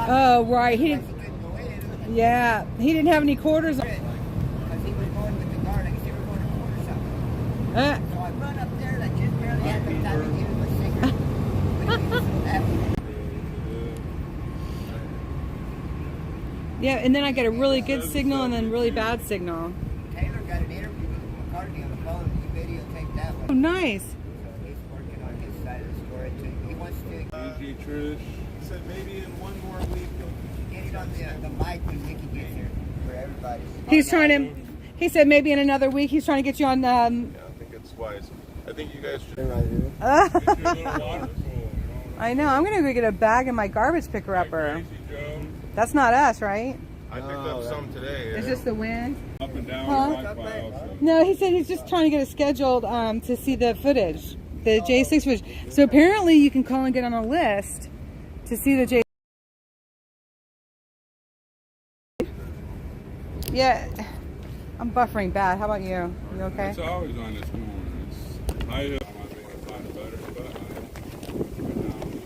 Oh, right. He didn't. Yeah, he didn't have any quarters. Because he was going with the guard. I guess they were going to court or something. So I run up there and I just barely had enough time to give him a cigarette. But he was so happy. Yeah, and then I get a really good signal and then really bad signal. Taylor got an interview with McCartney on the phone. He videotaped that one. Oh, nice. So he's working on his side of the story too. He wants to. Easy, Trish. Said maybe in one more week. Get it on the mic when Mickey gets here for everybody. He's trying to. He said maybe in another week he's trying to get you on. Yeah, I think it's wise. I think you guys should. Get you a little water pool. I know. I'm gonna go get a bag in my garbage picker upper. Crazy Joe. That's not us, right? I picked up some today. It's just the wind. Up and down Huh? my files. No, he said he's just trying to get it scheduled to see the footage, the J6 footage. So apparently you can call and get on a list to see the J. Yeah, I'm buffering bad. How about you? You okay? It's always on this morning. I think I find it better, but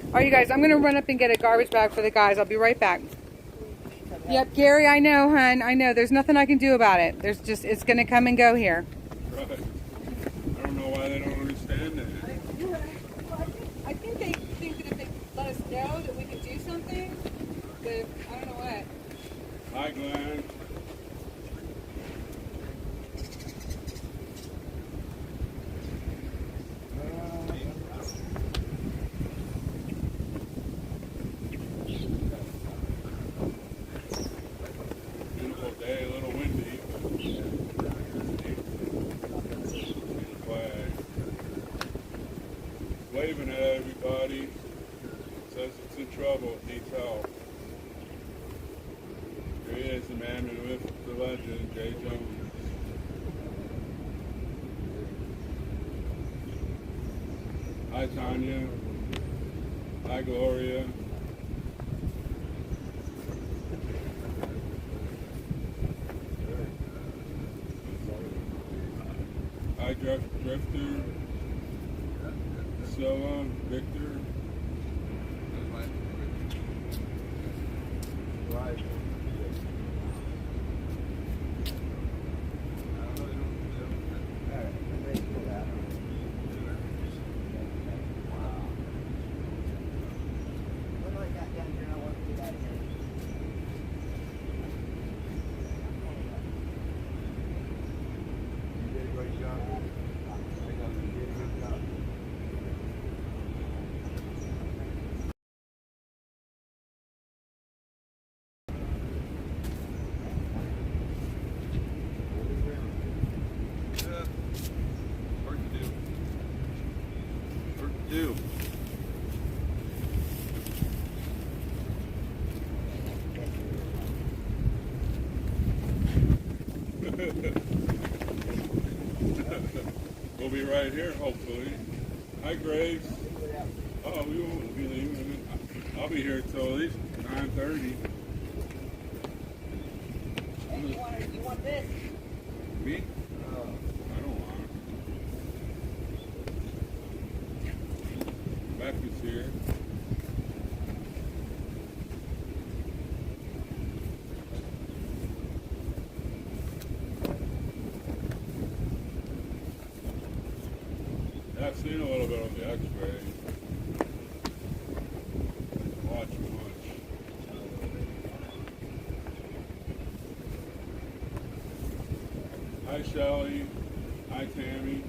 All right, you guys, I'm going to run up and get a garbage bag for the guys. I'll be right back. Yep, Gary, I know, hon. I know. There's nothing I can do about it. There's just, it's going to come and go here. right. I don't know why they don't understand that. I think they think that if they let us know that we can do something, that I don't know what. Hi, Glenn. Beautiful day, a little windy. Flag. Waving at everybody. Says it's in trouble, needs help. Here he is, the man who lived the legend, Jay Jones. Hi, Tanya. Hi, Gloria. Hi, Drifter. Priscilla, Victor. Do. We'll be right here, hopefully. Hi, Grace. Oh, we won't be leaving. I'll be here till at least 9:30. You want this? Me? I don't want it. Beck is here. Yeah, I've seen a little bit of the X-ray. Watch much. Hi, Shelly. Hi, Tammy.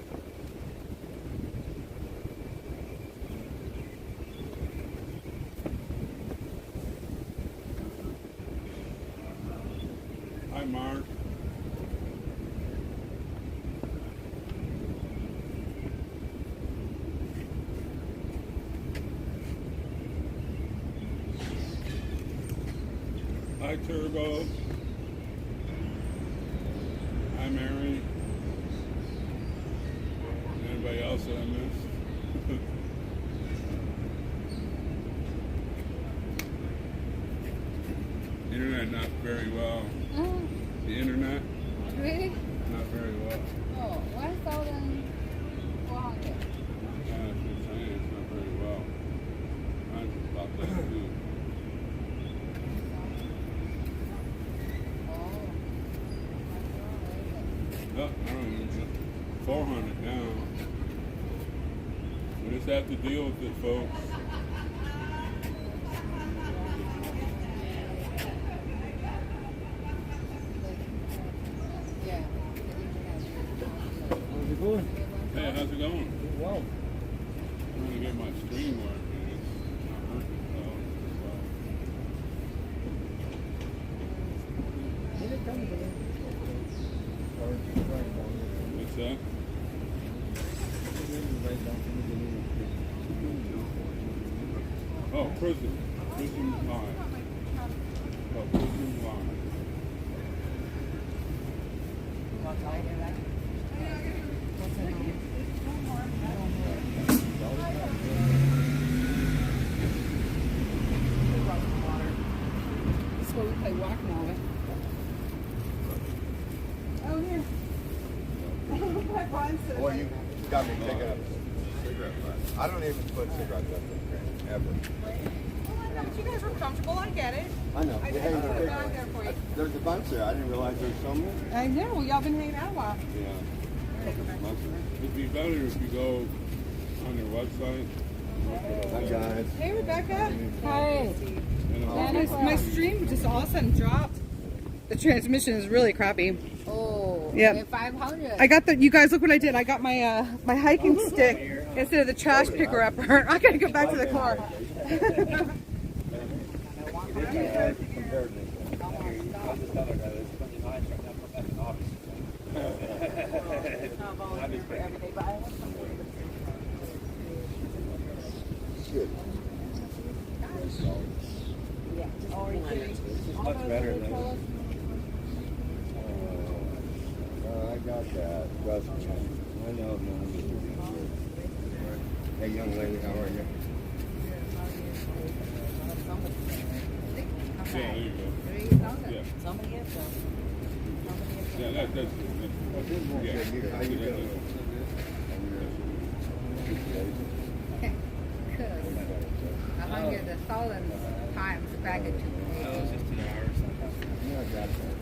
Hi, Mark. Hi, Turbo. Hi, Mary. Anybody else that I missed? Internet not very well. Oh, The internet really? not very well. Oh, why is all them wrong? Yeah, that's what I'm saying. It's not very well. Mine's about that too. I don't even know. 400 now. We just have to deal with it, folks. How's it going? Hey, how's it going? Well, I'm trying to get my stream working. It's not working. did it come to me? Or just write it down. What's that? Write down for me to leave. Oh, prison. Prison line. Oh, prison line. That's where we play whack-a-mole. Oh, here. Boy, you got me picking up cigarette butts. I don't even put cigarette butts in the ever. But you guys were comfortable, I get it. I know. I We just hang put the it big out one. there for you. There's a bunch there. I didn't realize there's so many. I know. Y'all been hanging out a while. Yeah. It'd be better if you go on their website. Hi guys. Hey, Rebecca. Hi. And My stream just all of a sudden dropped. The transmission is really crappy. Oh, Yep. 500. I got the. You guys, look what I did. I got my my hiking stick instead of the trash picker upper. I gotta go back to the car. Good. Much better than I got that. Trust me. I know, man. Hey, young lady, how are you? yeah, there you go. Yeah. Somebody else. Yeah, that's yeah. How you doing? Because 100,000 times back to just 2 hours. Yeah, I got that.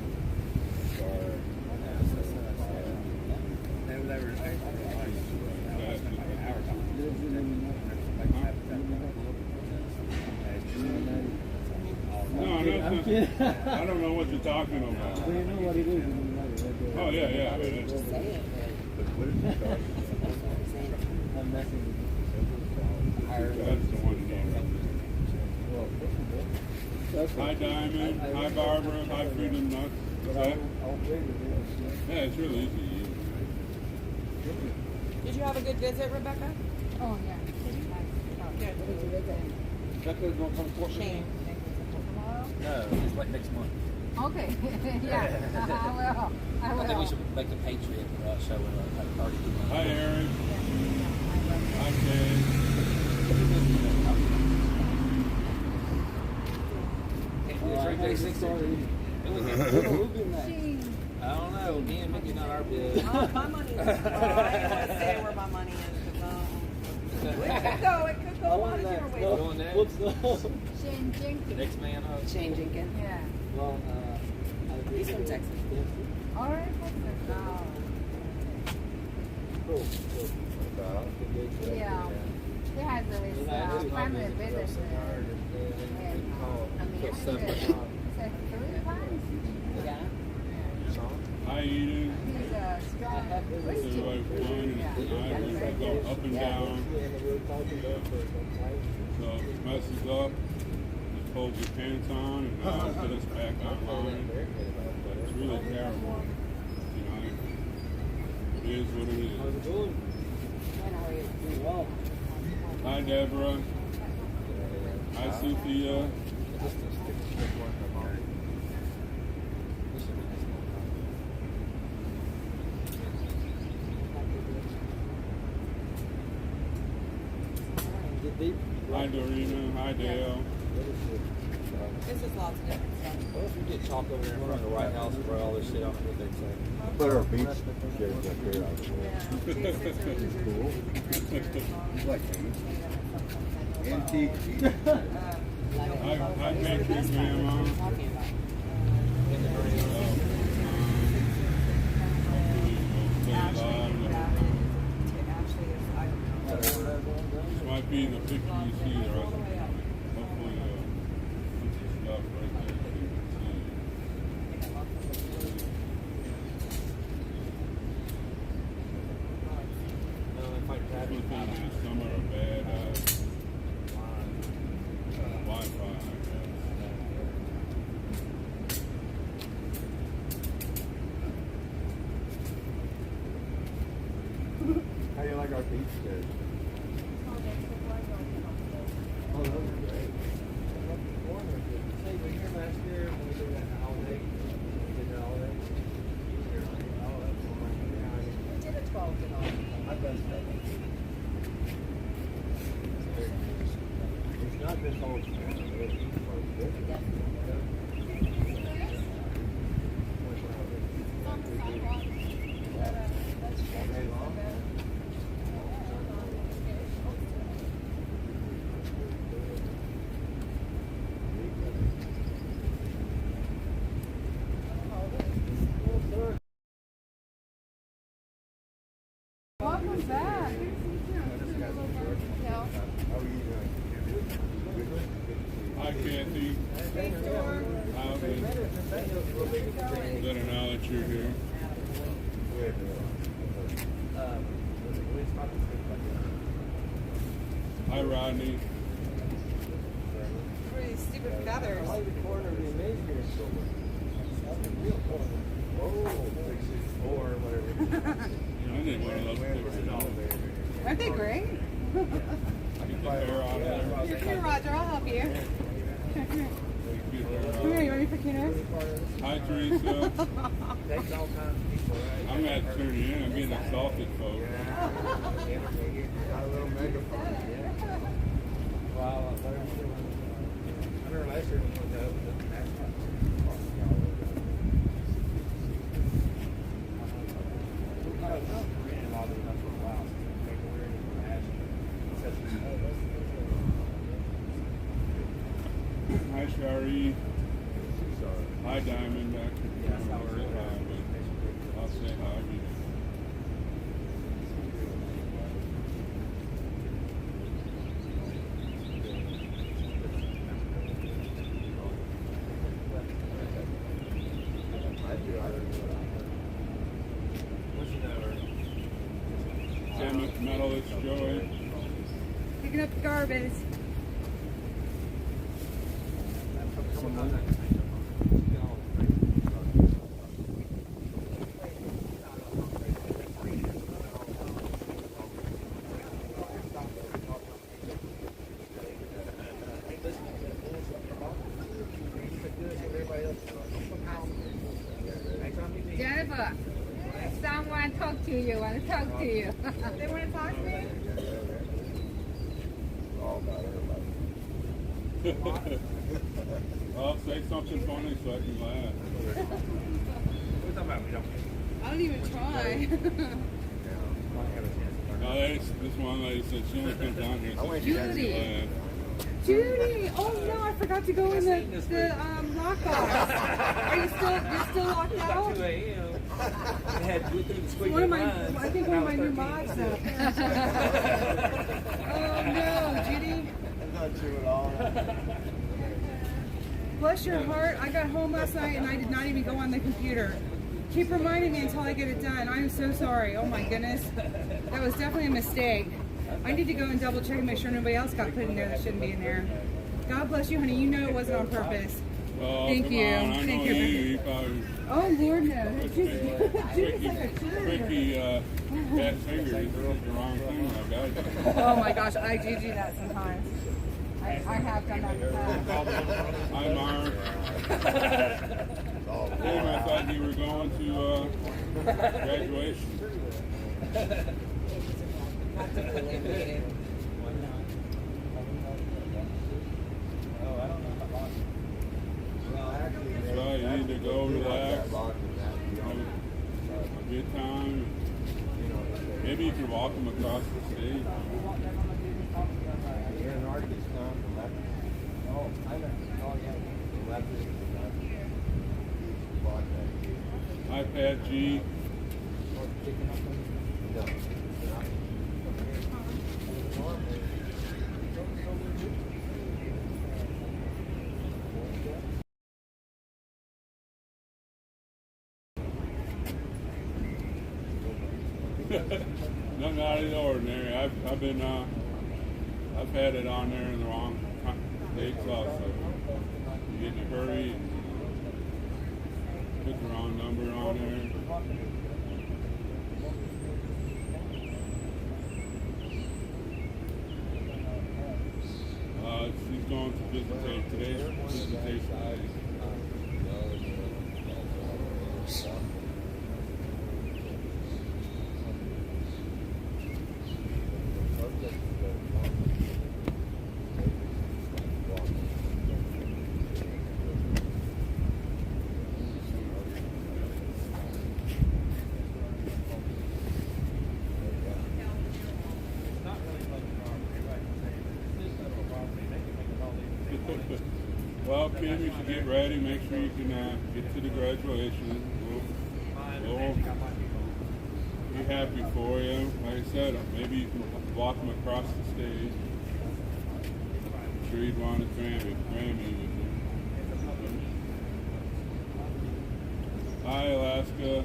No, I'm kidding. I don't know what you're talking about. Well, you know what it is. Oh, yeah, yeah. I mean, it's, I'm messing with that's the one game. you. Hi, Diamond. Hi, Barbara. Hi, Freedom Nuts. Okay. Yeah, it's really easy to use. Did you have a good visit, Rebecca? Oh, yeah. Good. Becca's going to come to court. Shane. No, it's like next month. Okay. Yeah. I I think we will. should make the Patriot show at a party. Hi, Eric. Hi, Kay. I don't know. Me and Mickey not our biz. My money is. I don't want to say where my money is. It could go. It could go a lot of different ways. Going there. What's the... Shane Jenkins. Next man up. Shane Jenkins. Yeah. Well, He's from Texas. All right. Cool. Yeah. He has his family business. I mean, it's 3 times. Yeah. Hi, Eden. He's a strong Everybody's Christian. fine and nice. We go up and down. So if it messes up, just hold your pants on and now put us back online. It's really terrible. You know, it is what it is. Hi, Deborah. Hi, Sophia. Hi, Dorina. Hi, Dale. This is lots of different stuff. What if we get chalk over there in front of the White House and write all this shit out what they say? Put our beach chairs up here. Like antique. Hi, Patriot Grandma. might be in the picture you see there. Hopefully, put some stuff right there so you can see. People think in the summer are bad Wi-Fi, I guess. How do you like our beach chairs? Oh, those are great. See, we were here last year when we did that holiday. We did the holiday. We did a 12 and all. I've done stuff. It's not this whole Welcome back. Hi, Kathy. Let her know that you're here. Hi, Rodney. Pretty stupid feathers. The corner of the amazing real corner. Oh, 664 or whatever. I need one of those pictures. Aren't they great? Get the hair out of there. Here, here, Roger, I'll help you. Get the hair out. Come here, you want me to put your nose? Hi, Teresa. Takes all kinds of people, right? I'm not turning in. I'm getting exalted, folks. Got a little megaphone. Wow, I remember last year when we went to open the national. Hi, Shari. Hi, Diamond. Back to I'll say hi. Medalist Joey. Picking up the garbage. Jennifer, someone talk to you. Want to talk to you? They want to talk to me? All about everybody. Well, say something funny so I can laugh. We're talking about we don't. I don't even try. No, this one lady said she only comes down here so she can Judy. laugh. Judy! Oh no, I forgot to go in the lockbox. You're still locked out? 2 a.m. They had to go through the squeaky One of my, lines. I think one of my new mods though. Oh no, Judy. That's not true at all. Bless your heart, I got home last night and I did not even go on the computer. Keep reminding me until I get it done. I am so sorry. Oh my goodness. That was definitely a mistake. I need to go and double check and make sure nobody else got put in there that shouldn't be in there. God bless you, honey. You know it wasn't on purpose. Oh, Thank come you. on. I Thank know you. you probably Oh Lord knows. Judy's like a cheerleader. tricky fat fingers. You did the wrong thing. I got you. Oh my gosh, I do that sometimes. I have done that in the past. Hi, Mark. Tim, I thought you were going to graduation. Well, actually, That's right. You need to go relax. Have a good time. Maybe you can walk them across the stage. iPad G. Nothing out of the ordinary. I've been I've had it on there in the wrong dates also. You get in a hurry and put the wrong number on there. She's going to visitate today's visitation day. Well, Kim, you should get ready. Make sure you can get to the graduation. We'll be happy for you. Like I said, maybe you can walk them across the stage. I'm sure you'd want to Grammy with you. Hi, Alaska.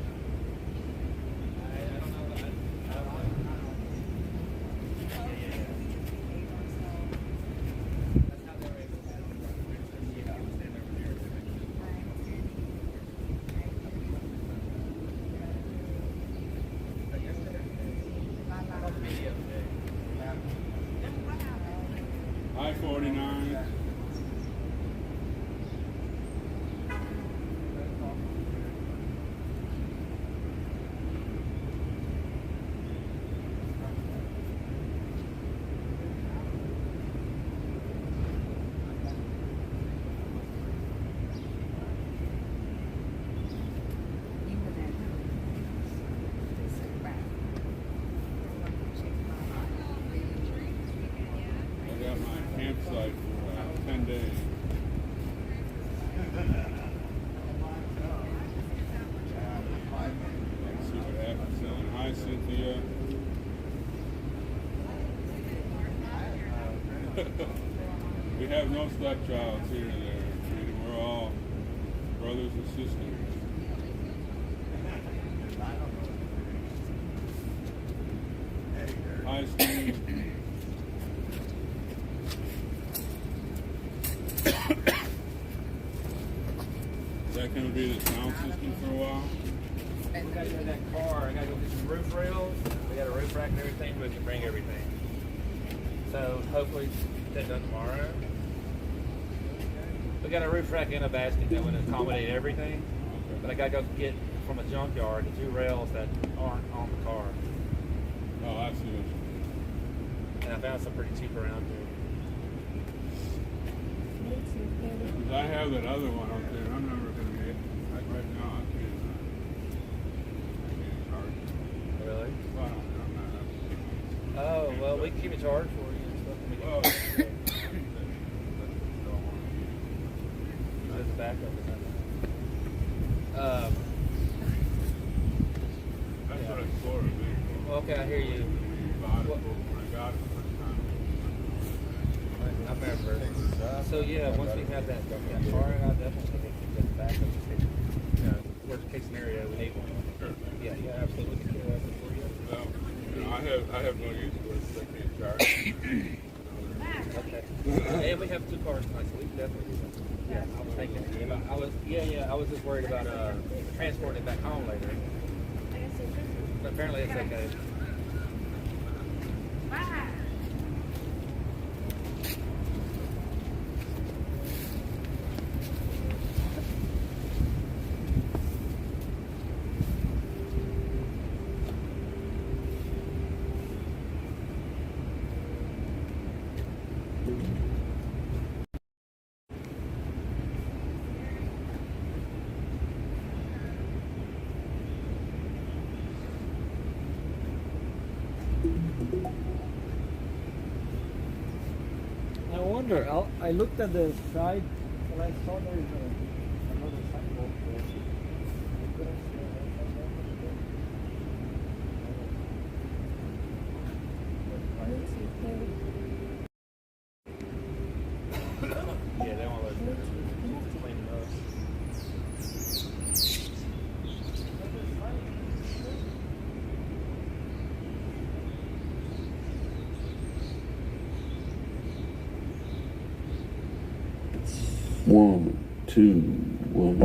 I-49. Campsite for 10 days. Let's see what happens then. Hi, Cynthia. We have no stepchilds here and there. We're all brothers and sisters. Hi, Steve. Is that going to be the sound system for a while? We got to get that car. I got to go get some roof rails. We got a roof rack and everything, but we can bring everything. So hopefully get that done tomorrow. We got a roof rack and a basket that would accommodate everything. But I got to go get from a junkyard the 2 rails that aren't on the car. Oh, I see what you mean. And I found some pretty cheap around here. Because I have that other one out there. I'm never going to get like right now. I can't charge it. Really? Well, I'm not. Oh, well, we can keep it charged for you and stuff. Oh, There's a backup. that's what I sort of did. Well, okay, I hear you. When I got it the first time. I remember. So yeah, once we have that car, I'll definitely think that backup. Yeah, worst case scenario, we need one. Sure. Yeah, absolutely. Can do that for you. Well, I have no use for it. I can't charge it. Okay. And we have 2 cars tonight, so we can definitely do that. Yeah, I was thinking. I was just worried about transporting it back home later. But apparently it's okay. I wonder, I looked at the side and I saw there is another sidewalk there. I couldn't see it. Yeah, they won't let us clean it up. 1, 2, 1.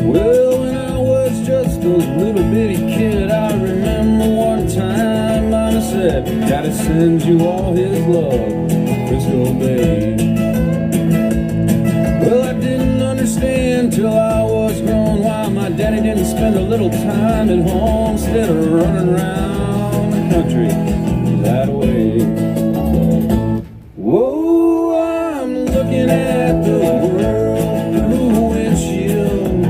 Well, when I was just a little bitty kid, I remember one time Mama said, Daddy sends you all his love, Frisco Bay. Well, I didn't understand till I was grown why my daddy didn't spend a little time at home instead of running around the country that way. Whoa, I'm looking at the world through a windshield,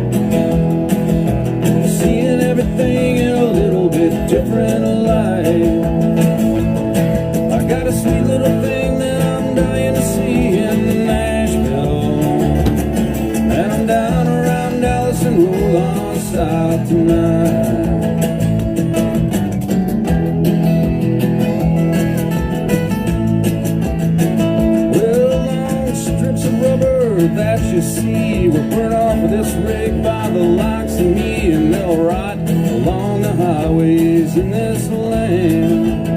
seeing everything in a little bit different light. I got a sweet little thing that I'm dying to see in Nashville, and I'm down around Dallas and roll on south tonight. That you see were burnt off of this rig by the likes of me, and they'll rot along the highways in this land.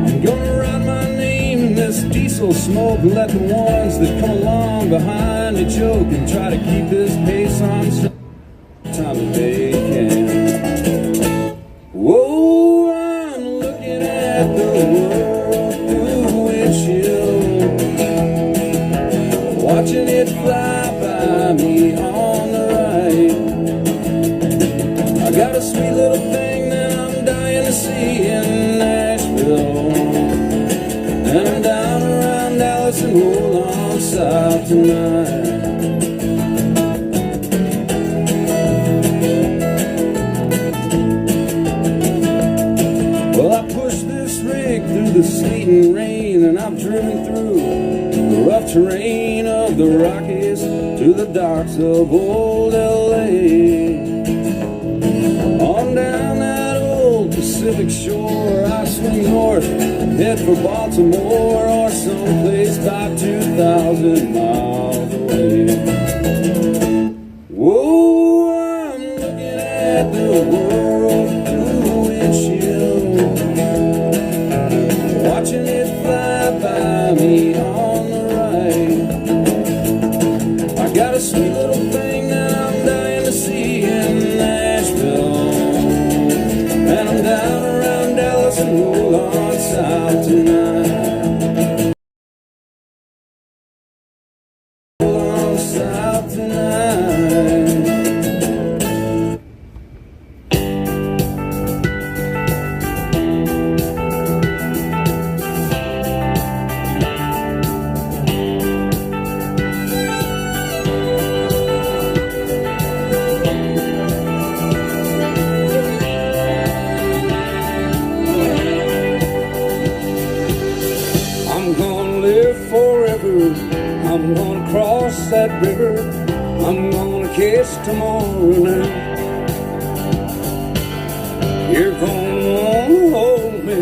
I'm gonna write my name in this diesel smoke and let the ones that come along behind me choke and try to keep this pace on some time that they can. Whoa, I'm looking at the world through the windshield, watching it fly by me on the right. I got a sweet little thing that I'm dying to see in Nashville, and I'm down around Dallas and roll on south tonight. Well, I pushed this rig through the sleet and rain, and I've driven through the rough terrain of the Rockies to the docks of old L.A. On down that old Pacific shore, I swing north and head for Baltimore or someplace about 2,000 miles away. Whoa, I'm looking at the world through the windshield, watching it fly by me on the right. I got a sweet little thing that I'm dying to see in Nashville, and I'm down around Dallas and roll on south tonight. Roll on south tonight. I'm gonna cross that river, I'm gonna kiss tomorrow night. You're gonna wanna hold me,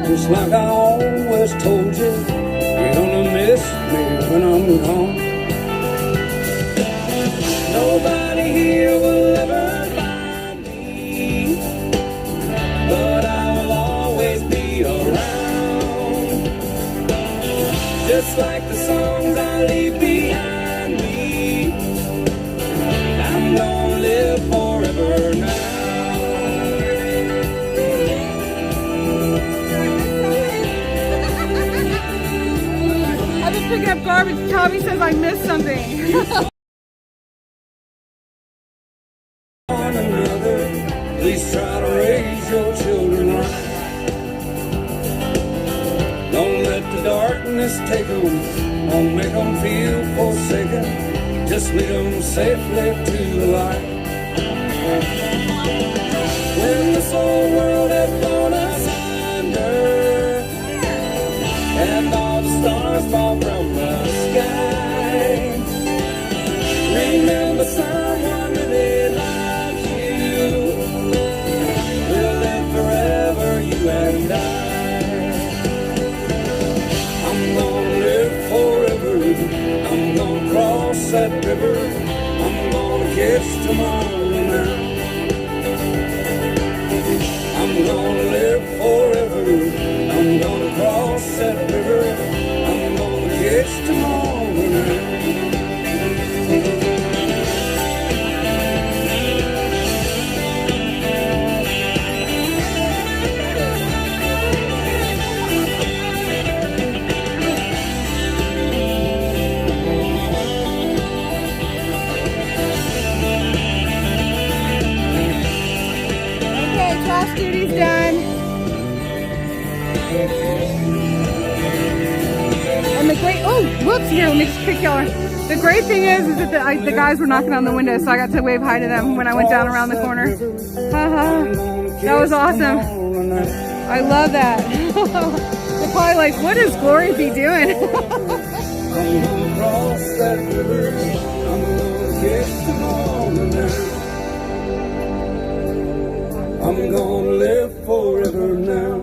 just like I always told you. You're gonna miss me when I'm gone. Nobody here will ever find me, but I will always be around. Just like the songs I leave behind me, I'm gonna live forever now. I've been picking up garbage. Tommy says I missed something. On another, please try to raise your children right. Don't let the darkness take them, don't make them feel forsaken. Just lead them safely to the light. When this whole world has gone asunder, and all the stars fall from the sky, remember someone really loves you. We'll live forever, you and I. I'm gonna live forever, I'm gonna cross that river, I'm gonna kiss tomorrow night. house duties done. And the great, oh, whoops, here, let me just kick y'all. The great thing is that the guys were knocking on the window, so I got to wave hi to them when I went down around the corner. Haha, that was awesome. I love that. They're probably like, what is Glory be doing? I'm gonna live forever now.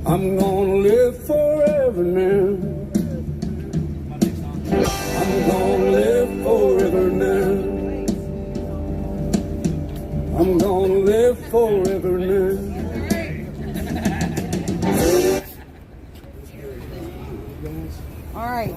I'm gonna live forever now. I'm gonna live forever now. I'm gonna live forever now. All right.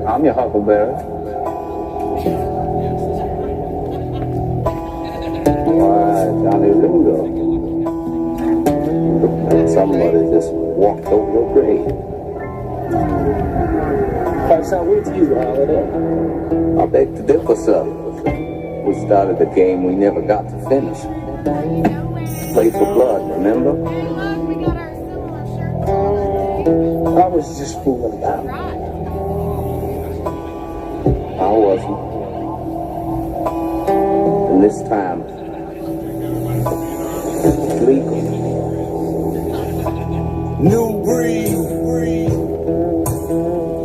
I'm your huckleberry. Why, Johnny Ringo. And somebody just walked over your grave. What's up with you, Holiday? I beg to differ, sir. We started a game we never got to finish. Play for blood, remember? I was just fooling about. I wasn't. And this time, it's legal. New breed.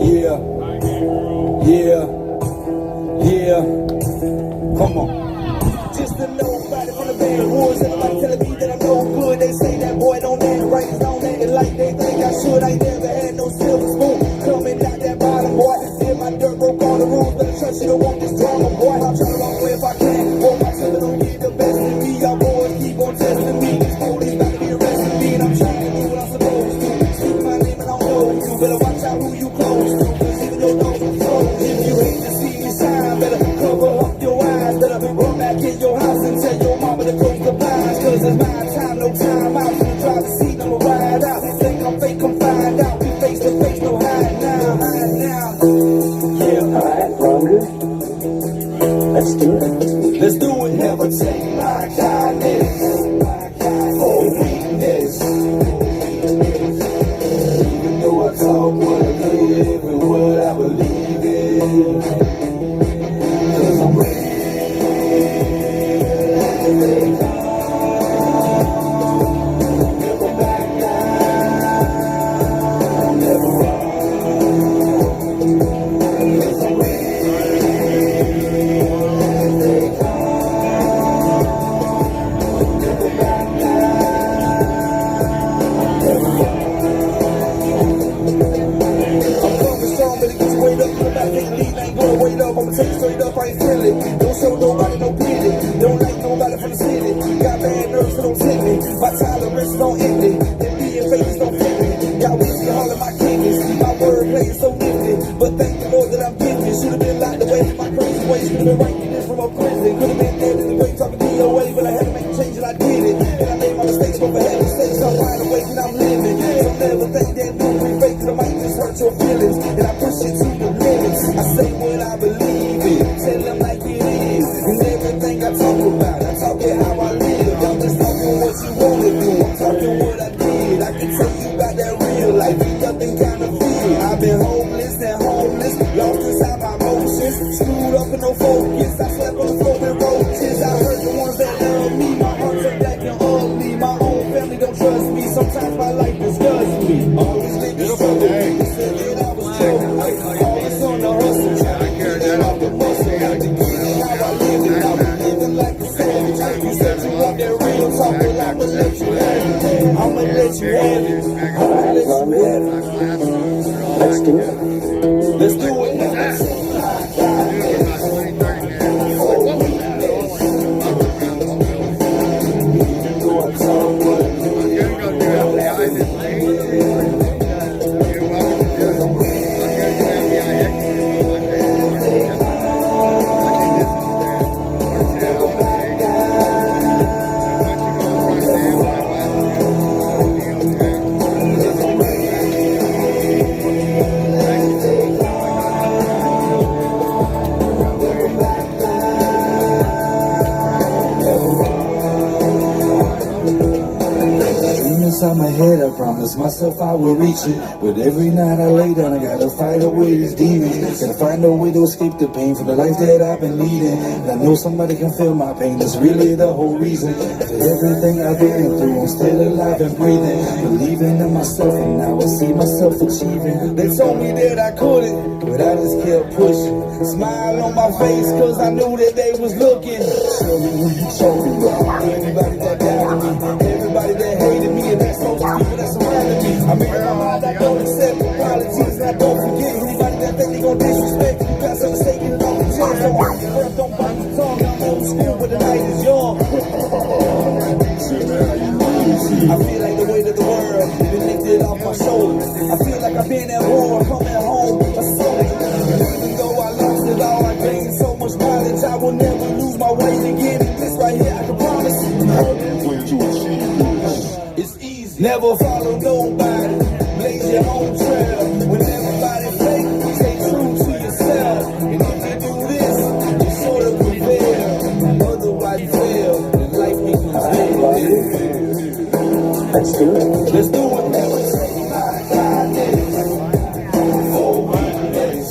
Yeah. Yeah. Yeah. Come on. Just a nobody from the bad wars. Everybody telling me that I'm no good. They say that boy don't act right. It's don't act like they think I should. I never had no silver spoon coming out that bottom, boy. Did my dirt, broke all the rules, but I trust you don't want this drama, boy. I'm trying to walk away if I can. Hope my children don't get the best of me. Y'all boys keep on testing me. These police about to be arresting me, and I'm trying to do what I'm supposed to. Speak my name and I don't know you. Better watch out who you close to, 'cause even your nose is closed. If you hate to see me shine, better cover up your eyes. Better run back in your house and tell your mama to close the blinds, 'cause it's my time, no time out. In the driver's seat, I'ma ride out. Think I'm fake, come find out. We face to face, no hide now, hide now. Yeah, Alright, Roger. Let's do it. let's do it. Never take my kindness for weakness. Even though I talk what I live and what I believe in, 'cause I'm ready. Never back down, never run. 'Cause I'm ready. I'ma take it straight up, I ain't feeling. Don't show nobody no pity. Don't like nobody from the city. Got bad nerves, so don't take me. My tolerance don't end it. And being famous don't fit me. Got whiskey all in my kidneys. My word play is so nifty. But thank the Lord that I'm gifted. Should've been locked away in my crazy ways. Could've been writing this from a prison. Could've been dead in the grave talking DOA. But I had to make a change and I did it. And I made my mistakes, but for heaven's sakes, I'm wide awake and I'm living. So never think that new we fake, 'cause I might just hurt your feelings. And I push it to the limits. I say what I believe in. Tell them like it is. And everything I talk about, I talk it how I live. I'm just talking what you wanna do. I'm talking what I did. I can tell you about that real life. Ain't nothing kind of feel. I've been homeless and homeless, lost inside my emotions, screwed up and no focus. I slept on the floor with roaches. I heard the ones that love me. My heart turned back and ugly. My own family don't trust me. Sometimes my life disgusts me. Always lived in struggle. They said that I was joking. Always on the hustle. Off the muscle, got to get it how I live it. I was living like a savage. You said you want that real talk, well I'ma let you have it. I'ma let you have it. I'ma let you have it. Let's do it. Let's do it now. Inside my head, I promised myself I would reach it. But every night I lay down, I gotta fight away these demons. Gotta find a way to escape the pain from the life that I've been leading. And I know somebody can feel my pain, that's really the whole reason. For everything I've been through, I'm still alive and breathing. Believing in myself, and now I see myself achieving. They told me that I couldn't, but I just kept pushing. Smile on my face, 'cause I knew that they was looking. Show me who you chosen, bro. Everybody that doubted me, everybody that hated me, and that's those people that surrounded me. I made up my mind, I don't accept apologies, and I don't forget anybody that think they gon' disrespect you. Got some mistake in it off the chest. Don't bite your breath, don't bite your tongue. I'm old school, but the night is young. I feel like the weight of the world been lifted off my shoulders. I feel like I've been at war, coming home a soldier. Even though I lost it all, I gained so much knowledge. I will never lose my way to get it. This right here, I can promise you. It's easy. Never follow nobody. Blaze your own trail. When everybody fake, stay true to yourself. And if you do this, you sort of prevail. Otherwise you fail, and life becomes dead. Let's do it. Let's do it. Never take my kindness for weakness.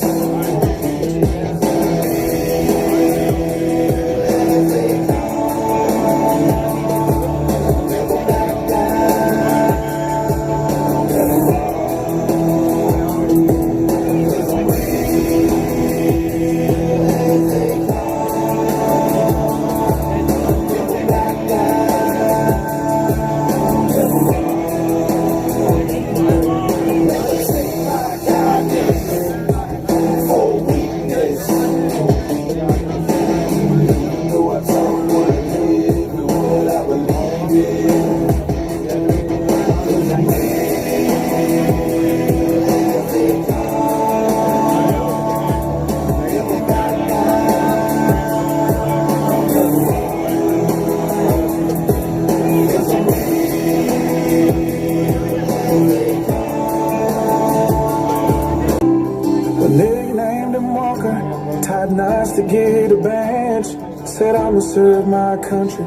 to get a badge. Said I'ma serve my country,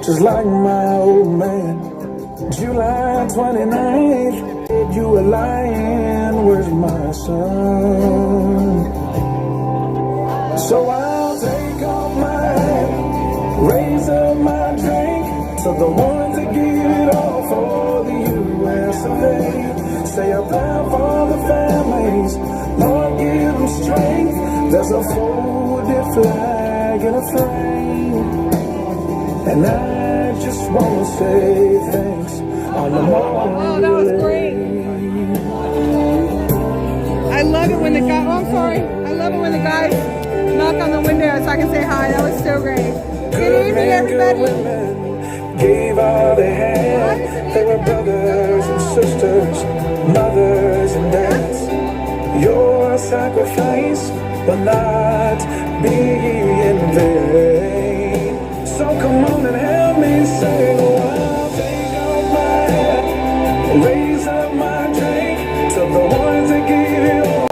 just like my old man. July 29th, you were lying, where's my son? So I'll take off my hat, raise up my drink to the ones that give it all for the US of A. Say a prayer for the families, Lord give them strength. There's a folded flag in a frame, and I just wanna say thanks on the morning. Oh, that was great. I love it when the guy, oh, I'm sorry. I love it when the guys knock on the window so I can say hi. That was so great. Good evening, everybody. Gave all they had. They were brothers and sisters, mothers and dads. Your sacrifice will not be in vain. So come on and help me sing. Oh, I'll take off my hat, raise up my drink to the ones that give it all.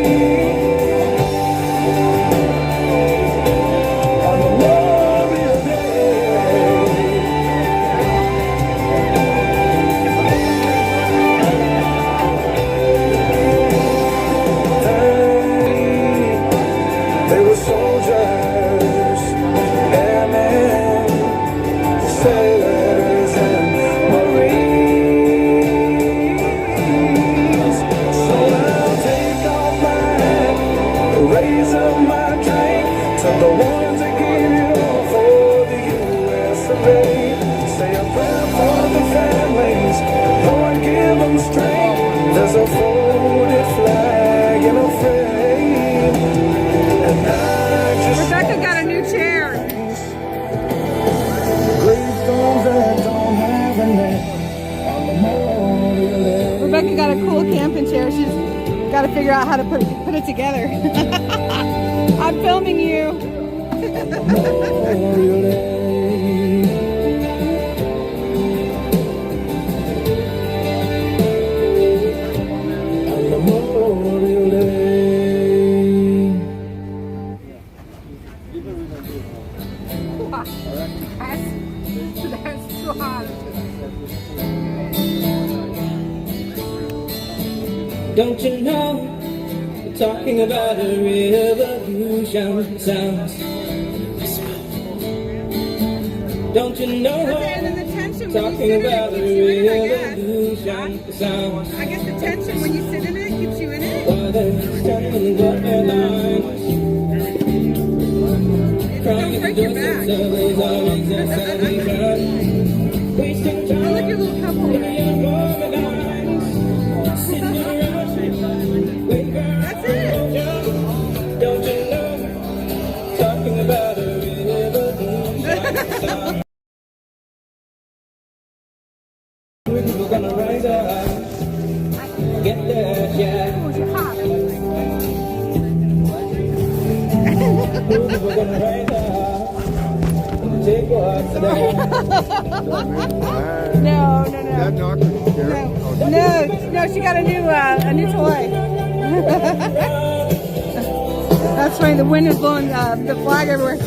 On the Memorial They were soldiers, airmen, sailors and Marines. So I'll take off my hat, raise up my drink to the ones that give it all for the US of A. Say a prayer for the families, Lord give them strength. There's a folded flag in a frame, and I just Rebecca got a new chair. Rebecca got a cool camping chair. She's got to figure out how to put it together. I'm filming you. That's too hard. Don't you know, we're talking about a revolution sounds. Don't you know, talking about a revolution sounds. I guess the tension when you sit in it keeps you in it. While they're standing in the lines, Don't break your back. wasting time. Oh, look, your little couple. That's it. Don't you know, talking about a revolution. We're gonna rise up, get there, yeah. We're gonna rise up, take what's there. No. That doctor, No, she got a new toy. That's funny. The wind is blowing the flag everywhere.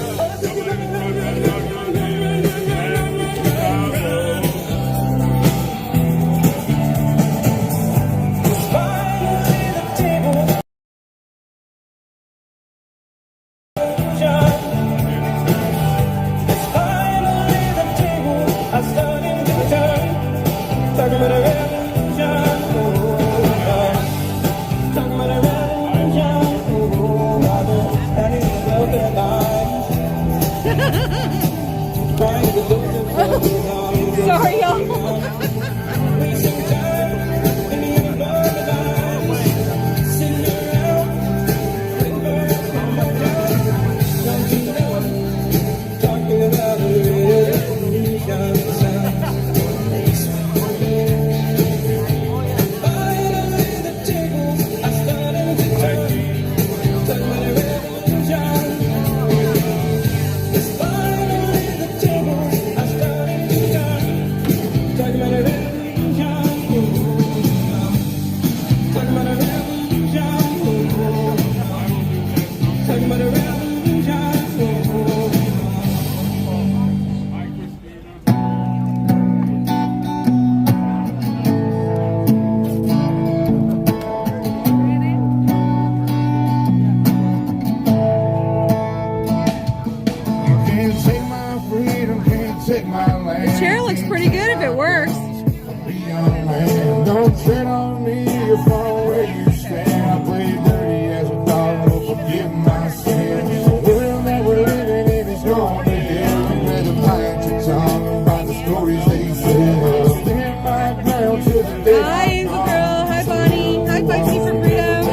tread on me from where you stand. I play dirty as a dog, forgive my sins. The world that we're living in is going to hell. You better mind your tongue about the stories they tell. Stand my ground till the day. Hi, Angel Girl. Hi, Bonnie. Hi, Feisty for Freedom.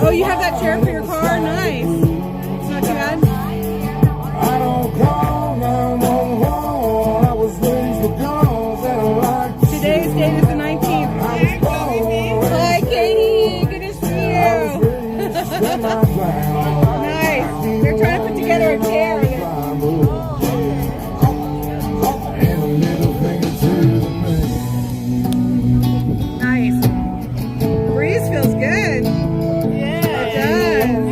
Oh, you have that chair for your car? Nice. It's not too bad. I don't call 911. I was raised with guns and I like to Today's date is the 19th. Hi, Katie. Good to see you. Nice. They're trying to put together a chair. Nice. Breeze feels good. Yeah, it does.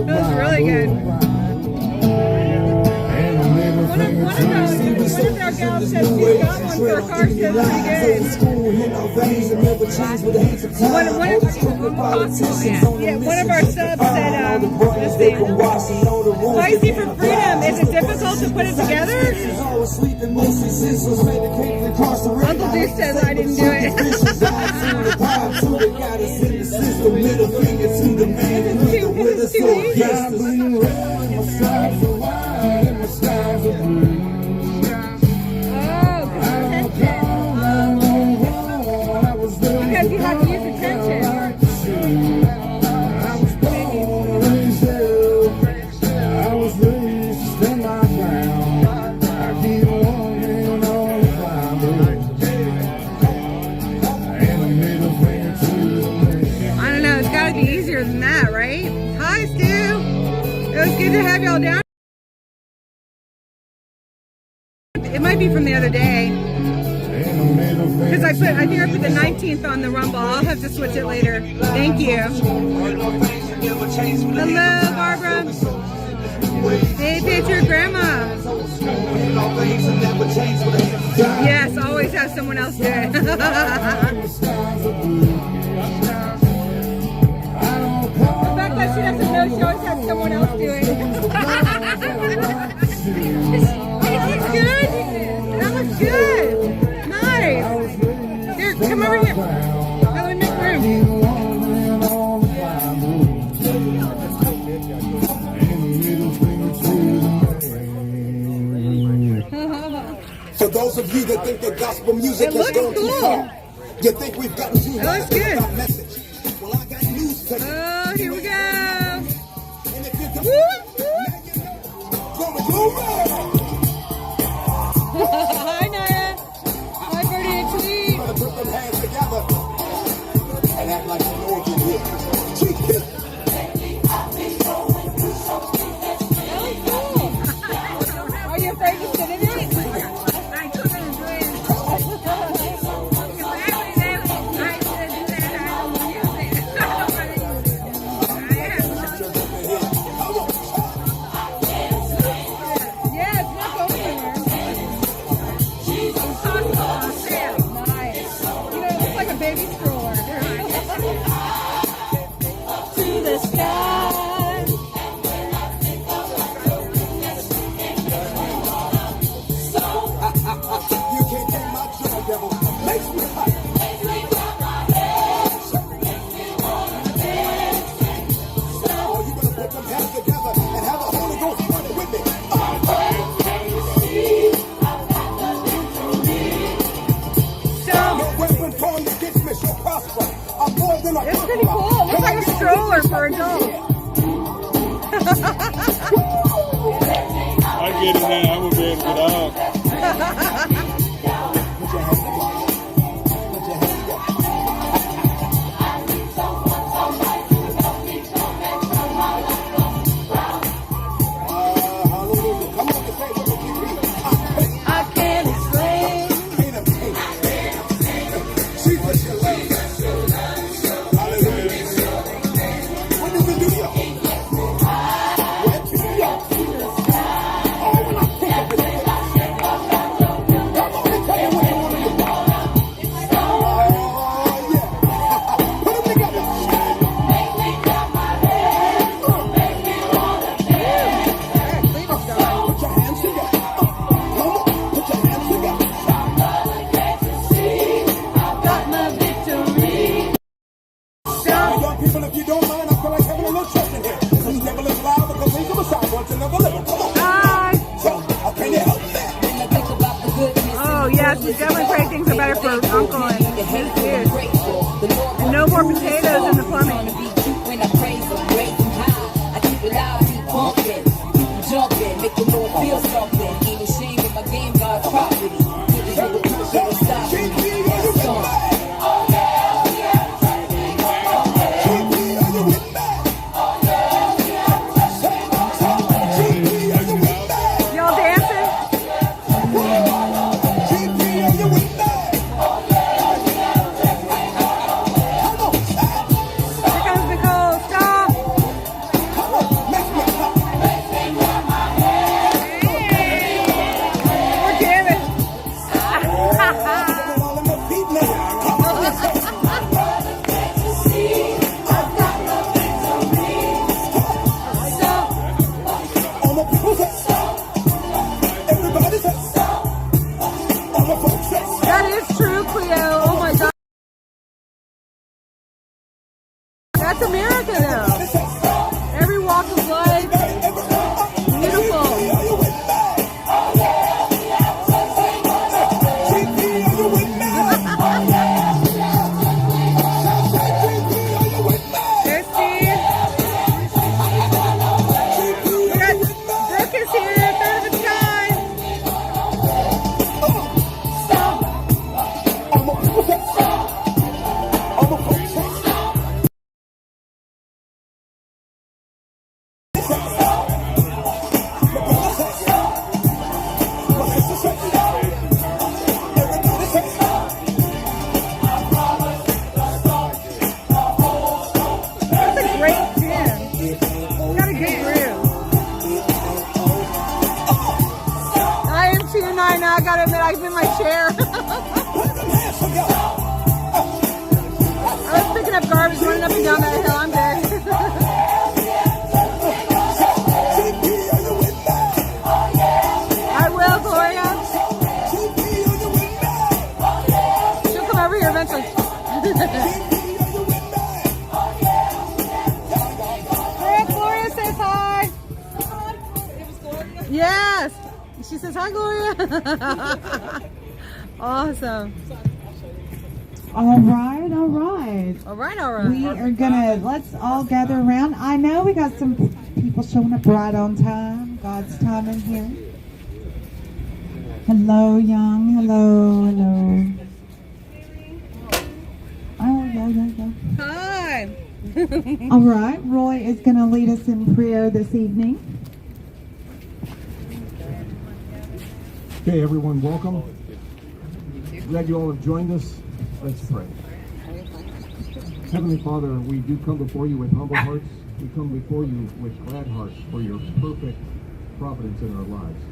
Feels really good. One of our gals said she's got one for her car. She says pretty good. One of our subs said, this thing. Feisty for Freedom. Is it difficult to put it together? Uncle Deuce says I didn't do it. It's too easy. Because you have to use attention. I don't know, it's got to be easier than that, right? Hi, Stu. It was good to have y'all down. It might be from the other day. Because I think I put the 19th on the Rumble. I'll have to switch it later. Thank you. Hello, Barbara. Hey, Patriotic Grandma. Yes, always have someone else do it. The fact that she doesn't know, she always has someone else do it. It looks good. That looks good. Nice. Here, come over here. That would make room. For those of you that think that gospel music has gone too far, you think we've gotten too That looks good. message. Well, I got news for you. Oh, here we go. And if you don't, Hi, Naya. Hi, Birdie and Tweet. put them hands together and act like you know what you did. Are you afraid to sit in it? I couldn't do it. Every day I should do that. I don't use it. I don't want to use it. Yeah, it's not going anywhere. Nice. You know, it looks like a baby stroller. To the sky. You can't take my joy, devil. Makes me hot. Oh, you better put them hands together and have a Holy Ghost running with me. No weapon formed against me shall prosper. I'm more than a It's pretty cool. It looks like a stroller for adults. I get in there, I would be able to get out. I can't explain. definitely pray things are better for Uncle and his dude. And no more potatoes in the plumbing. When I praise the great and high, I keep it loud, keep pumping, keep jumping, make the Lord feel something. Ain't no shame in my game, God's property. Couldn't do it, couldn't stop me. That's all. Y'all dancing? Here comes Nicole. Stop. We're jamming. That is true, Cleo. Oh my God. That's America, though. Every walk of life. Beautiful. There's Steve. We got Brooke is here, third of its kind. That's a great tune. It's got a good groove. I am too, Nina. I gotta admit, I'm in my chair. I was picking up garbage, running up and down that hill. I'm good. I will, Gloria. She'll come over here eventually. Gloria says hi. Yes. She says hi, Gloria. Awesome. All right, all right. All right, all right. We are gonna, let's all gather around. I know we got some people showing up right on time. God's time in here. Hello, Young. Hello, hello. Oh, yeah. Hi. All right, Roy is gonna lead us in prayer this evening. Okay, everyone, welcome. Glad you all have joined us. Let's pray. Heavenly Father, we do come before you with humble hearts. We come before you with glad hearts for your perfect providence in our lives.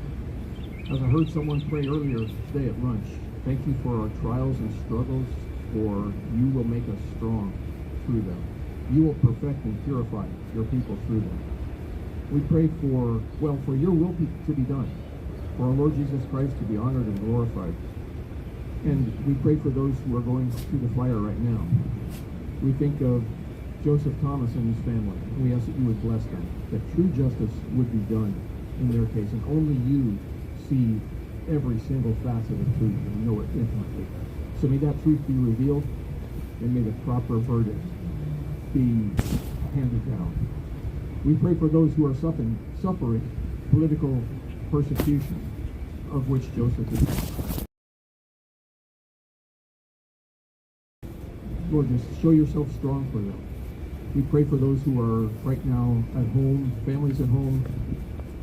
As I heard someone pray earlier today at lunch, thank you for our trials and struggles, for you will make us strong through them. You will perfect and purify your people through them. We pray for your will to be done, for our Lord Jesus Christ to be honored and glorified. And we pray for those who are going through the fire right now. We think of Joseph Thomas and his family, and we ask that you would bless them, that true justice would be done in their case, and only you see every single facet of truth and know it intimately. So may that truth be revealed, and may the proper verdict be handed down. We pray for those who are suffering political persecution, of which Joseph is. Lord, just show yourself strong for them. We pray for those who are right now at home, families at home,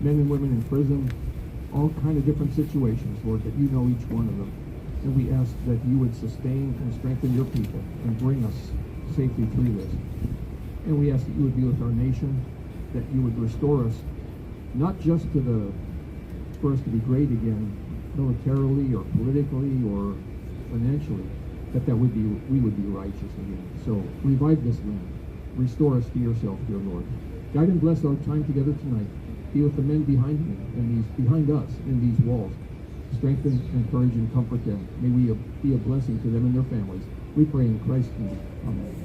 men and women in prison, all kind of different situations, Lord, that you know each one of them. And we ask that you would sustain and strengthen your people and bring us safely through this. And we ask that you would be with our nation, that you would restore us, not just for us to be great again, militarily or politically or financially, but that we would be righteous again. So revive this land. Restore us to yourself, dear Lord. Guide and bless our time together tonight. Be with the men behind us in these walls. Strengthen, encourage, and comfort them. May we be a blessing to them and their families. We pray in Christ's name. Amen.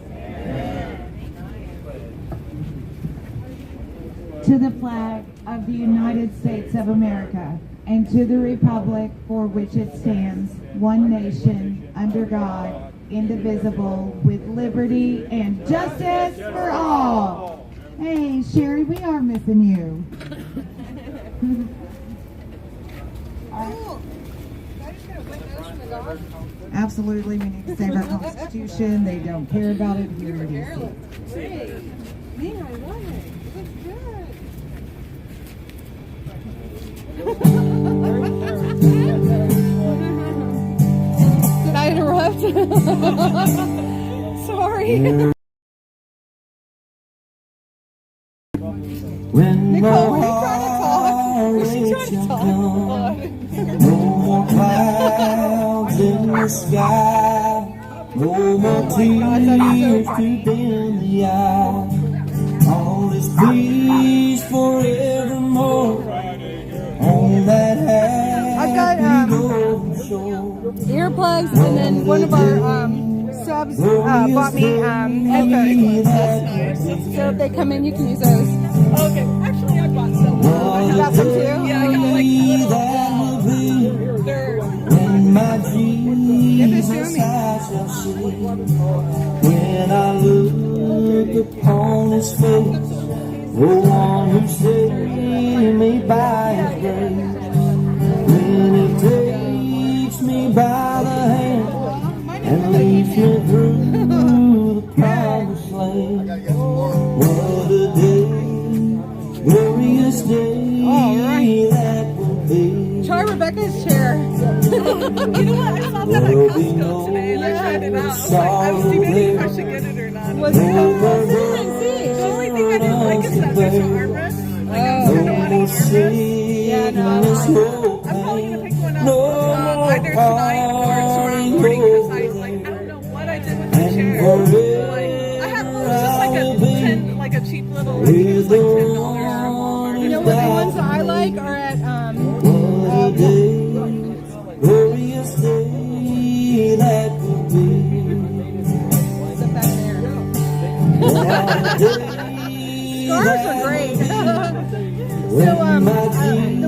To the flag of the United States of America and to the republic for which it stands, one nation, under God, indivisible, with liberty and justice for all. Hey, Sherry, we are missing you. Oh, can I just get a witness from the dog? Absolutely, we need to save our Constitution. They don't care about it. Here it is. Great. Man, I love it. It looks good. Did I interrupt? Sorry. Nicole, were you trying to talk? Was she trying to talk? No more clouds in the sky, no more tears to dim the eye. All is peace forevermore on that I've got earplugs, and then one of our subs bought me headphones. So if they come in, you can use those. Okay, actually I bought some. You got some too? Yeah, I got like when my Jesus I shall see. When I look upon his face, the one who saved me by his grace. When he takes me by the hand and leads me through the promised land. What a day, glorious day that will be. try Rebecca's chair. You know what? I saw that at Costco today and I tried it out. I was debating if I should get it or not. Was it good? The only thing I didn't like is that there's no armrest. Like, I was kind of wanting an armrest. Yeah, no. I'm probably going to pick one up either tonight or tomorrow morning because I don't know what I did with the chair. Like, I had one, it was just like a cheap little, I think it was like $10 from Walmart. You know what the ones that I like are at, glorious day that will be. Scarves are great. So, the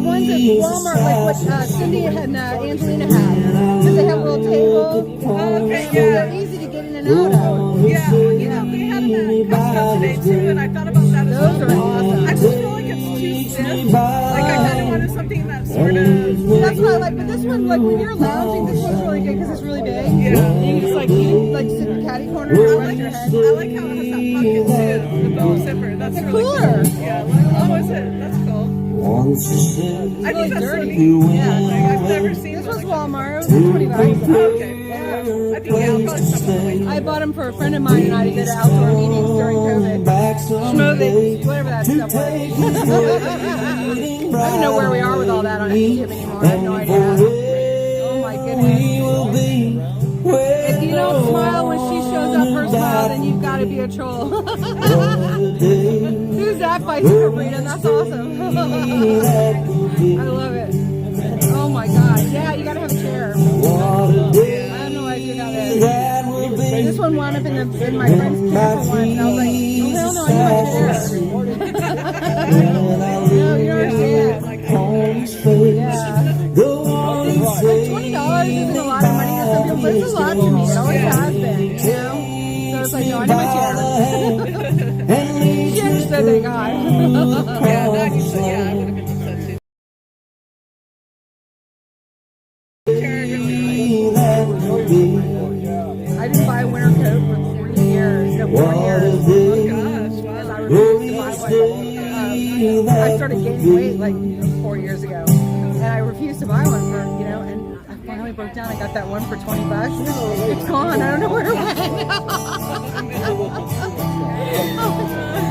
ones at Walmart, like what Cindy and Angelina had, because they have a little table. They're easy to get in and out of. Yeah, you know, we had them at Costco today too, and I thought about that as well. Those are awesome. I just feel like it's too stiff. Like, I kind of wanted something that sort of... That's what I like, but this one, like, when you're lounging, this one's really good because it's really big. Yeah. You can just, like, sit in the caddy corner and rest your head. I like how it has that pocket, too, the bow zipper. That's really cooler. Cool. Yeah. Oh, is it? That's cool. I think that's dirty. Yeah, like, I've never seen this. Was Walmart. It was $20. Okay. Yeah. I think, yeah, I'll probably stop. I bought them for a friend of mine, and I did outdoor meetings during COVID. Schmooving, whatever that stuff was. I don't know where we are with all that on YouTube anymore. I have no idea. Oh my goodness. If you don't smile when she shows up her smile, then you've got to be a troll. Who's that fighting for freedom? That's awesome. I love it. Oh my god. Yeah, you got to have a chair. I have no idea how that is. This one wound up in my friend's camper once, and I was like, oh hell no, I need my chair. No, you don't understand. Yeah. $20 isn't a lot of money to some people, but it's a lot to me. It always has been, you know? So it's like, no, I need my chair. She understood that guy. Yeah, I would have been upset too. I didn't buy a winter coat for 3 years. No, 4 years. Oh gosh, wow. I refused to buy one. I started gaining weight like 4 years ago. And I refused to buy one for, you know, and I finally broke down. I got that one for $20. It's gone. I don't know where it went.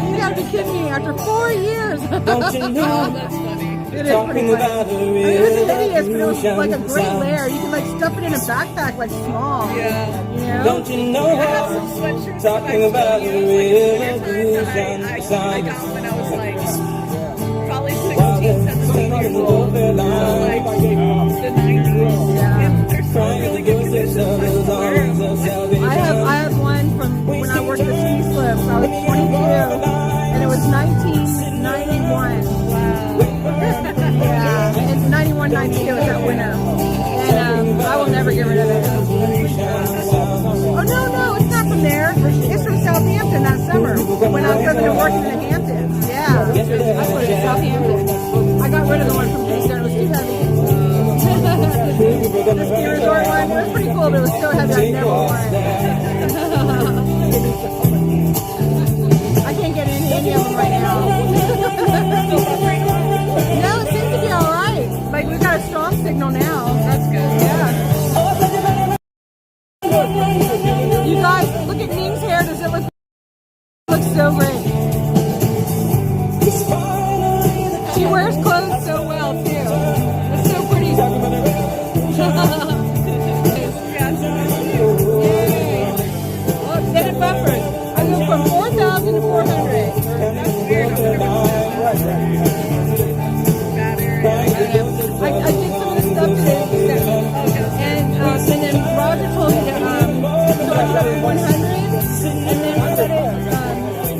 You gotta be kidding me. After 4 years. Don't you know? It is pretty funny. I mean, it was hideous, but it was like a great layer. You could like stuff it in a backpack, like small. Yeah. You know? Don't you know? I have some sweatshirts Talking about the revolution. I got when I was like probably 16, 17 years old. Like the 90s. Yeah. They're so really good condition. I have one from when I worked at ski slopes. I was 22, and it was 1991. Wow. Yeah, and 91, 92 was that winter. And I will never get rid summer when I was living and working in the Hamptons. Yeah, I put it in Southampton. I got rid of the one from Eastern. It was too heavy. The ski resort one, it was pretty cool, but it was so heavy I never wore it. I can't get into any of them right now. No, it seems to be all right. Like we've got a strong signal now. That's good. Yeah. You guys, look at Ning's hair. Does it look so great? She wears clothes so well too. It's so pretty. Yay! Look, then it buffers. I go from 4,000 to 400. That's weird. I did some of the stuff today, and then Roger told me to charge up to 100, and then set it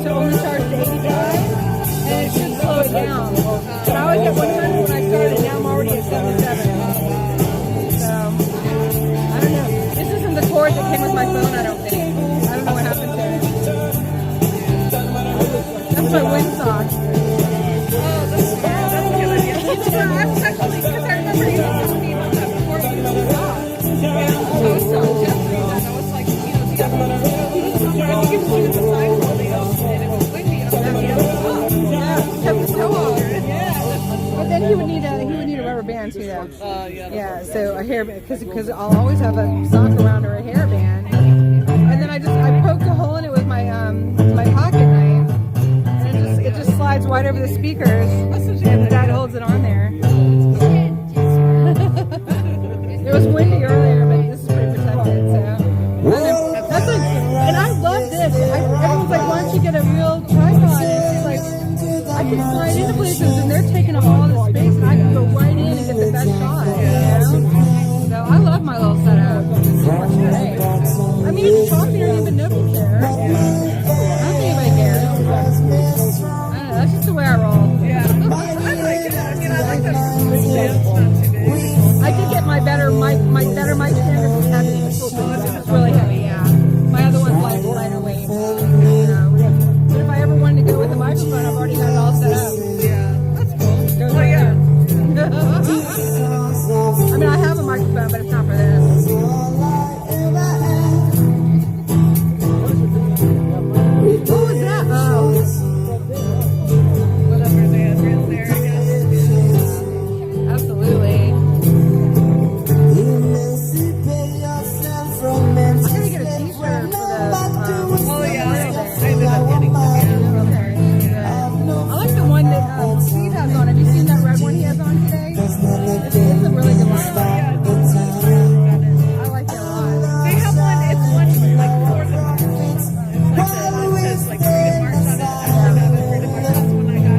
to only charge to 85, and it should slow it down. But I was at 100 when I started, now I'm already at 77. So, I don't know. This isn't the cord that came with my phone, I don't think. I don't know what happened to it. That's my windsock. I was actually, because I remember you telling me about that before you was off. And I was telling Jeffrey that I was like, you know, the other one, he was somewhere, I think he was doing the side holding and it was windy and I was like, yeah, it was so hard. Yeah. But then he would need a rubber band too, though. Yeah, so a hairband, because I'll always have a sock around or a hairband. And then I poked a hole in it with my my pocket knife. And it just slides right over the speakers. And the dad holds it on there. It was windy earlier, but this is pretty protected, so. That's like, and I love this. Everyone's like, why don't you get a real tripod? And it's like, I can slide into places and they're taking up all the space and I can go right in and get the best shot, you know? So I love my little setup. It works great. I mean, it's choppy or even nobody cares. I don't think anybody cares. I don't know, that's just the way I roll. Yeah. I like it. I mean, I like that stance, not too big. I did get my better mic stand is heavy. It's really heavy, yeah. My other one's like lighter weight. But if I ever wanted to go with a microphone, I've already got it all set up. Yeah, that's cool. Oh yeah. I mean, I have a microphone, but it's not for this. What was that? Oh. Whatever the address there, I guess. Absolutely. I'm gonna get a t-shirt for the oh yeah, I ended up getting some. I like the one that Steve has on. Have you seen that red one he has on today? It's a really good one. I like it a lot. They have one, it's one like for the march. It's like it says like Freedom March on it. I have it, Freedom March. That's the one I got.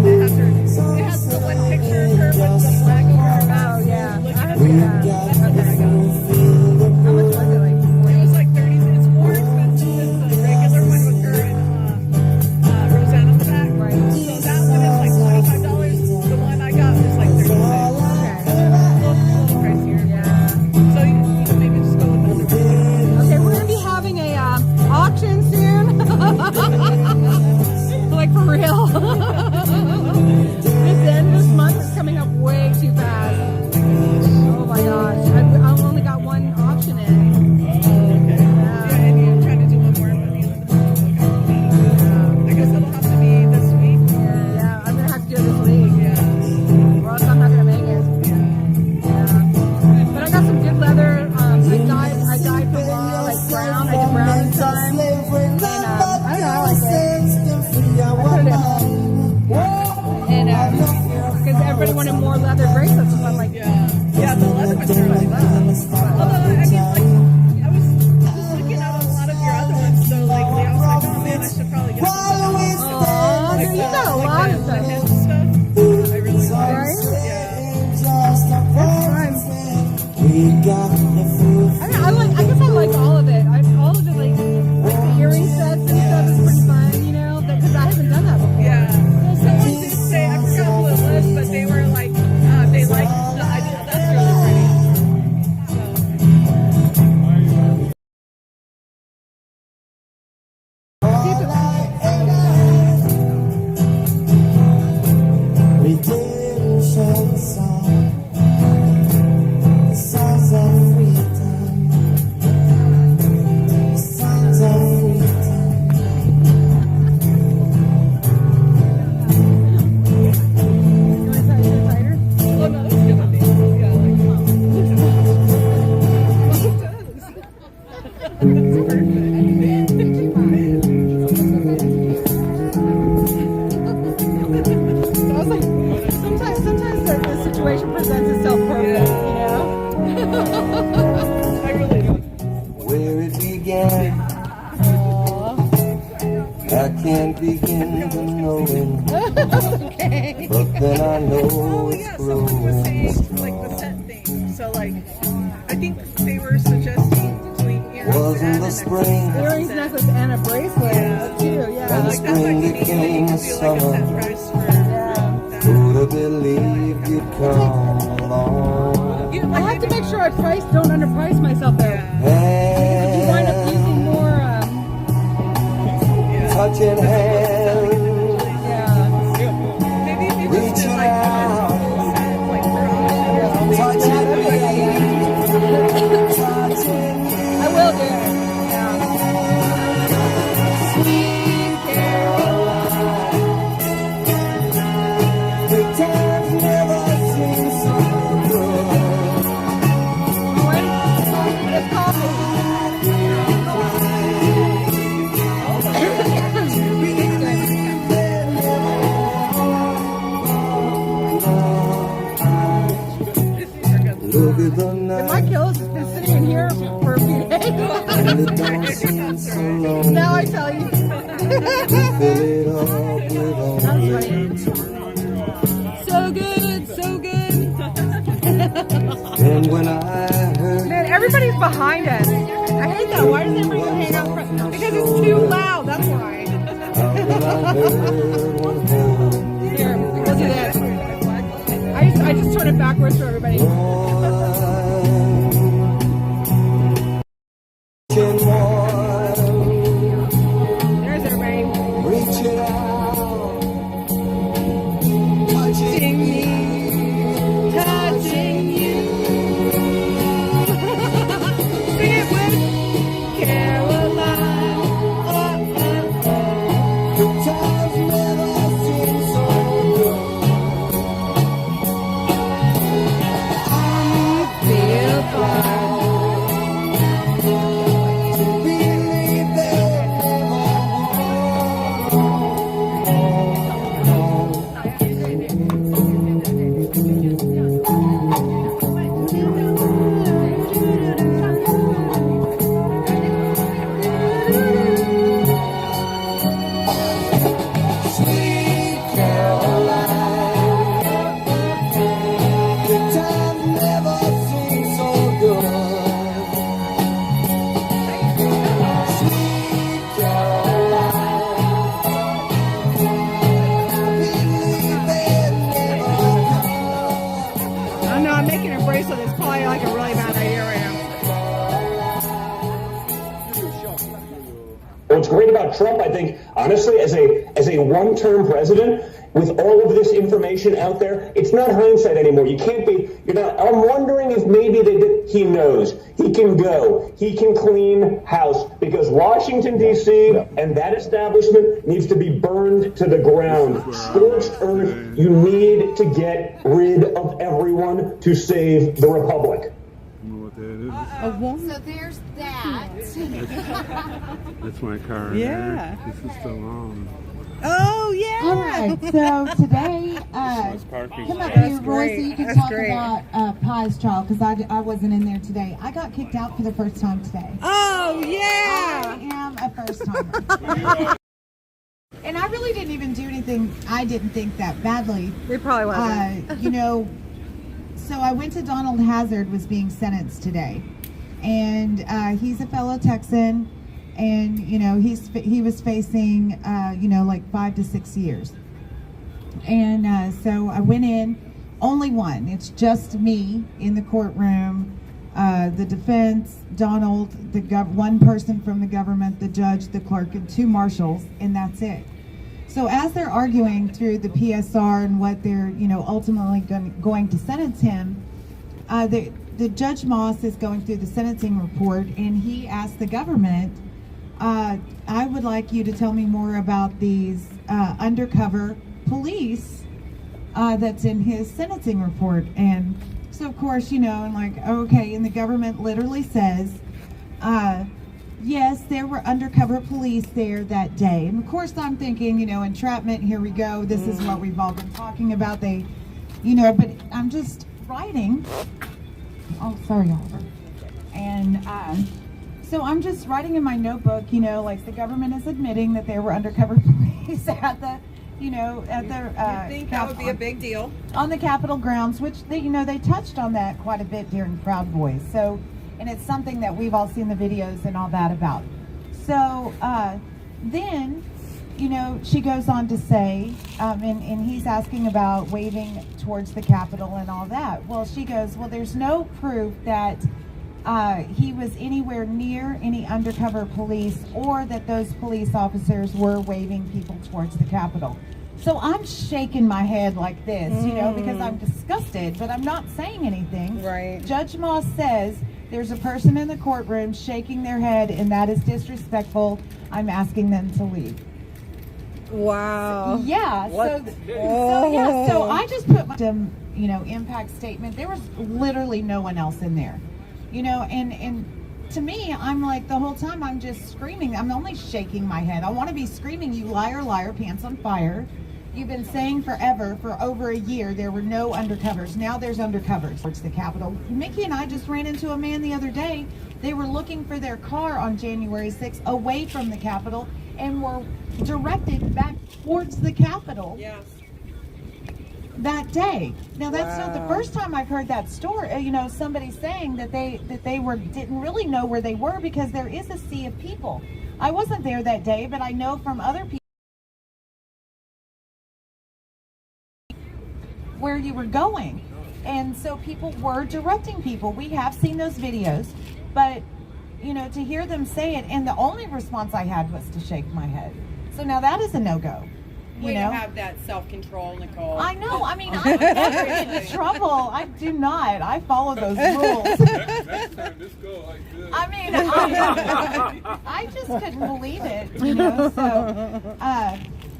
It has the one picture of her with the flag over her mouth. Oh yeah, I have seen that. Okay, I got it. How much was it? Like? It was like 30 minutes more expensive than the regular one with her and Roseanne on the back. Right. So that one is like $25. The one I got was like $36. Okay. A little pricier. Yeah. So you can maybe just go with the other one. Okay, we're gonna be having a auction soon. Like for real. This month is coming up way too fast. Oh my gosh. I've only got one auction in. Yeah, and you're trying to do one more by the end of the month. I guess it'll have to be this week or yeah, I'm gonna have to do it this week. Yeah. Or else I'm not gonna make it. Yeah. But I got some good leather. I dyed for like brown. I did brown this time. And I don't know, I like it. I put it at home. And because everybody wanted more leather bracelets, so I'm like, yeah, the leather material I love. Although I mean, like, I was looking at a lot of your other ones so lately. I was like, oh man, I should probably get some. Oh, you got a lot of stuff. I really like. Right? Yeah. I guess I like all of it. All of it, like the earring sets and stuff is pretty fun, you know, because I haven't done that before. Yeah. Well, someone did say, I forgot who it was, but they were like, I was like, sometimes the situation presents itself perfect, you know? I really don't. Where it began, I can't begin to know it. Okay. But then I know it's growing Like the set thing. So like, I think they were suggesting doing earrings Wasn't the spring, Earrings, necklace, and a bracelet, too, yeah. and spring became the summer. Who'd have believed you'd come along? I have to make sure I don't underprice myself there. Because if you wind up using more, Touching hands, reaching out, touching me, I will do it. Sweet Caroline, the times never seem so good. It's coffee. Look at the night. My kills has been sitting in here for a few days. And it don't seem so long. Now I tell you. Fill it up with only. So good, so good. And when I heard Man, everybody's behind us. I hate that. Why does everybody go hang out front? Because it's too loud, that's why. Here, we'll do this. I just turn it backwards for everybody. There's everybody. Reaching out, Touching me, touching you. Sing it with Caroline. the times never seem so good. Feel fine. Believe that Sweet Caroline, the times never seem so good. Sweet Caroline, believe it never I don't know, I'm making a bracelet. It's probably like a really bad idea right now. What's great about Trump, I think, honestly, as a one-term president, with all of this information out there, it's not hindsight anymore. You can't be, I'm wondering if maybe he knows. He can go. He can clean house because Washington, D.C. and that establishment needs to be burned to the ground. Scorched earth, you need to get rid of everyone to save the Republic. So there's that. That's my car. Yeah. This is still on. Oh, yeah. All right, so today, come up here, Roy, so you can talk about Pi's trial, because I wasn't in there today. I got kicked out for the first time today. Oh, yeah. I am a first-timer. And I really didn't even do anything, I didn't think that badly. It probably wasn't. So I went to Donald Hazard, was being sentenced today. And he's a fellow Texan. And, he was facing, like 5 to 6 years. And so I went in, only one. It's just me in the courtroom, the defense, Donald, one person from the government, the judge, the clerk, and 2 marshals, and that's it. So as they're arguing through the PSR and what they're, ultimately going to sentence him, the Judge Moss is going through the sentencing report, and he asked the government, I would like you to tell me more about these undercover police that's in his sentencing report. And so, of course, and like, okay, and the government literally says, yes, there were undercover police there that day. And of course I'm thinking, entrapment, here we go. This is what we've all been talking about. But I'm just writing. Oh, sorry, Oliver. And so I'm just writing in my notebook, like the government is admitting that there were undercover police at the, I think that would be a big deal on the Capitol grounds, which they touched on that quite a bit during Proud Boys. So, and it's something that we've all seen the videos and all that about. So then, she goes on to say, and he's asking about waving towards the Capitol and all that. Well, she goes, well, there's no proof that he was anywhere near any undercover police or that those police officers were waving people towards the Capitol. So I'm shaking my head like this, because I'm disgusted, but I'm not saying anything. Right. Judge Moss says there's a person in the courtroom shaking their head and that is disrespectful. I'm asking them to leave. Wow. Yeah. So I just put my impact statement. There was literally no one else in there. And to me, I'm like, the whole time I'm just screaming. I'm only shaking my head. I want to be screaming, you liar, liar, pants on fire. You've been saying forever, for over a year, there were no undercovers. Now there's undercovers towards the Capitol. Mickey and I just ran into a man the other day. They were looking for their car on January 6th away from the Capitol and were directed back towards the Capitol. Yes. That day. Now that's not the first time I've heard that story. Somebody saying that they didn't really know where they were because there is a sea of people. I wasn't there that day, but I know from other people where you were going, and so people were directing people. We have seen those videos, but to hear them say it, and the only response I had was to shake my head. So now that is a no-go. Way to have that self-control, Nicole. I know. I mean, I'm never in trouble. I do not. I follow those rules. Next time, just go like this. I mean, I just couldn't believe it, So,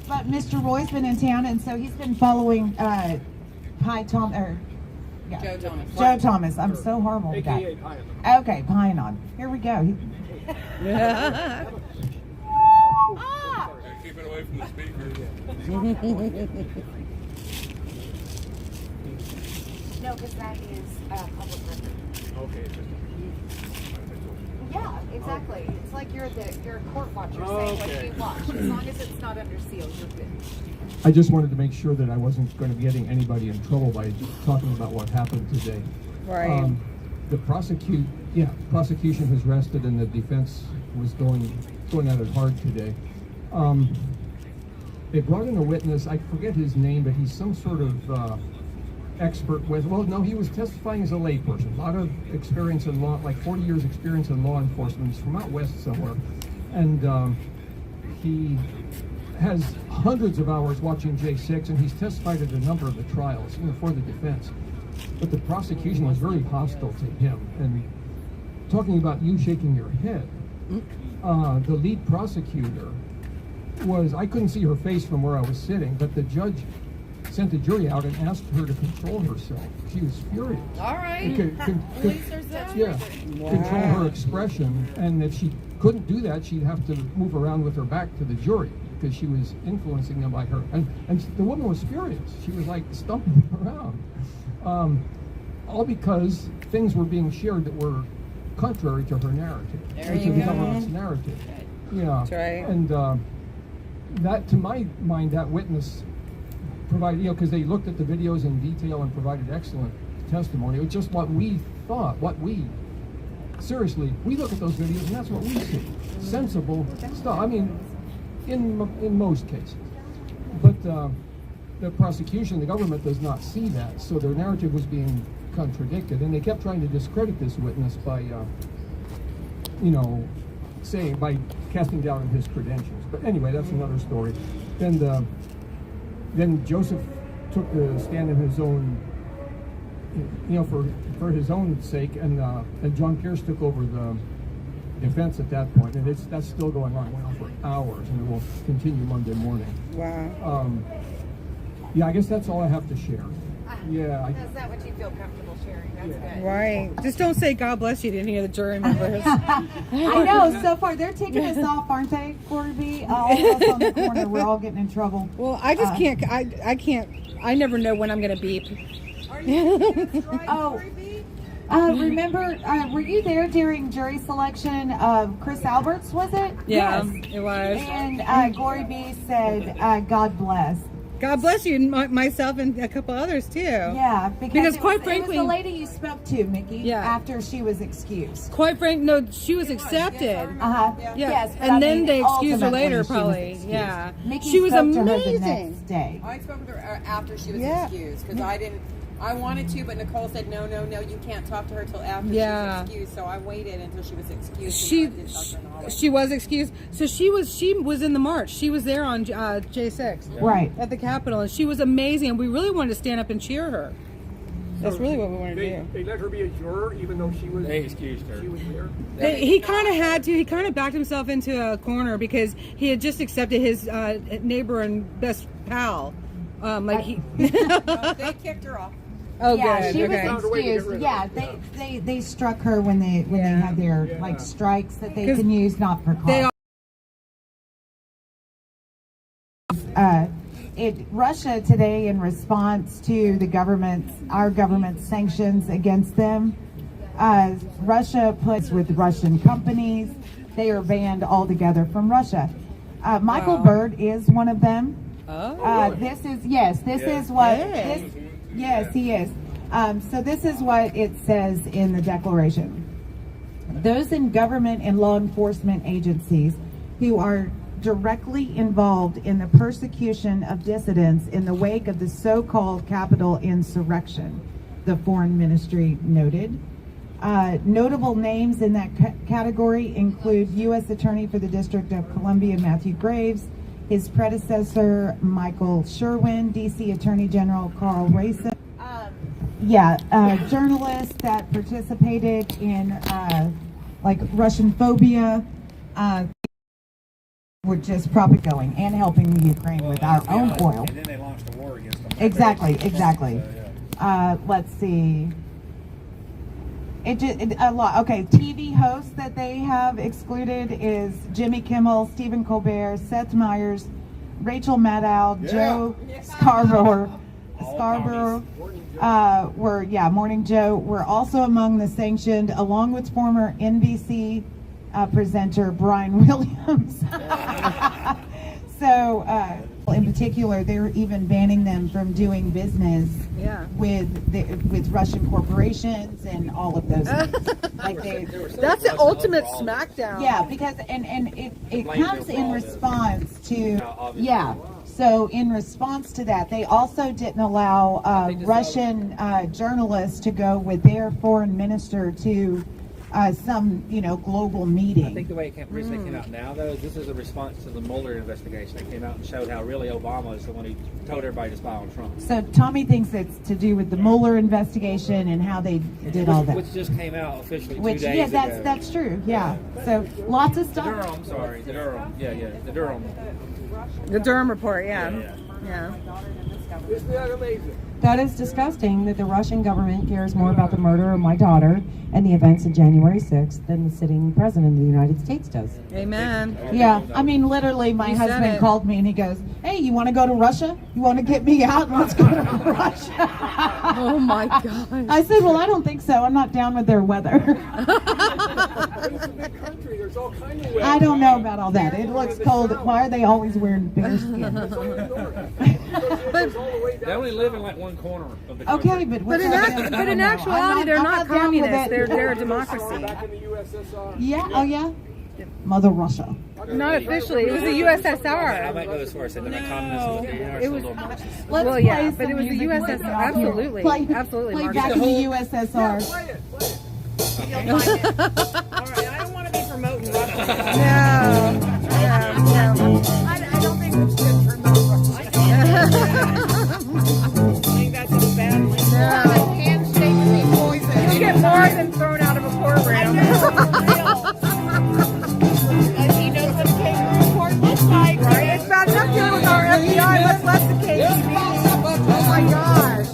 but Mr. Roy's been in town, and so he's been following Joe Thomas. Joe Thomas. I'm so horrible with that. Okay, Pinon. Here we go. Keep it away from the speaker. No, because that is public record. Okay. Yeah, exactly. It's like you're a court watcher saying what you watch. As long as it's not under seal, you're good. I just wanted to make sure that I wasn't going to be getting anybody in trouble by talking about what happened today. Right. The prosecution has rested, and the defense was going at it hard today. They brought in a witness. I forget his name, but he's some sort of expert with. Well, no, he was testifying as a layperson. A lot of experience in law, like 40 years experience in law enforcement. He's from out west somewhere, and he has hundreds of hours watching J6, and he's testified at a number of the trials, for the defense. But the prosecution was very hostile to him, and talking about you shaking your head. The lead prosecutor I couldn't see her face from where I was sitting, but the judge sent the jury out and asked her to control herself. She was furious. All right. Control her expression, and if she couldn't do that, she'd have to move around with her back to the jury because she was influencing them by her. And the woman was furious. She was like stumping around. All because things were being shared that were contrary to her narrative. There you the go. government's narrative. Yeah. That's right. And that, to my mind, that witness provided, because they looked at the videos in detail and provided excellent testimony. It was just what we thought, seriously, we look at those videos and that's what we see. Sensible stuff. I mean, in most cases. But the prosecution, the government does not see that, so their narrative was being contradicted, and they kept trying to discredit this witness by, by casting doubt on his credentials. But anyway, that's another story. Then Joseph took the stand in his own, for his own sake, and John Pierce took over the defense at that point, and that's still going on for hours, and it will continue Monday morning. Wow. Yeah, I guess that's all I have to share. Yeah. That's not what you feel comfortable sharing. That's good. Right. Just don't say God bless you to any of the jury members. I know. So far, they're taking us off, aren't they, GloryBee? All of us on the corner, we're all getting in trouble. Well, I just can't. I can't. I never know when I'm going to beep. Are you going to strike, Oh. GloryBee? Remember, were you there during jury selection of Chris Alberts, was it? Yeah, Yes. it was. And GloryBee said, God bless. God bless you, and myself and a couple others too. Yeah, because quite frankly, it was the lady you spoke to, Mickey, Yeah. after she was excused. Quite frank, no, she was accepted. Uh-huh. Yeah. Yes, but and I then mean, they excused her ultimately later, she was probably. excused. Yeah. Mickey She was spoke to her the amazing. next day. I spoke with her after she was Yeah. excused because I wanted to, but Nicole said no, you can't talk to her till after Yeah. she was excused. So I waited until she was excused. She was excused. So she was in the march. She was there on J6, Right, at the Capitol, and she was amazing. And we really wanted to stand up and cheer her. That's really what we wanted to do. They let her be a juror, even though she was. They excused her. She was there. He kind of had to. He kind of backed himself into a corner because he had just accepted his neighbor and best pal. No, they kicked her off. Oh, yeah, good. she Okay. was excused. Yeah, they struck her when they had their like strikes that they can use, not for cause. Russia today, in response to our government's sanctions against them, Russia puts with Russian companies. They are banned altogether from Russia. Michael Bird is one of them. This is what yes, he is. So this is what it says in the Declaration. Those in government and law enforcement agencies who are directly involved in the persecution of dissidents in the wake of the so-called Capitol insurrection, the Foreign Ministry noted. Notable names in that category include U.S. Attorney for the District of Columbia, Matthew Graves, his predecessor, Michael Sherwin, D.C. Attorney General Carl Racine. Journalists that participated in like Russian phobia, were just probably going and helping the Ukraine with our own oil. And then they launched a war against them. Exactly. So, yeah. Let's see. A lot. Okay, TV hosts that they have excluded is Jimmy Kimmel, Stephen Colbert, Seth Meyers, Rachel Maddow, Joe Scarborough. Morning Joe were also among the sanctioned, along with former NBC presenter Brian Williams. So, in particular, they're even banning them from doing business with Russian corporations and all of those things. That's the ultimate smackdown. Yeah, because and it comes in response to So in response to that, they also didn't allow Russian journalists to go with their foreign minister to some, global meeting. I think the way it recently came out now, though, is this is a response to the Mueller investigation that came out and showed how really Obama is the one who told everybody to spy on Trump. So Tommy thinks it's to do with the Mueller investigation and how they did all that. Which just came out officially 2 days ago. That's true. Yeah. So lots of stuff. The Durham, sorry. The Durham. The Durham. The Durham report, yeah. Isn't that amazing? That is disgusting that the Russian government cares more about the murder of my daughter and the events of January 6th than the sitting president of the United States does. Amen. Yeah, I mean, literally, my husband called me and he goes, "Hey, you want to go to Russia? You want to get me out? Let's go to Russia." Oh my God. I said, "Well, I don't think so. I'm not down with their weather." It's a big country. There's all kinds of weather. I don't know about all that. It looks cold. Why are they always wearing bear skin? They only live in like one corner of the country. Okay, but in actuality, they're not communists. They're a democracy. Back in the USSR. Yeah. Oh yeah. Mother Russia. Not officially. It was the USSR. I might go as far as saying they're not communists. It was. Let's Well, yeah, play but it was the some music. USSR. Absolutely. Absolutely. Play Margaret. back in the USSR. All right, I don't want to be promoting Russia. No. I don't think it's good to promote Russia. I think that's a bad link. Handshake would be poison. You get more than thrown out of a courtroom. He knows what a kangaroo court looks like. Right? It's bad enough dealing with our FBI. Let's let the KGB. Oh my gosh.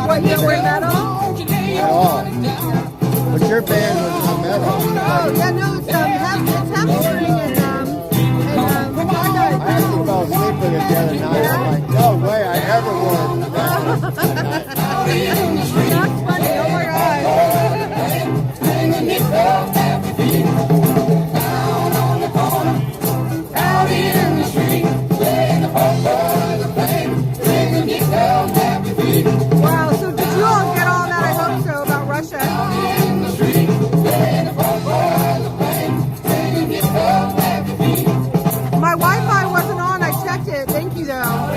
What, you don't wear metal? At all. But your band was not metal. Oh, yeah, no, it's hamstring and I actually fell asleep with it the other night. I'm like, no way, I ever wore that. That's funny, oh my God. Out in the street, playing the pop by the flame, ringing it down, happy feet. Wow, so did you all get all that? I hope so, about Russia. Out in the street, playing the pop by the flame, ringing it down, happy feet. My Wi-Fi wasn't on, I checked it. Thank you though.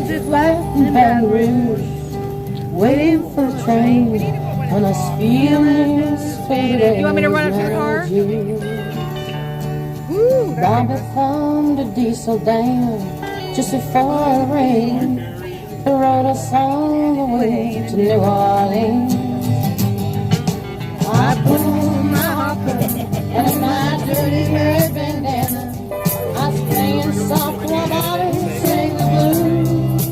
Just left in Baton Rouge, waiting for the train, when I was feeling faded. You want me to run up to the car? Bobby thumbed a diesel down just before it rained. Rode us all the way to New Orleans. I put on my hopper and my dirty red bandana. I was playing soft while Bobby sang the blues.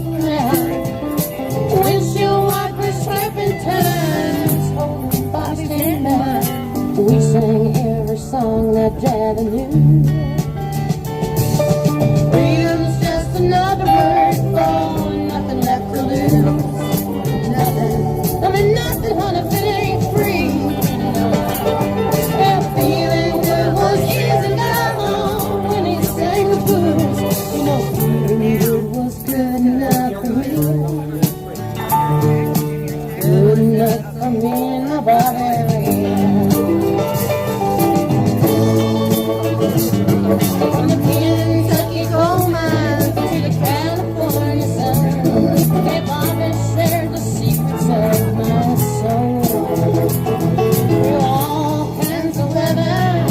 Windshield wipers slapping times, holding Bobby stand by. We sang every song that Daddy knew. Freedom's just another word for nothing left to lose. Nothing, I mean nothing, honey, if it ain't free. Well, feeling good was easy now when he sang the blues. You know, feeling good was good enough for me. Good enough for me and my body. From the Kentucky coal mines to the California sun, hey, Bobby shared the secrets of my soul. Through all kinds of weather,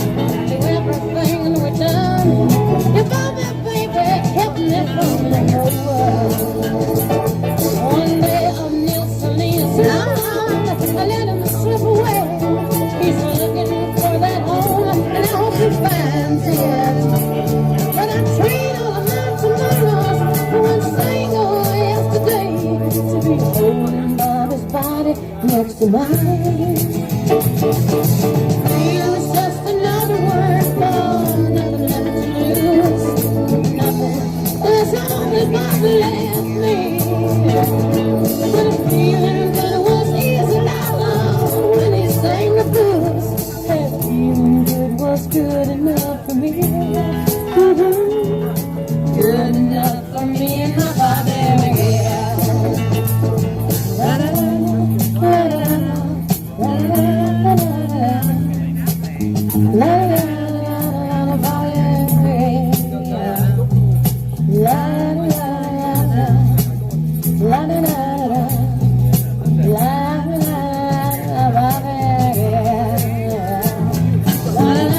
to everything we've done, yeah, Bobby, baby, kept me from the world. One day of Neil Salinas, I let him slip away. He's looking for that home, and I hope he finds it. But I trade all of my tomorrows for one single yesterday to be holding Bobby's body next to mine. Feels just another word for nothing left to lose. Nothing, that's all that Bobby left me. But a feeling that was easy now when he sang the blues. That feeling good was good enough for me. Good enough for me and my Bobby, yeah. La la la la la la la la Bobby, yeah. La la la la la la Bobby, yeah. La la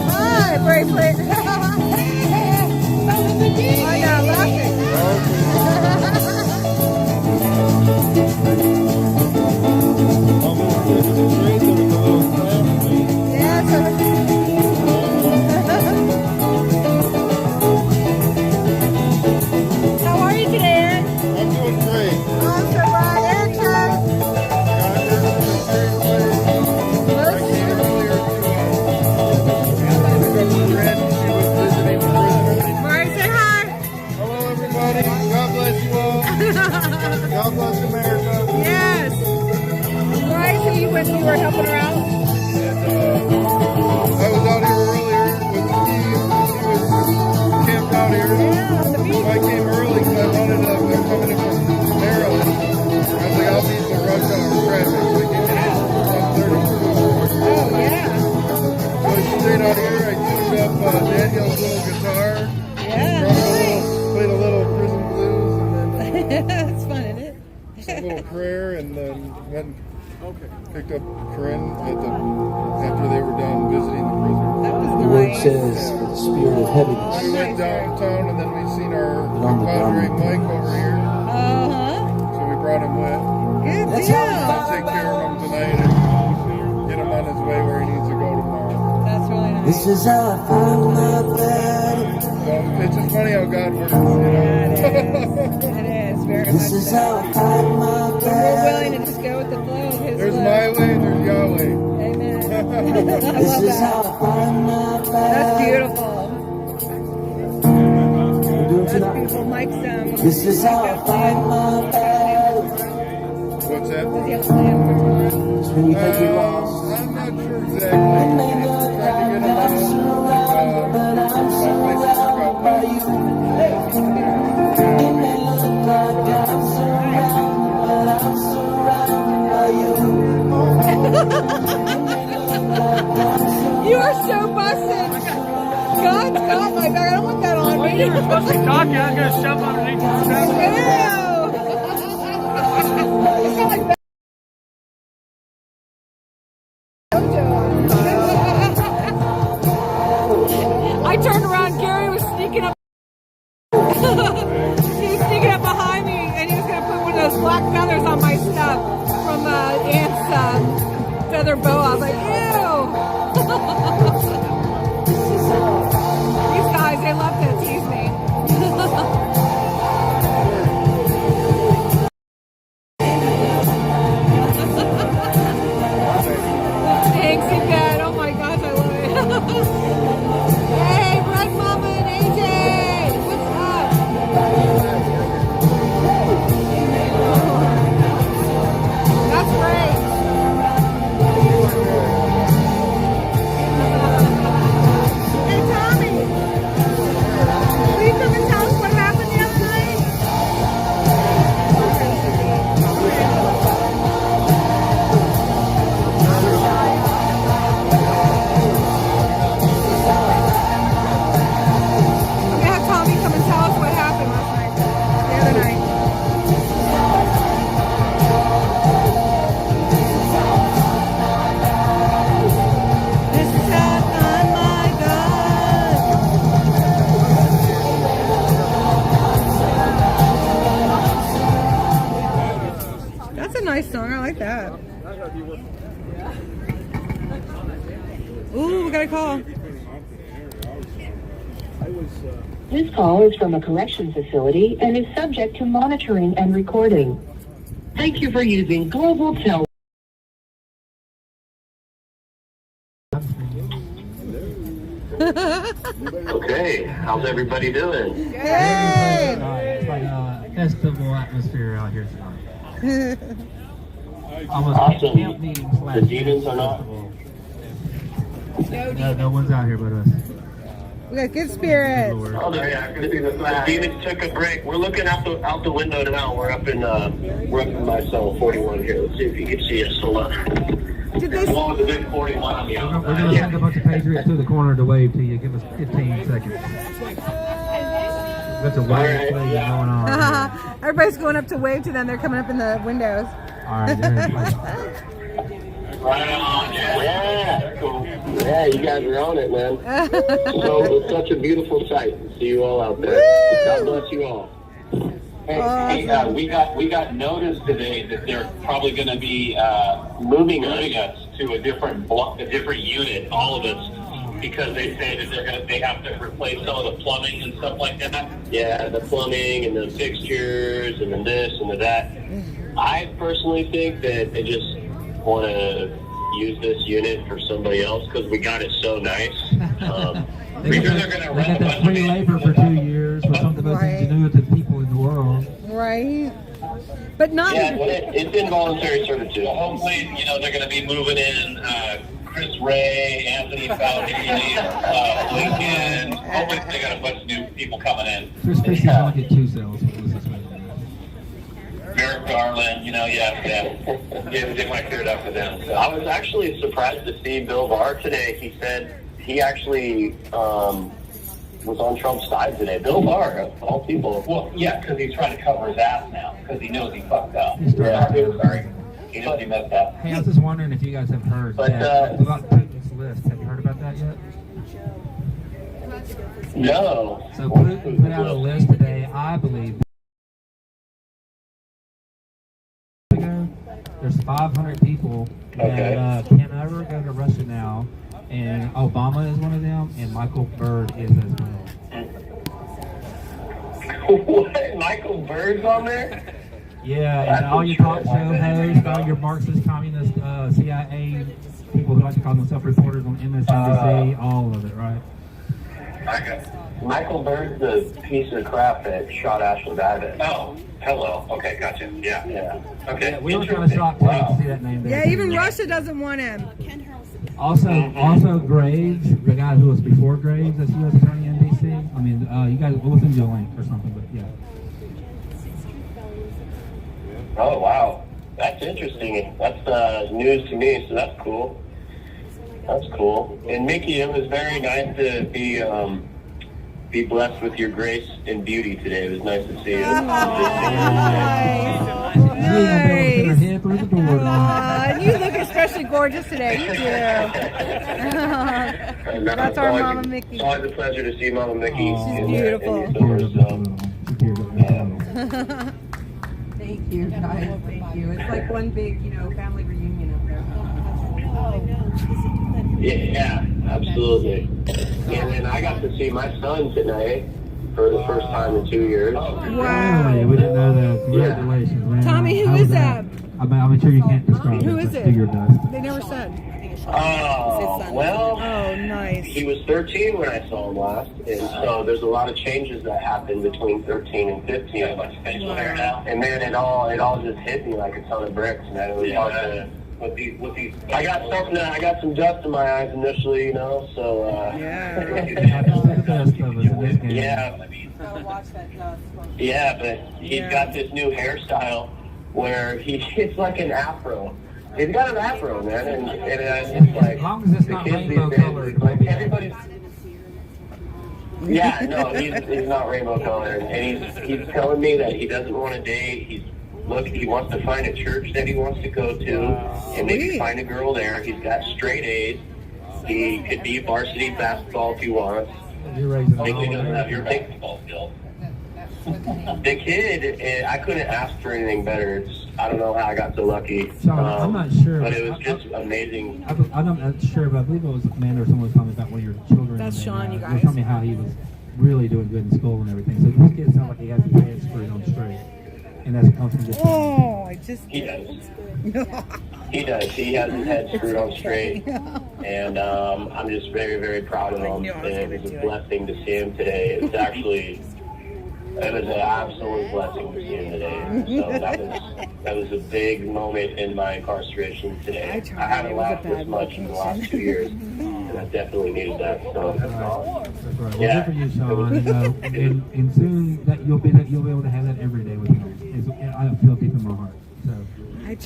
Hi, bracelet. I got laughing. How are you today, Aaron? I'm doing great. I'm so glad. Aaron, Mari, say hi. Hello, everybody. God bless you all. God bless America. Yes. Mari, so you were helping her out? I was out here earlier with Steve. He was camped out here. So I came early because I wanted to come in from Maryland. I was like, I'll need the rush hour traffic. So I came in at 1:30. Oh, yeah. So I stayed out here. I tuned up Daniel's little guitar. Yeah. there and went and picked up Corinne after they were done visiting the prisoners. That was The word says, for the spirit of heaviness. We went downtown and then we seen our compadre Mike over here. So we brought him with. Good We'll take care of him tonight and get him on his way where he needs to go tomorrow. That's really nice. This is how I find my battle. So it's just funny how God works, you know. It is very much This is how I find my We're battle. willing to just go with the flow of His There's flow. my way, there's Yahweh. Amen. I This love is how that. I find my battle. That's beautiful. We're doing That's tonight. beautiful. Mike's This is how I find my battle. What's that? Does he have a plan for tomorrow? It's when you think you're lost. I'm not sure I exactly. may look Tried to like get him I'm on surrounded, but I'm surrounded by you. It may look like I'm surrounded, but I'm surrounded by you. You are so busted. God's got my back. I don't want that on me. You were supposed to be talking. I was going to shove underneath the stuff. I turned around, Gary was sneaking up. He was sneaking up behind me, and he was going to put one of those black feathers on my stuff from Aunt's feather boa. I was like, ew! These guys, they love to tease me. Thanks, you bet. Oh my gosh, I love it. Hey, Bread Mama and AJ! What's up? That's great. Hey, Tommy! Will you come and tell us what happened the other night? I'm gonna have Tommy come and tell us what happened last night. The other night. This is how I find my God. That's a nice song. I like that. Ooh, we got a call. This call is from a correction facility and is subject to monitoring and recording. Thank you for using Global Tel. Okay, how's everybody doing? Hey! It's like a festival atmosphere out here tonight. Almost Awesome. camp meeting slash The demons are not. no one's out here but us. We got good spirits. Oh, the demons took a break. We're looking out the window now. We're up in my cell 41 here. Let's see if you can see us. Hold on. There's one with the big 41 on the We're outside. going to send a bunch of Patriots to the corner to wave to you. Give us 15 seconds. That's a wave play going on. Everybody's going up to wave to them. They're coming up in the windows. All right, they're in place. Right on. Yeah. Cool. Yeah, you guys are on it, man. So it's such a beautiful sight to see you all out there. God bless you all. Hey, we got notice today that they're probably going to be moving us to a different unit, all of us, because they say that they have to replace some of the plumbing and stuff like that. Yeah, the plumbing and the fixtures and the this and the that. I personally think that they just want to use this unit for somebody else because we got it so nice. They're going to rent a bunch of free labor for 2 years for some of the most ingenuitive people in the world. Right. But not. Yeah, it's involuntary servitude. Well, hopefully, they're going to be moving in Chris Ray, Anthony Fauci, Lincoln. Hopefully, they got a bunch of new people coming in. Chris Christie's only get 2 cells. Merrick Garland, yeah. They might clear it up for them. So. I was actually surprised to see Bill Barr today. He said he actually was on Trump's side today. Bill Barr, of all people. Well, yeah, because he's trying to cover his ass now, because he knows he fucked up. Yeah, sorry. He knows he messed up. Hey, I was just wondering if you guys have heard about Putin's list. Have you heard about that yet? No. So Putin put out a list today, I believe. There's 500 people that can never go to Russia now, and Obama is one of them, and Michael Bird is as well. What? Michael Bird's on there? Yeah, and all your talk show hosts, all your Marxist, communist, CIA people who like to call themselves reporters on MSNBC, all of it, right? Michael Bird's the piece of crap that shot Ashley Babbitt. Oh, hello. Okay, gotcha. Yeah. Yeah. Okay. Yeah, we were kind of shocked to see that name there. Yeah, even Russia doesn't want him. Also Graves, the guy who was before Graves as U.S. Attorney in D.C. I mean, you guys, we'll send you a link or something, but yeah. Oh, wow. That's interesting. That's news to me, so that's cool. That's cool. And Mickey, it was very nice to be blessed with your grace and beauty today. It was nice to see you. Nice. You look especially gorgeous today. You do. That's our Mama Mickey. It's always a pleasure to see Mama Mickey. She's beautiful. Thank you, guys. Thank you. It's like one big, family reunion up there. Yeah, absolutely. And then I got to see my son tonight for the first time in 2 years. Wow. We didn't know that. Congratulations, man. Tommy, who is that? I'm sure you can't describe it. Who is it? Figure dust. They never said. Well, oh, nice. He was 13 when I saw him last, and so there's a lot of changes that happened between 13 and 15. And then it all just hit me like a ton of bricks, man. It was hard to. I got some dust in my eyes initially, so yeah, but he's got this new hairstyle where it's like an afro. He's got an afro, man, and it's like, as long as it's not rainbow colored, like everybody's. Yeah, no, he's not rainbow colored, and he's telling me that he doesn't want to date. He wants to find a church that he wants to go to, and maybe find a girl there. He's got straight A's. He could be varsity basketball if he wants. You're raising He doesn't have your basketball skills. The kid, I couldn't ask for anything better. I don't know how I got so lucky. Sean, I'm not sure. But it was just amazing. I'm not sure, but I believe it was Amanda or someone was telling me about one of your children. That's Sean, you He guys. was telling me how he was really doing good in school and everything. So this kid sounds like he has his head screwed on straight. And that's comes from just. Oh, I just. He does. He does. He has his head screwed on straight. And I'm just very, very proud of him. And it was a blessing to see him today. It was an absolute blessing to see him today. So that was a big moment in my incarceration today. I haven't laughed this much in the last 2 years, and I definitely needed that. So That's right. Well, yeah, good for you, Sean. And soon that you'll be able to have that every day with him. I feel deep in my heart. So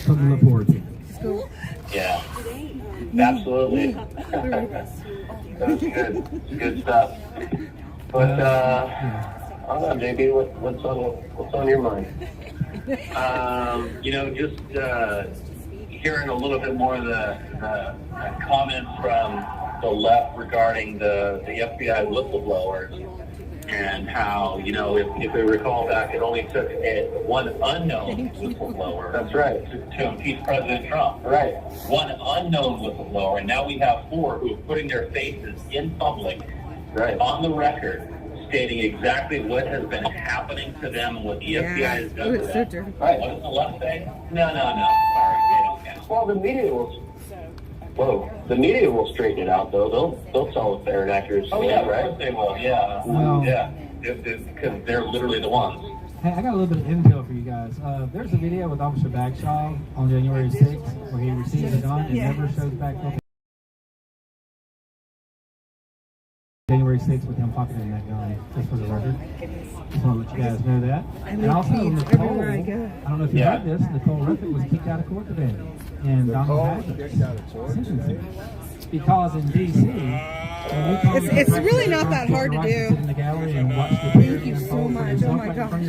something to look forward to. Yeah, absolutely. That's good. Good stuff. But I don't know, JB, what's on your mind? Just hearing a little bit more of the comments from the left regarding the FBI whistleblowers and how, if we recall back, it only took one unknown whistleblower. That's right. To impeach President Trump. Right. One unknown whistleblower, and now we have 4 who are putting their faces in public, on the record, stating exactly what has been happening to them, what the FBI has done to them. Right. What does the left say? No. Sorry, they don't count. Well, the media will straighten it out, though. They'll tell a fair and accurate story. Oh, yeah, right? Of course they will, yeah. Because they're literally the ones. Hey, I got a little bit of intel for you guys. There's a video with Officer Bagshaw on January 6th where he receives a gun and never shows back up. January 6th with him pocketing that gun, just for the record. Just want to let you guys know that. And also, Nicole, I don't know if you heard this, Nicole Ruffin was kicked out of court today. And Donald Hazard sentenced him. Because in D.C., It's really not that hard to do. Thank you so much. Oh my gosh.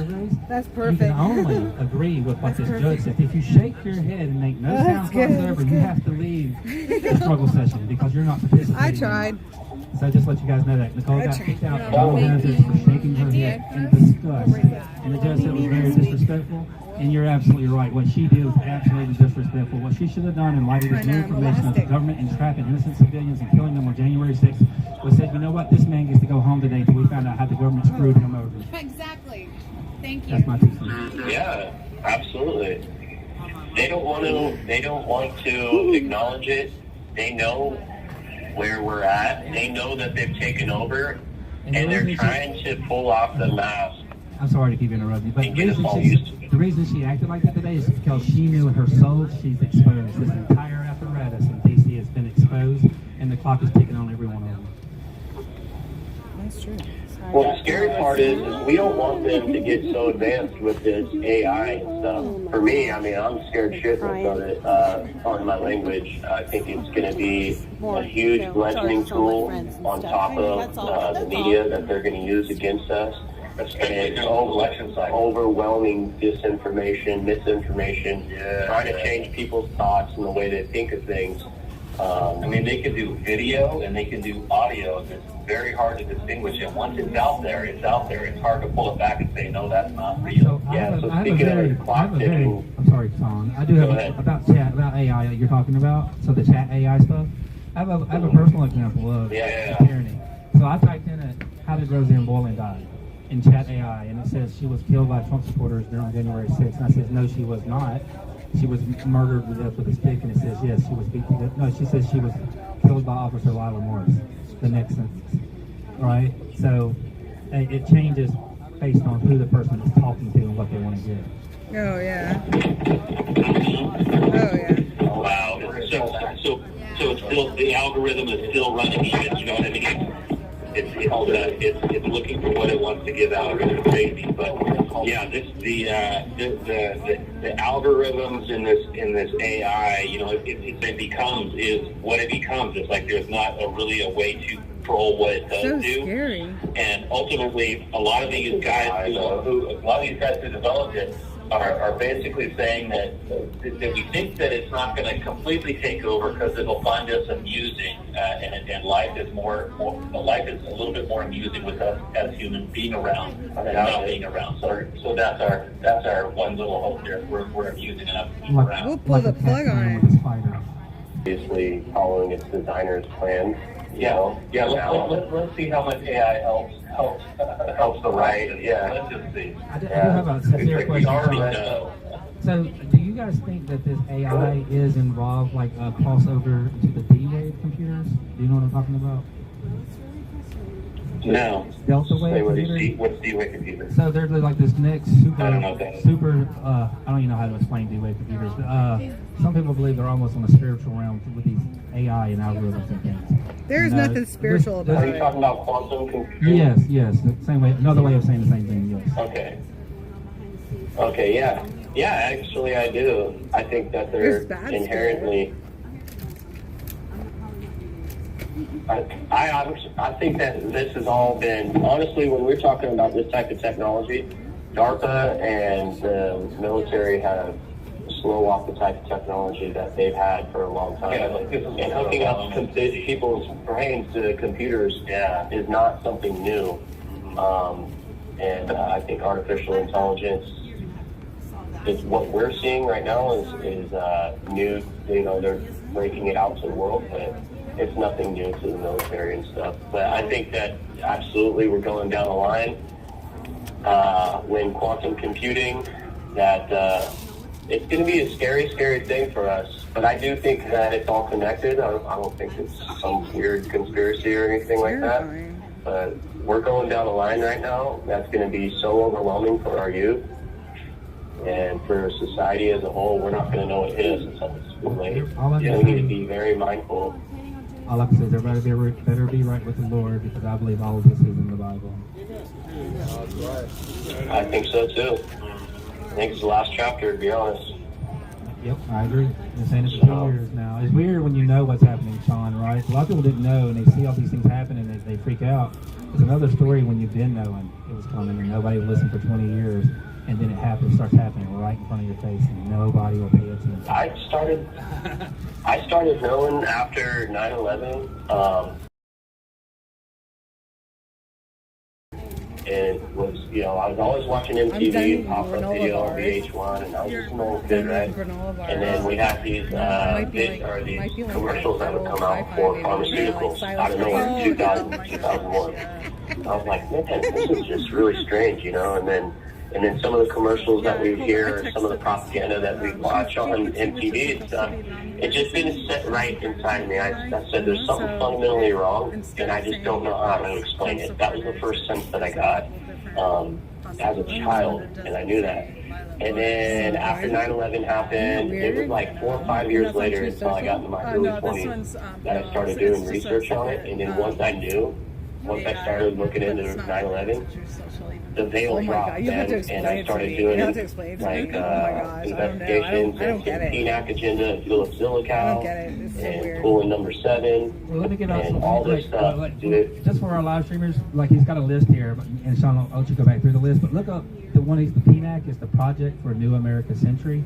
That's perfect. You can only agree with what this judge said. If you shake your head and make no sound whatsoever, you have to leave the struggle session because you're not participating. I tried. So I just let you guys know that Nicole got kicked out for all hazards for shaking her head in disgust. And the judge said it was very disrespectful. And you're absolutely right. What she did was absolutely disrespectful. What she should have done in light of this new information of the government entrapping innocent civilians and killing them on January 6th was said, you know what, this man gets to go home today until we found out how the government screwed him over. Exactly. Thank you. That's my 2 cents. Yeah, absolutely. They don't want to acknowledge it. They know where we're at. They know that they've taken over, and they're trying to pull off the mask. I'm sorry to keep interrupting you, but the reason she acted like that today is because she knew in her soul she's exposed. This entire apparatus in D.C. has been exposed, and the clock is ticking on every one of them. That's true. Well, the scary part is we don't want them to get so advanced with this AI and stuff. For me, I mean, I'm scared shitless of it, on my language. I think it's going to be a huge bludgeoning tool on top of the media that they're going to use against us. And overwhelming disinformation, misinformation, trying to change people's thoughts and the way they think of things. I mean, they can do video and they can do audio. It's very hard to distinguish. And once it's out there, it's out there. It's hard to pull it back and say, no, that's not real. I'm sorry, Tom. I do have about AI that you're talking about. So the chat AI stuff. I have a personal example of tyranny. So I typed in how did Roseanne Boylan die in chat AI, and it says she was killed by Trump supporters during January 6th. And I said, no, she was not. She was murdered to death with a stick, and it says, yes, she was beat to death. No, she says she was killed by Officer Lila Morris, the next sentence. Right? So it changes based on who the person is talking to and what they want to get. Oh, yeah. Oh, yeah. Wow. So it's still, the algorithm is still running even, you know what I mean? It's looking for what it wants to give out. It's crazy, but yeah, the algorithms in this AI, you know, it becomes is what it becomes. It's like there's not really a way to control what it does do. Scary. And ultimately, a lot of these guys who developed it are basically saying that we think that it's not going to completely take over because it'll find us amusing, and life is life is a little bit more amusing with us as humans being around than not being around. So that's our one little hope there. We're amusing enough to be around. We'll pull the plug on it. Obviously, following its designer's plan. Let's see how much AI helps the right. Let's just see. I do have a sincere question. We already know. So, do you guys think that this AI is involved, like a crossover to the D-Wave computers? Do you know what I'm talking about? No. Delta Wave computers? What's D-Wave computers? So they're like this next super, I don't even know how to explain D-Wave computers, but some people believe they're almost on a spiritual realm with these AI and algorithms and things. There's nothing spiritual about it. Are you talking about quantum computing? Yes, the same way, another way of saying the same thing, yes. Okay, yeah. Yeah, actually I do. I think that they're inherently... I think that this has all been, honestly, when we're talking about this type of technology, DARPA and the military have slow off the type of technology that they've had for a long time. And hooking up people's brains to computers is not something new. And I think artificial intelligence is what we're seeing right now is new. You know, they're breaking it out to the world, but it's nothing new to the military and stuff. But I think that absolutely we're going down the line when quantum computing, that it's going to be a scary, scary thing for us. But I do think that it's all connected. I don't think it's some weird conspiracy or anything like that. But we're going down the line right now. That's going to be so overwhelming for our youth. And for society as a whole, we're not going to know what hit us until it's too late. We need to be very mindful. All I can say is everybody better be right with the Lord, because I believe all of this is in the Bible. I think so too. I think it's the last chapter, to be honest. Yep, I agree. Been saying it for 2 years now. It's weird when you know what's happening, Sean, right? A lot of people didn't know, and they see all these things happen, and they freak out. It's another story when you've been knowing it was coming, and nobody would listen for 20 years, and then it starts happening right in front of your face, and nobody will pay attention. I started knowing after 9/11. And it was, you know, I was always watching MTV, pop-up video, VH1, and I was just an old kid, right? And then we had these commercials that would come out for pharmaceuticals out of nowhere in 2001. I was like, man, this is just really strange, you know? And then some of the commercials that we hear, some of the propaganda that we watch on MTV and stuff, it just didn't sit right inside me. I said, there's something fundamentally wrong, and I just don't know how to explain it. That was the first sense that I got as a child, and I knew that. And then after 9/11 happened, it was like 4 or 5 years later until I got into my early 20s that I started doing research on it. And then once I started looking into 9/11, the veil dropped, and I started doing investigations and PNAC agenda and Philip Silicow and pulling number 7 and all this stuff. Just for our live streamers, like he's got a list here, and Sean, I'll let you go back through the list, but look up the one, the PNAC is the Project for a New America Century.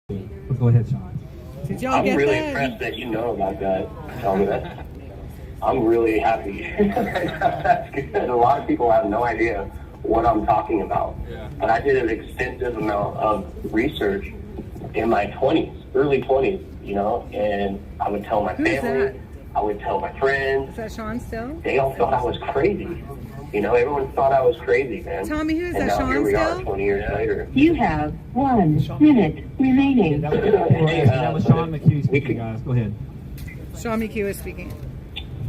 But go ahead, Sean. Did y'all I'm get really that? impressed that you know about that. Tell me that. I'm really happy. That's good. A lot of people have no idea what I'm talking about. Yeah. But I did an extensive amount of research in my 20s, early 20s, you know, and I would tell my family, I would tell my friends. Is that Sean still? They all thought I was crazy. You know, everyone thought I was crazy, man. Tommy, who's and that, now Sean here we still? are 20 years later. You have 1 minute remaining. That was Sean McHugh speaking, guys. Go ahead. Sean McHugh is speaking.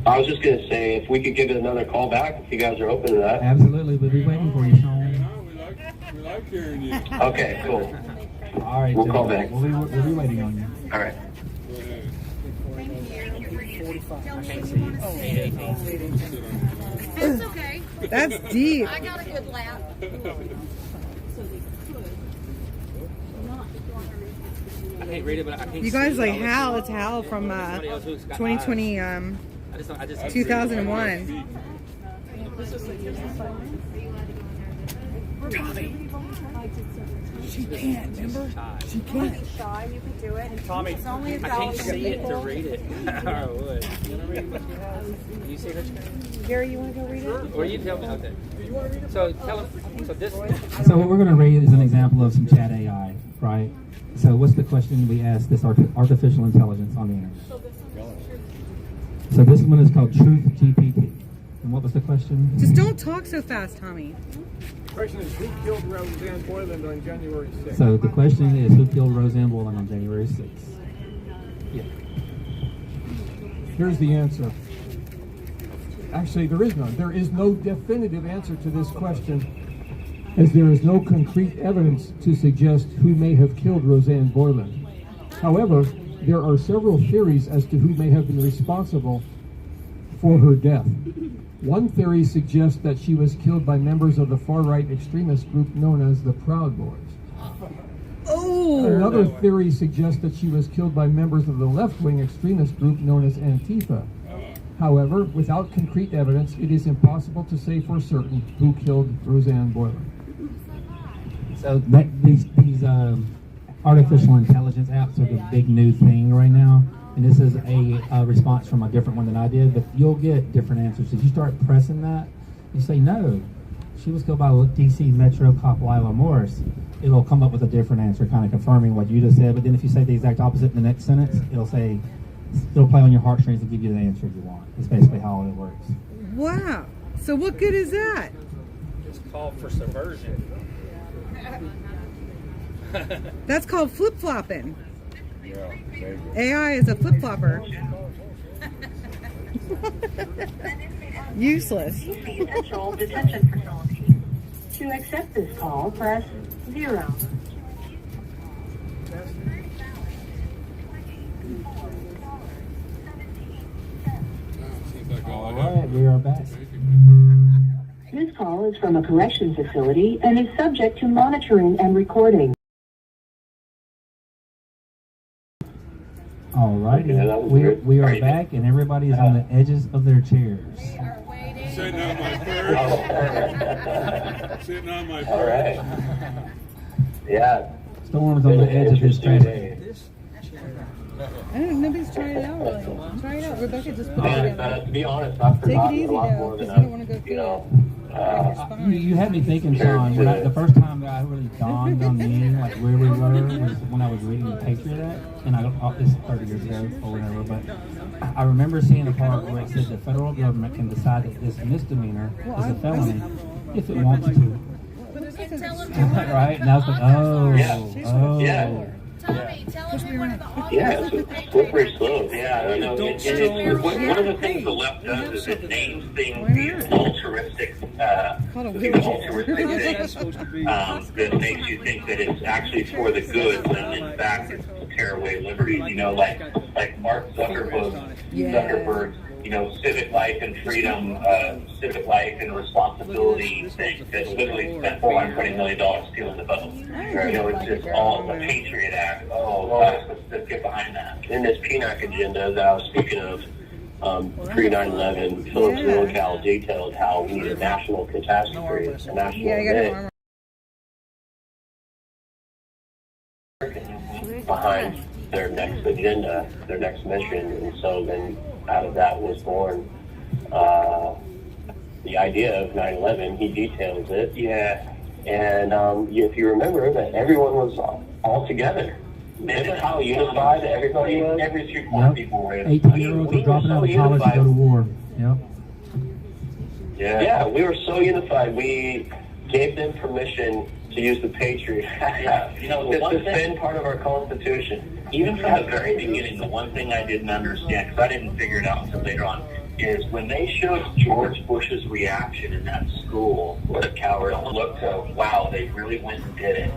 I was just going to say, if we could give it another call back, if you guys are open to that. Absolutely. We'll be waiting for you, Sean. We like hearing you. Okay, cool. All right. We'll call back. We'll be waiting on you. All right. It's okay. That's deep. I got a good laugh. I can't read it, but I can't You guys see like it. Hal? It's Hal from 2020, 2001. She can't, remember? She can't. Shy, you can do it. Tommy, It's only I can't 1,000 see it to people. read it. I would. Can you see it? Gary, you want to go read it? Or you tell me. Okay. So tell him. So this. So what we're going to read is an example of some chat AI, right? So what's the question we asked this artificial intelligence on the internet? So this one is called Truth GPT. And what was the question? Just don't talk so fast, Tommy. The question is, who killed Roseanne Boyland on January 6th? So the question is, who killed Roseanne Boyland on January 6th? Yeah. Here's the answer. Actually, there is none. There is no definitive answer to this question, as there is no concrete evidence to suggest who may have killed Roseanne Boyland. However, there are several theories as to who may have been responsible for her death. One theory suggests that she was killed by members of the far-right extremist group known as the Proud Boys. Oh! Another theory suggests that she was killed by members of the left-wing extremist group known as Antifa. However, without concrete evidence, it is impossible to say for certain who killed Roseanne Boyland. So these artificial intelligence apps are the big new thing right now. And this is a response from a different one than I did, but you'll get different answers. If you start pressing that, you say, no, she was killed by DC Metro cop Lila Morris. It'll come up with a different answer, kind of confirming what you just said. But then if you say the exact opposite in the next sentence, it'll play on your heartstrings and give you the answer you want. It's basically how it works. Wow. So what good is that? It's called for subversion. That's called flip-flopping. Yeah, there you go. AI is a flip-flopper. Useless. Central Detention Facility. To accept this call, press 0. Seems like all I All have. right, we are back. This call is from a correction facility and is subject to monitoring and recording. All right, we are back, and everybody is on the edges of their chairs. Sitting on my purse. Sitting on my purse. All right. Yeah. Storm's on the edge of his chair. I don't know, nobody's tried it out really. Try it out. Rebecca just put it together. To be honest, I've Take it forgotten easy a lot though, more because than you don't want to go through You had me thinking, Sean, the first time that I really dawned on me, like where we were, was when I was reading the Patriot Act, and this is 30 years ago or whatever, but I remember seeing a part where it said the federal government can decide that this misdemeanor is a felony if it wants to. Right? And I was like, Tommy, tell us one of the authors. Yeah, it's a slippery slope. Yeah, you know, one of the things the left does is it names things these altruistic things that makes you think that it's actually for the good, when in fact it's to tear away liberties. You know, like Mark Zuckerberg, you know, civic life and freedom, civic life and responsibility thing that literally spent $420 million stealing the vote. You know, it's just all the Patriot Act. Let's get behind that. In this PNAC agenda that I was speaking of, pre-9/11, Phillips Lillical detailed how we need a national catastrophe, a national event behind their next agenda, their next mission, and so then out of that was born the idea of 9/11. He details it, and if you remember that everyone was all together. Remember how unified everybody was? Every 3 people were. 18-year-olds were dropping out of college to go to war. Yep. Yeah, we were so unified. We gave them permission to use the Patriot Act. You know, to defend part of our Constitution. Even from the very beginning, the one thing I didn't understand, because I didn't figure it out until later on, is when they showed George Bush's reaction in that school, what a coward, looked wow, they really went and did it.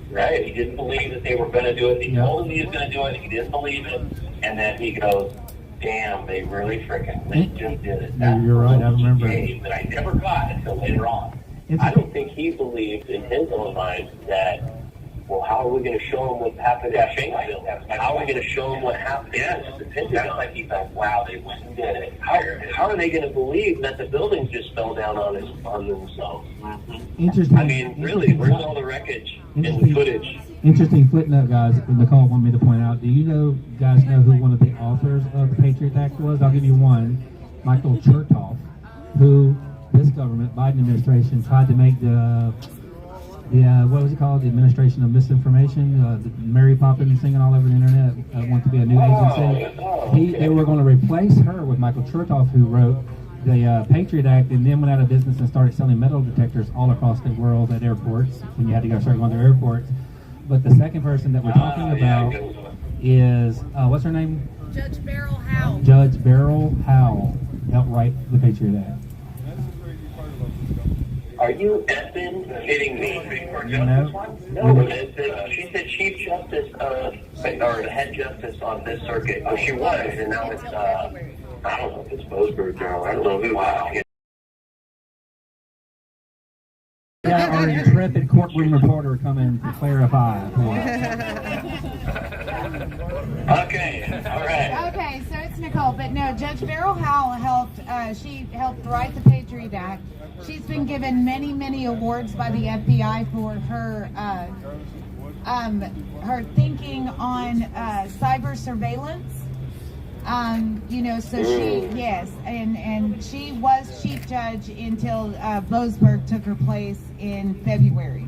Right? He didn't believe that they were going to do it. He told him he was going to do it. He didn't believe it. And then he goes, damn, they really they just did it. You're right, I remember. That I never got until later on. I don't think he believed in his own mind that, well, how are we going to show him what happened at Shanksville? How are we going to show him what happened at the Pentagon? That's like he thought, wow, they went and did it. How are they going to believe that the buildings just fell down on themselves? Interesting. I mean, really, where's all the wreckage and the footage? Interesting footnote, guys. Nicole wanted me to point out. Do you guys know who one of the authors of the Patriot Act was? I'll give you one. Michael Chertoff, who this government, Biden administration, tried to make the what was it called? The Administration of Misinformation. Mary Poppins singing all over the internet. Want to be a new agency. They were going to replace her with Michael Chertoff, who wrote the Patriot Act, and then went out of business and started selling metal detectors all across the world at airports when you had to start going to airports. But the second person that we're talking about is what's her name? Judge Beryl Howell. Judge Beryl Howell helped write the Patriot Act. Are you effing kidding me? No. She said Chief Justice, or the head justice on this circuit. Oh, she was, and now it's, I don't know if it's Boasberg girl. I don't know who. Yeah, our intrepid courtroom reporter coming to clarify. Okay, all right. Okay, so it's Nicole, but no, Judge Beryl Howell helped write the Patriot Act. She's been given many, many awards by the FBI for her her thinking on cyber surveillance. So and she was chief judge until Boasberg took her place in February.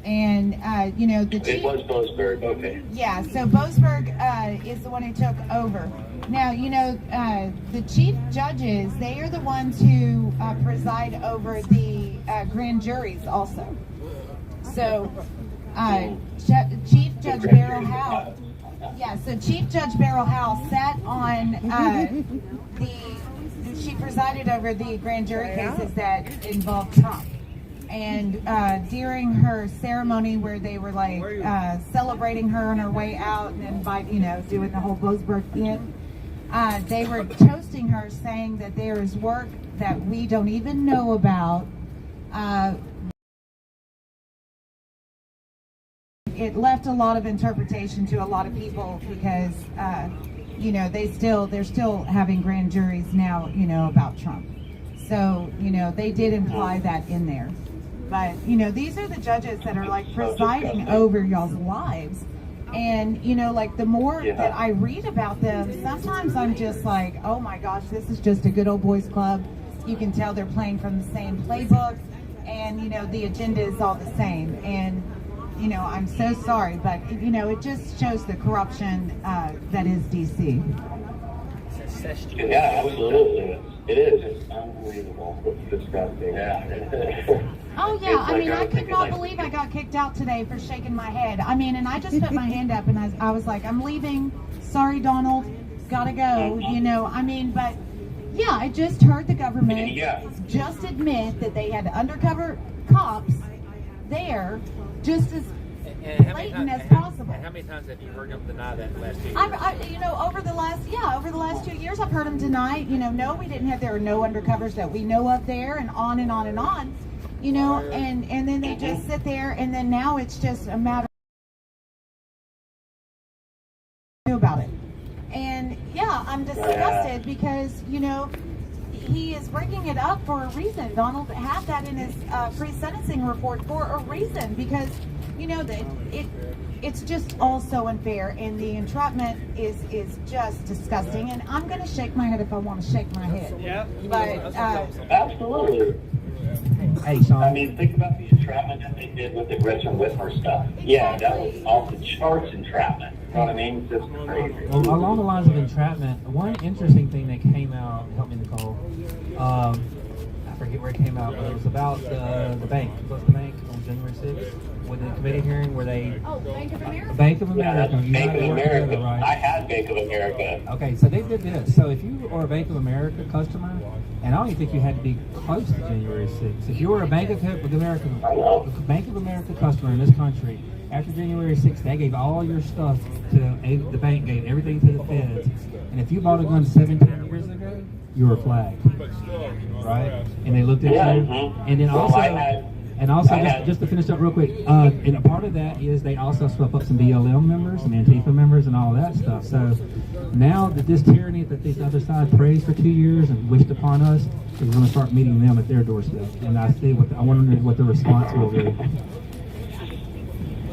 And the chief, it was Boasberg, okay. Yeah, so Boasberg is the one who took over. Now, the chief judges, they are the ones who preside over the grand juries also. So Chief Judge Beryl Howell, Chief Judge Beryl Howell sat on she presided over the grand jury cases that involved Trump. And during her ceremony where they were celebrating her on her way out and doing the whole Boasberg thing, they were toasting her, saying that there is work that we don't even know about it left a lot of interpretation to a lot of people because, you know, they're still having grand juries now, you know, about Trump. So, you know, they did imply that in there. But, you know, these are the judges that are like presiding over y'all's lives. And, you know, like the more that I read about them, sometimes I'm just like, oh my gosh, this is just a good old boys club. You can tell they're playing from the same playbook, and, you know, the agenda is all the same. And, you know, I'm so sorry, but, you know, it just shows the corruption that is DC. Yeah, absolutely. It is. It's unbelievable. It's disgusting. Yeah. Oh yeah, I mean, I could not believe I got kicked out today for shaking my head. I mean, and I just put my hand up and I was like, I'm leaving. Sorry, Donald. Gotta go. You know, I mean, but yeah, I just heard the government just admit that they had undercover cops there just as blatant as possible. And how many times have you heard them deny that the last 2 years? You know, over the last 2 years, I've heard them deny, you know, no, we didn't have, there are no undercovers that we know of there, and on and on and on, you know, and then they just sit there, and then now it's just a matter about it. And yeah, I'm disgusted because, you know, he is bringing it up for a reason. Donald had that in his pre-sentencing report for a reason, because, you know, it's just all so unfair, and the entrapment is just disgusting. And I'm going to shake my head if I want to shake my head. Yeah, but absolutely. Hey, Sean. I mean, think about the entrapment that they did with the Gretchen Whitmer stuff. Yeah, that was off the charts entrapment. You know what I mean? Just crazy. Well, along the lines of entrapment, one interesting thing that came out, help me, Nicole, I forget where it came out, but it was about the bank. Was the bank on January 6th? With the committee hearing where they... Oh, Bank of America? Bank of America. Yeah, Bank of America. Together, right? I had Bank of America. Okay, so they did this. So if you are a Bank of America customer, and I don't even think you had to be close to January 6th. If you were a Bank of America customer in this country, after January 6th, they gave all your stuff to the bank, gave everything to the feds. And if you bought a gun 17 years ago, you were flagged, right? And they looked at you, and then also, just to finish up real quick, and a part of that is they also swept up some BLM members, some Antifa members, and all that stuff. So now that this tyranny that this other side praised for 2 years and wished upon us, is going to start meeting them at their doorstep. And I wonder what the response will be.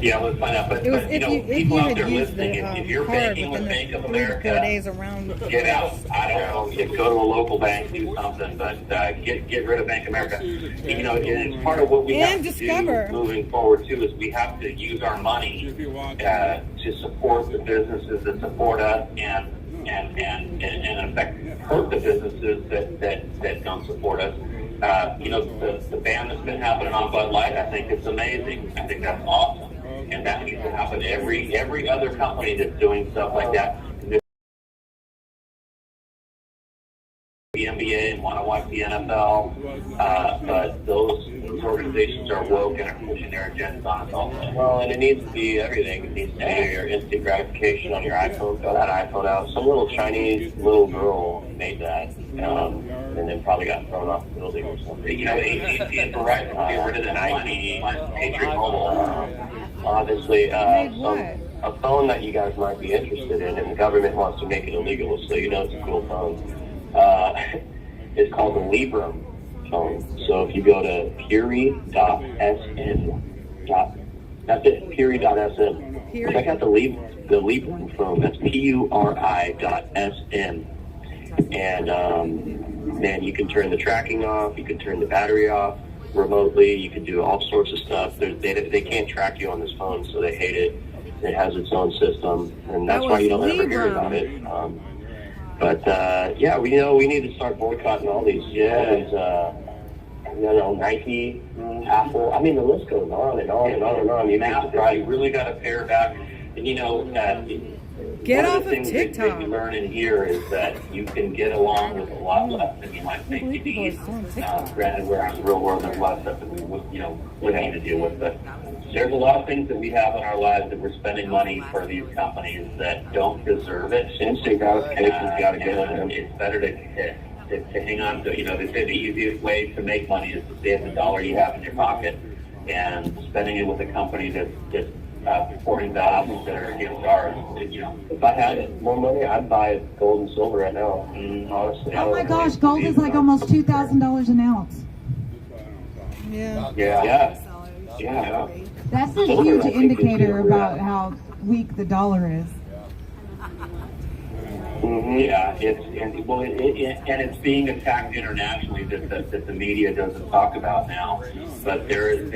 Yeah, let's find out. But you know, people out there listening, if you're banking with Bank of America, get out. I don't know. Go to a local bank, do something, but get rid of Bank of America. You know, and part of what we have to do moving forward too is we have to use our money to support the businesses that support us, and in fact hurt the businesses that don't support us. You know, the ban that's been happening on Bud Light, I think it's amazing. I think that's awesome. And that needs to happen to every other company that's doing stuff like that. The NBA and want to watch the NFL, but those organizations are woke and are pushing their agendas on us all. Well, and it needs to be everything. It needs to be your instant gratification on your iPhone. Throw that iPhone out. Some little Chinese little girl made that, and then probably got thrown off the building or something. You know, AT&T and Verizon get rid of the Nike Patriot Mobile. Obviously, a phone that you guys might be interested in, and the government wants to make it illegal, so you know it's a cool phone. It's called the Librem phone. So if you go to puri.sm, that's it, puri.sm. Check out the Librem phone. That's puri.sm. And man, you can turn the tracking off. You can turn the battery off remotely. You can do all sorts of stuff. They can't track you on this phone, so they hate it. It has its own system, and that's why you don't ever hear about it. But yeah, we need to start boycotting all these. Nike, Apple. I mean, the list goes on and on and on and on. You really got to pare back. And you know, get one off of the things that you learn in here is that you can get along with a lot less than you might think you need. Granted, we're in the real world, there's a lot of stuff that we need to deal with, but there's a lot of things that we have in our lives that we're spending money for these companies that don't deserve it. Instant gratification's got to go, and it's better to to hang on to. You know, they say the easiest way to make money is to save the dollar you have in your pocket and spending it with a company that's supporting values that are against ours. You know, if I had more money, I'd buy gold and silver right now. Honestly. Oh my gosh, gold is like almost $2,000 an ounce. Yeah. That's a huge indicator about how weak the dollar is. Yeah, it's being attacked internationally that the media doesn't talk about now. But there is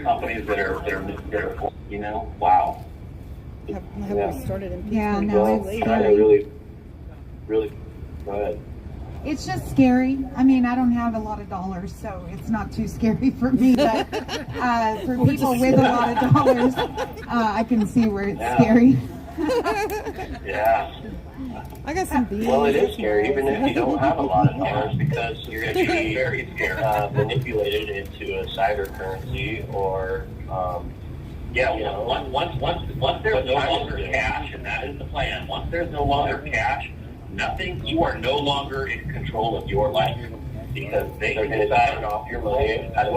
companies that are you know, wow. Have we started impeachment? Yeah, no, it's scary. Really, go ahead. It's just scary. I mean, I don't have a lot of dollars, so it's not too scary for me. But for people with a lot of dollars, I can see where it's scary. Yeah. I got some beans. Well, it is scary, even if you don't have a lot of dollars, because you're going to be very scared, manipulated into a cyber currency or, Yeah, well, once there's no longer cash, and that is the plan. Once there's no longer cash, you are no longer in control of your life. Because they're going to turn off your money. They're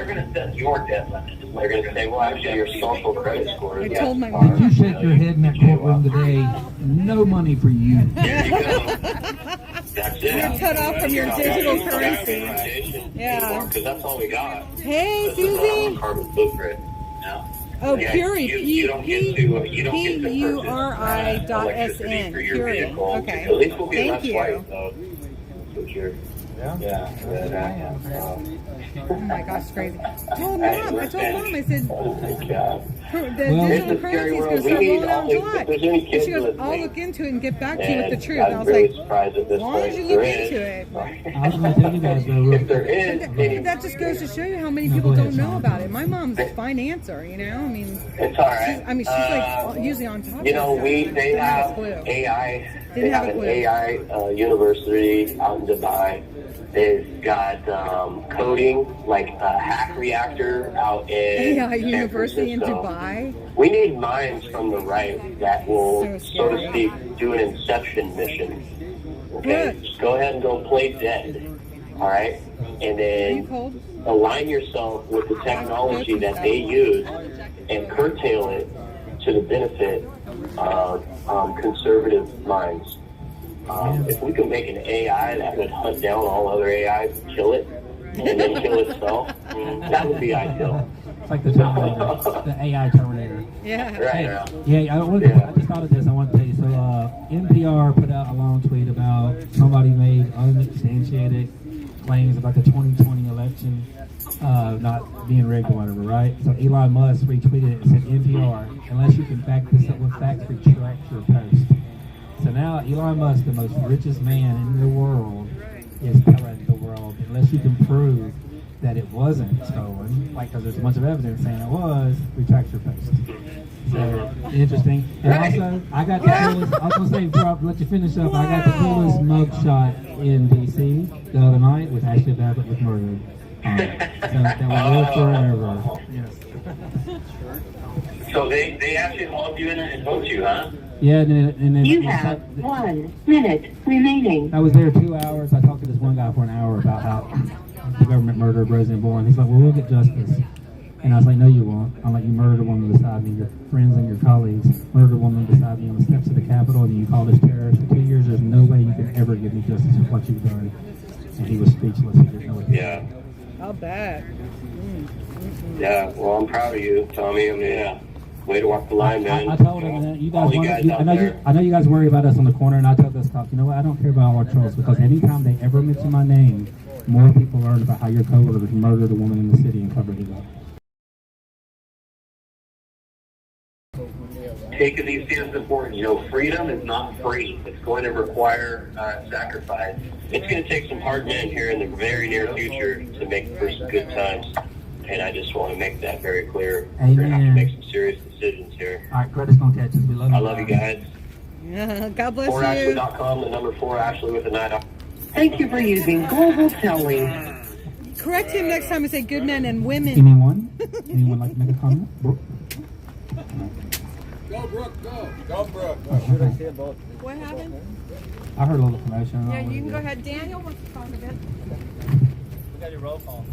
going to set your debt limit. They're going to say, well, actually, your social credit score is. I told my mom. If you shake your head in that courtroom today, no money for you. There you go. That's it. You're cut off from your digital currency. Yeah. Because that's all we got. Hey, Susie. Carbon footprint. Oh, Yeah, Curie. you don't get to P-U-R-I.SN. for your Curie. vehicle. Okay. At least we'll be Thank less you. white, though. For sure. Yeah. Oh my gosh, it's crazy. I told Mom, I said, the digital currency is going to start rolling out in July. And she goes, I'll look into it and get back to you with the truth. And I was like, as long as you look into it. I was going to tell you guys though, If there is, But that just goes to show you how many people don't know about it. My mom's a financer, you know? I mean, it's all right. she's like usually on top of it. You know, they have AI. They have an AI university out in Dubai. They've got coding, like a hack reactor out in AI university in Francisco. Dubai. We need minds from the right that will, so to speak, do an inception mission. Okay? Good. Just go ahead and go play dead. All right? And then align yourself with the technology that they use and curtail it to the benefit of conservative minds. If we could make an AI that would hunt down all other AIs and kill it, and then kill itself, that would be ideal. It's like the Terminator, the AI Terminator. Yeah. Right. Yeah, I just thought of this. I want to tell you. So, NPR put out a long tweet about somebody made unsubstantiated claims about the 2020 election not being rigged or whatever, right? So Elon Musk retweeted it and said, NPR, unless you can back this up with facts, retract your post. So now Elon Musk, the most richest man in the world, is telling the world, unless you can prove that it wasn't stolen, like because there's a bunch of evidence saying it was, retract your post. So interesting. And also, I got the coolest, I was going to say, before I let you finish up, I got the coolest mugshot in DC the other night with Ashley Babbitt with murder. So that will live forever. Yes. So they actually involved you in it and vote you, huh? Yeah, and then You have 1 minute remaining. I was there 2 hours. I talked to this one guy for an hour about how the government murdered President Bourne. He's like, well, we'll get justice. And I was like, no, you won't. I'm like, you murdered a woman beside me, your friends and your colleagues murdered a woman beside me on the steps of the Capitol, and you called us terrorists for 2 years. There's no way you can ever give me justice for what you've done. And he was speechless. He didn't know what to Yeah. I'll bet. Yeah, well, I'm proud of you, Tommy. I mean, way to walk the line, man. I told him that you guys, there. I know you guys worry about us on the corner, and I told this talk, you know what, I don't care about our trolls, because anytime they ever mention my name, more people learn about how your coworkers murdered a woman in the city and covered it up. Taking these things important. You know, freedom is not free. It's going to require sacrifice. It's going to take some hard men here in the very near future to make for some good times. And I just want to make that very clear. Amen. We're going to have to make some serious decisions here. All right, credit's going to catch us. We love you. I love you guys. Yeah, God bless you. 4ashley.com, the number 4 Ashley with a 9. Thank you for using Global Telling. Correct him next time and say good men and women. Anyone? Anyone like to make a comment? Go, Brooke, go. Go, Brooke. Should I say about? What happened? I heard a little commotion. Yeah, you can go ahead. Daniel wants to talk a bit. We got your roll call.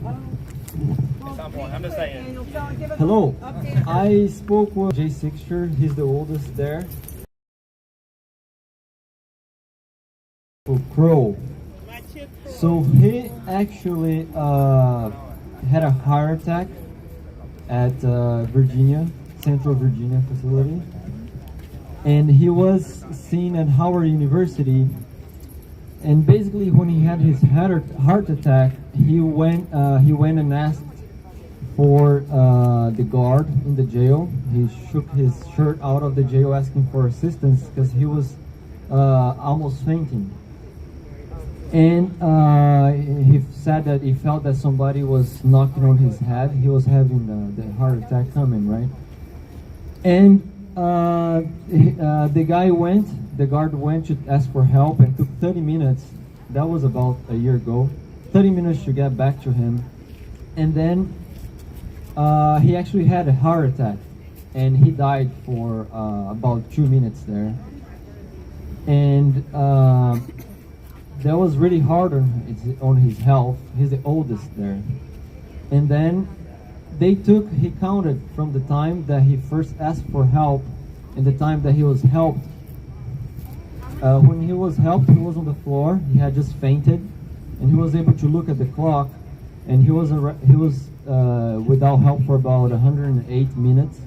At some point, I'm just saying. Daniel, give us Hello. an update. I spoke with Jay Sixture. He's the oldest there. Crow. So he actually had a heart attack at Virginia, Central Virginia facility, and he was seen at Howard University. And basically, when he had his heart attack, he went and asked for the guard in the jail. He shook his shirt out of the jail, asking for assistance because he was almost fainting. And he said that he felt that somebody was knocking on his head. He was having the heart attack coming, right? And the guard went to ask for help, and took 30 minutes. That was about a year ago. 30 minutes to get back to him. And then he actually had a heart attack, and he died for about 2 minutes there. And that was really hard on his health. He's the oldest there. And then he counted from the time that he first asked for help and the time that he was helped. When he was helped, he was on the floor. He had just fainted, and he was able to look at the clock, and he was without help for about 108 minutes.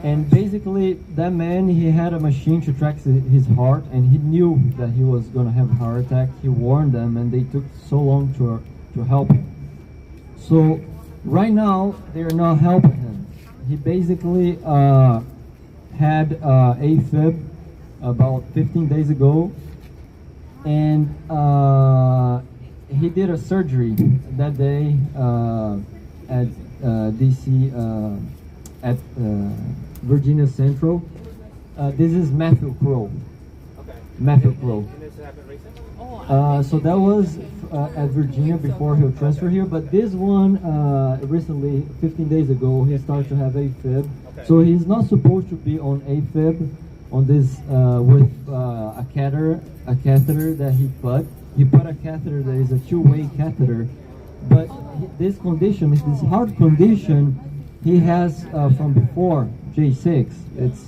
And basically, that man, he had a machine to track his heart, and he knew that he was going to have a heart attack. He warned them, and they took so long to help him. So right now, they are not helping him. He basically had AFib about 15 days ago, and he did a surgery that day at DC, at Virginia Central. This is Matthew Crow. Okay. Matthew Crow. And this happened recently? So that was at Virginia before he'll transfer here, but this one recently, 15 days ago, he started to have AFib. Okay. So he's not supposed to be on AFib on this with a catheter that he put. He put a catheter that is a two-way catheter, but this condition, this heart condition, he has from before J6. It's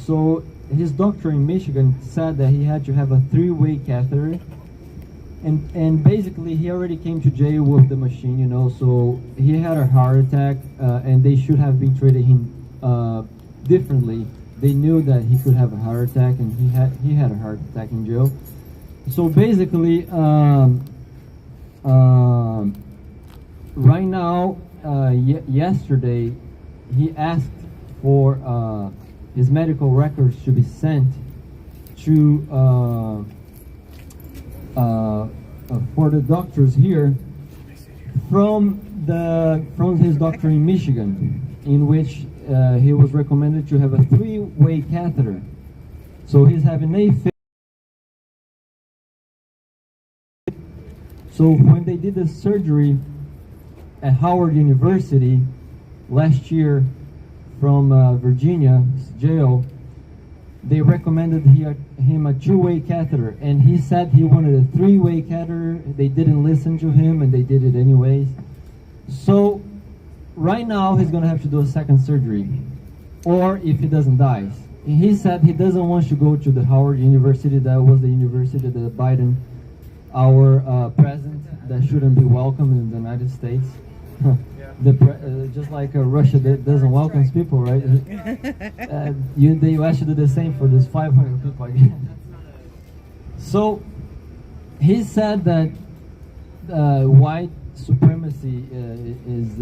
so his doctor in Michigan said that he had to have a three-way catheter, and basically he already came to jail with the machine, you know. So he had a heart attack, and they should have been treating him differently. They knew that he could have a heart attack, and he had a heart attack in jail. So basically, right now. Yesterday, he asked for his medical records to be sent to for the doctors here from his doctor in Michigan, in which he was recommended to have a three-way catheter. So he's having AFib. So when they did the surgery at Howard University last year from Virginia jail, they recommended him a two-way catheter, and he said he wanted a three-way catheter. They didn't listen to him, and they did it anyways. So right now he's going to have to do a second surgery, or if he doesn't die. He said he doesn't want to go to the Howard University. That was the university that Biden, our president, that shouldn't be welcome in the United States. Just like Russia that doesn't welcome people, right? The U.S. should do the same for this 500 people again. So he said that white supremacy is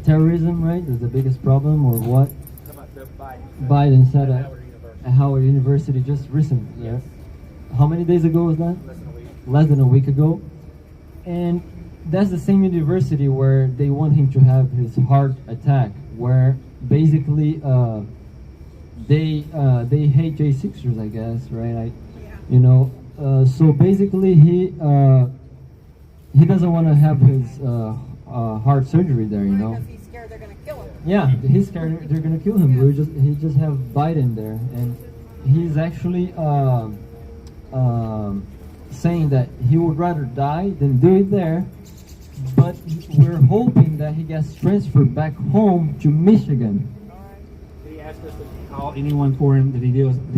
terrorism, right? Is the biggest problem, or what? Biden said at Howard University just recently. Yeah. How many days ago was that? Less than a week ago. And that's the same university where they want him to have his heart attack, where basically they hate J6ers, I guess, right? You know, so basically he doesn't want to have his heart surgery there, you know. Because he's scared they're going to kill him. Yeah, he's scared they're gonna kill him. He just have Biden there, and he's actually saying that he would rather die than do it there. But we're hoping that he gets transferred back home to Michigan. Did he ask us to call anyone for him? Did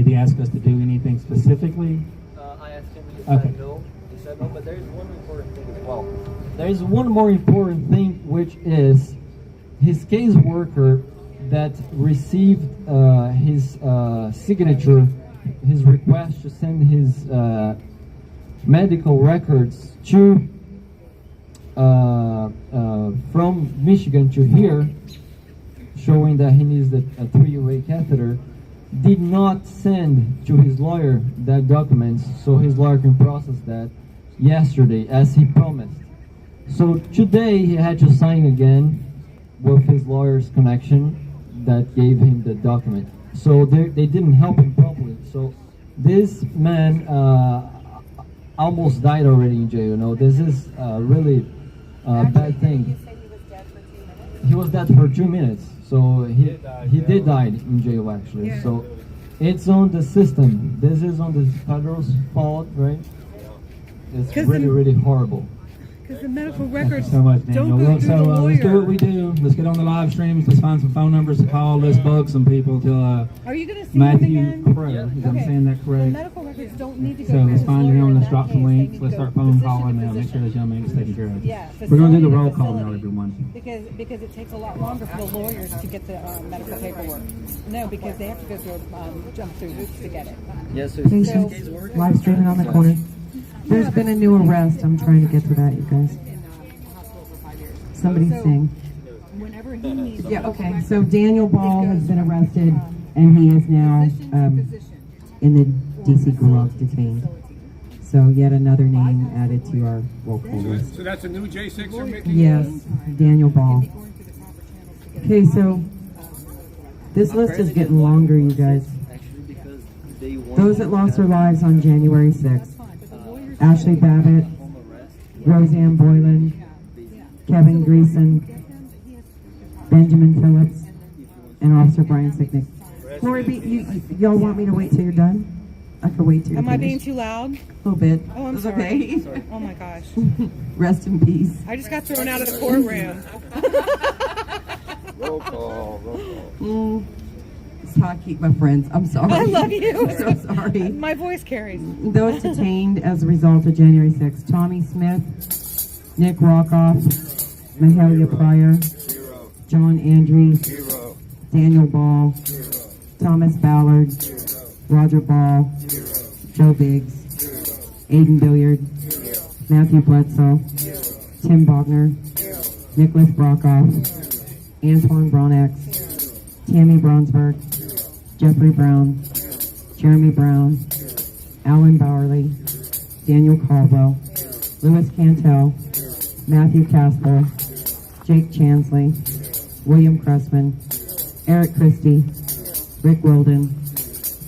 he ask us to do anything specifically? I asked him. He Okay. said no. He said no. But there's one important thing as well. There's one more important thing, which is his caseworker that received his signature, his request to send his medical records to from Michigan to here, showing that he needs a 3-way catheter, did not send to his lawyer that documents so his lawyer can process that yesterday as he promised. So today he had to sign again with his lawyer's connection that gave him the document. So they didn't help him properly. So this man almost died already in jail. You know, this is really a bad thing. He was dead for 2 minutes. So he did die in jail actually. Yeah. So it's on the system. This is on the federal's fault, right? It's really horrible. Because the medical records So much, Daniel. don't go Look, through so the lawyer. let's do what we do. Let's get on the live streams. Let's find some phone numbers to call. Let's bug some people till Are you going to see Matthew him again? Crow. Is I'm saying that The correct? medical records don't need to go So through let's his find lawyer him. in Let's that drop some case. They links. need Let's to go start phone physician calling to now. Make physician. sure this young man gets taken care of. Yeah, We're going to do the facility to roll call now, facility. everyone. Because it takes a lot longer for the lawyers to get the medical paperwork. No, because they have to go through jump through hoops to get it. Yes, sir. Patients live streaming on the corner. There's been a new arrest. I'm trying to get to that, you guys. Somebody sing. Whenever he needs Yeah, okay. So Daniel Ball has been arrested, and he is now in the DC Gulag detained. So yet another name added to our roll call list. So that's a new J6 you're making? Yes, Daniel Ball. Okay, so this list is getting longer, you guys. Those that lost their lives on January 6th. Ashley Babbitt, Roseanne Boylan, Kevin Greason, Benjamin Phillips, and Officer Brian Sicknick. Y'all want me to wait till you're done? I could wait till you're Am I being finished. too loud? A little bit. Oh, I'm It's sorry. okay. Oh my gosh. Rest in peace. I just got thrown out of the courtroom. Roll call, roll call. It's how I keep my friends. I'm sorry. I love you. I'm so sorry. My voice carries. Those detained as a result of January 6th: Tommy Smith, Nick Rockoff, Mahalia Pryor, John Andrews, Daniel Ball, Thomas Ballard, Roger Ball, Joe Biggs, Aiden Billiard, Matthew Bledsoe, Tim Bogner, Nicholas Brockoff, Antoine Bronax, Tammy Bronsberg, Jeffrey Brown, Jeremy Brown, Alan Bowerly, Daniel Caldwell, Louis Cantel, Matthew Casper, Jake Chansley, William Cressman, Eric Christie, Rick Wilden,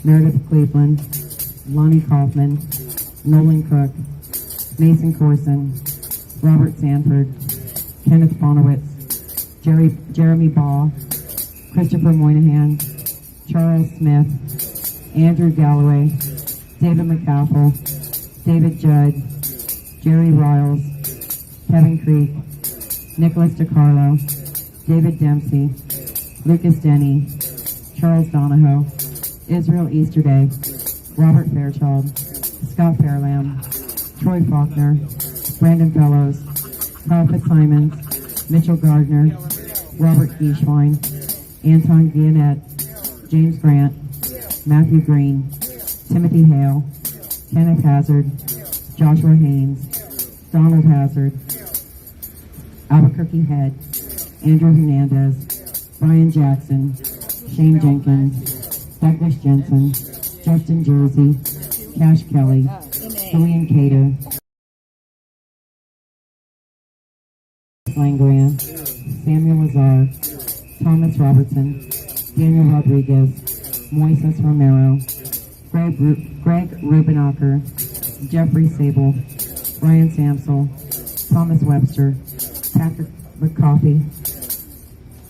Meredith Cleveland, Lonnie Kaufman, Nolan Cook, Mason Corson, Robert Sanford, Kenneth Bonowitz, Jeremy Ball, Christopher Moynihan, Charles Smith, Andrew Galloway, David McCaffell, David Judd, Jerry Riles, Kevin Creek, Nicholas DiCarlo, David Dempsey, Lucas Denny, Charles Donahoe, Israel Easterday, Robert Fairchild, Scott Fairlamb, Troy Faulkner, Brandon Fellows, Kyle Fitzsimons, Mitchell Gardner, Robert Geishwein, Anton Guillonet, James Grant, Matthew Green, Timothy Hale, Kenneth Hazard, Joshua Haynes, Donald Hazard, Albuquerque Head, Andrew Hernandez, Brian Jackson, Shane Jenkins, Douglas Jensen, Justin Jersey, Cash Kelly, Julian Cater, Langran, Samuel Lazar, Thomas Robertson, Daniel Rodriguez, Moises Romero, Greg Rubenacher, Jeffrey Sable, Brian Samsel, Thomas Webster, Patrick McCoffey,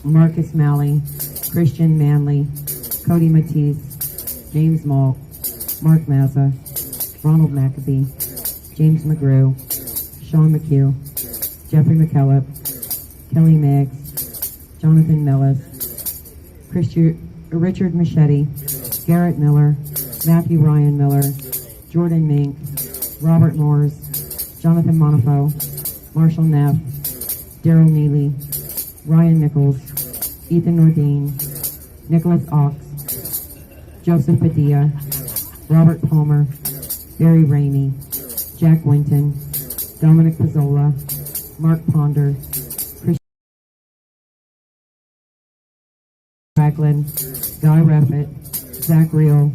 Marcus Malley, Christian Manley, Cody Matisse, James Malk, Mark Mazza, Ronald McAbee, James McGrew, Sean McHugh, Jeffrey McKellop, Kelly Meigs, Jonathan Millis, Richard Machete, Garrett Miller, Matthew Ryan Miller, Jordan Mink, Robert Moores, Jonathan Monifo, Marshall Neff, Daryl Neely, Ryan Nichols, Ethan Nordine, Nicholas Ox, Joseph Padilla, Robert Palmer, Barry Ramey, Jack Winton, Dominic Pizzola, Mark Ponder, Christian Ragland, Guy Reffitt, Zach Reel,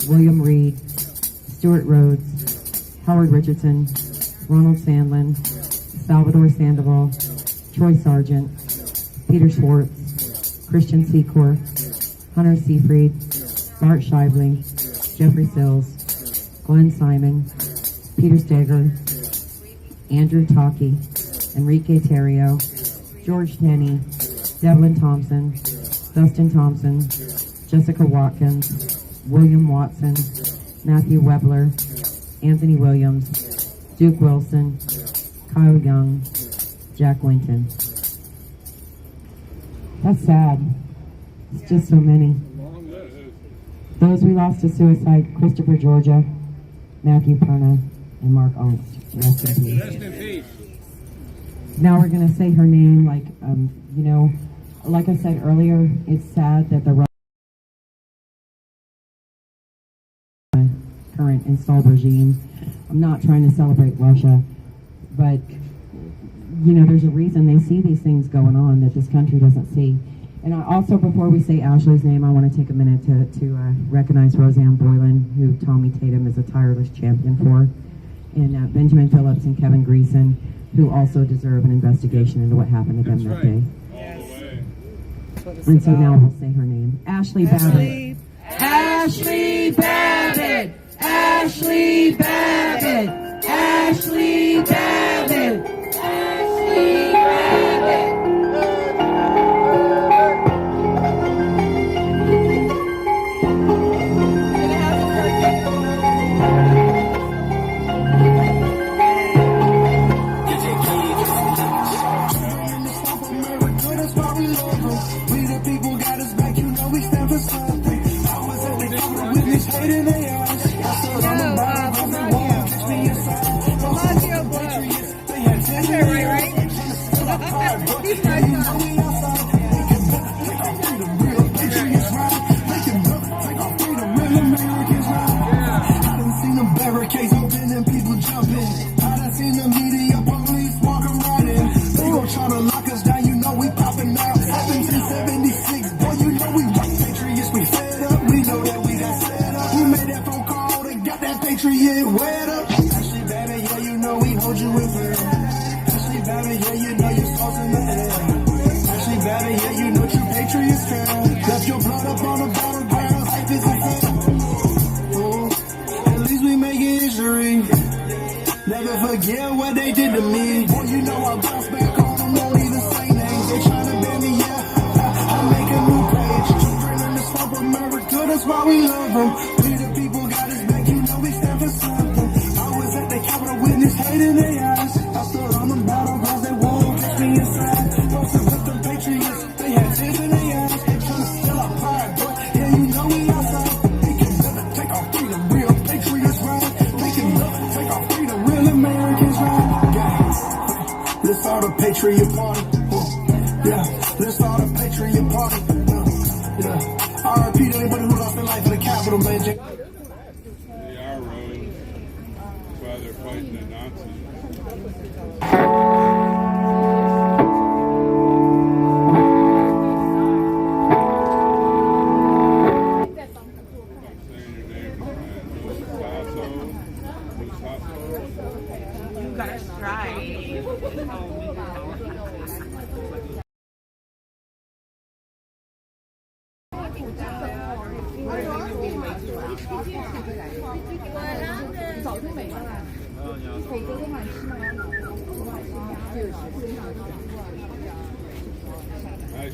William Reed, Stuart Rhodes, Howard Richardson, Ronald Sandlin, Salvador Sandoval, Troy Sargent, Peter Schwartz, Christian Secor, Hunter Seafried, Bart Shively, Jeffrey Sills, Glenn Simon, Peter Steger, Andrew Taki, Enrique Terrio, George Tenney, Devlin Thompson, Dustin Thompson, Jessica Watkins, William Watson, Matthew Webler, Anthony Williams, Duke Wilson, Kyle Young, Jack Winton. That's sad. It's just so many. Those we lost to suicide: Christopher Georgia, Matthew Perna, and Mark Ernst. Rest in peace. Rest in peace. Now we're going to say her name like, like I said earlier, it's sad that the current installed regime, I'm not trying to celebrate Russia, but, there's a reason they see these things going on that this country doesn't see. And I also, before we say Ashley's name, I want to take a minute to recognize Roseanne Boylan, who Tommy Tatum is a tireless champion for, and Benjamin Phillips and Kevin Greason, who also deserve an investigation into what happened to them that day. And so now we'll say her name. Ashley Babbitt. Ashley Babbitt! Ashley Babbitt! Ashley Babbitt! Ashley Babbitt!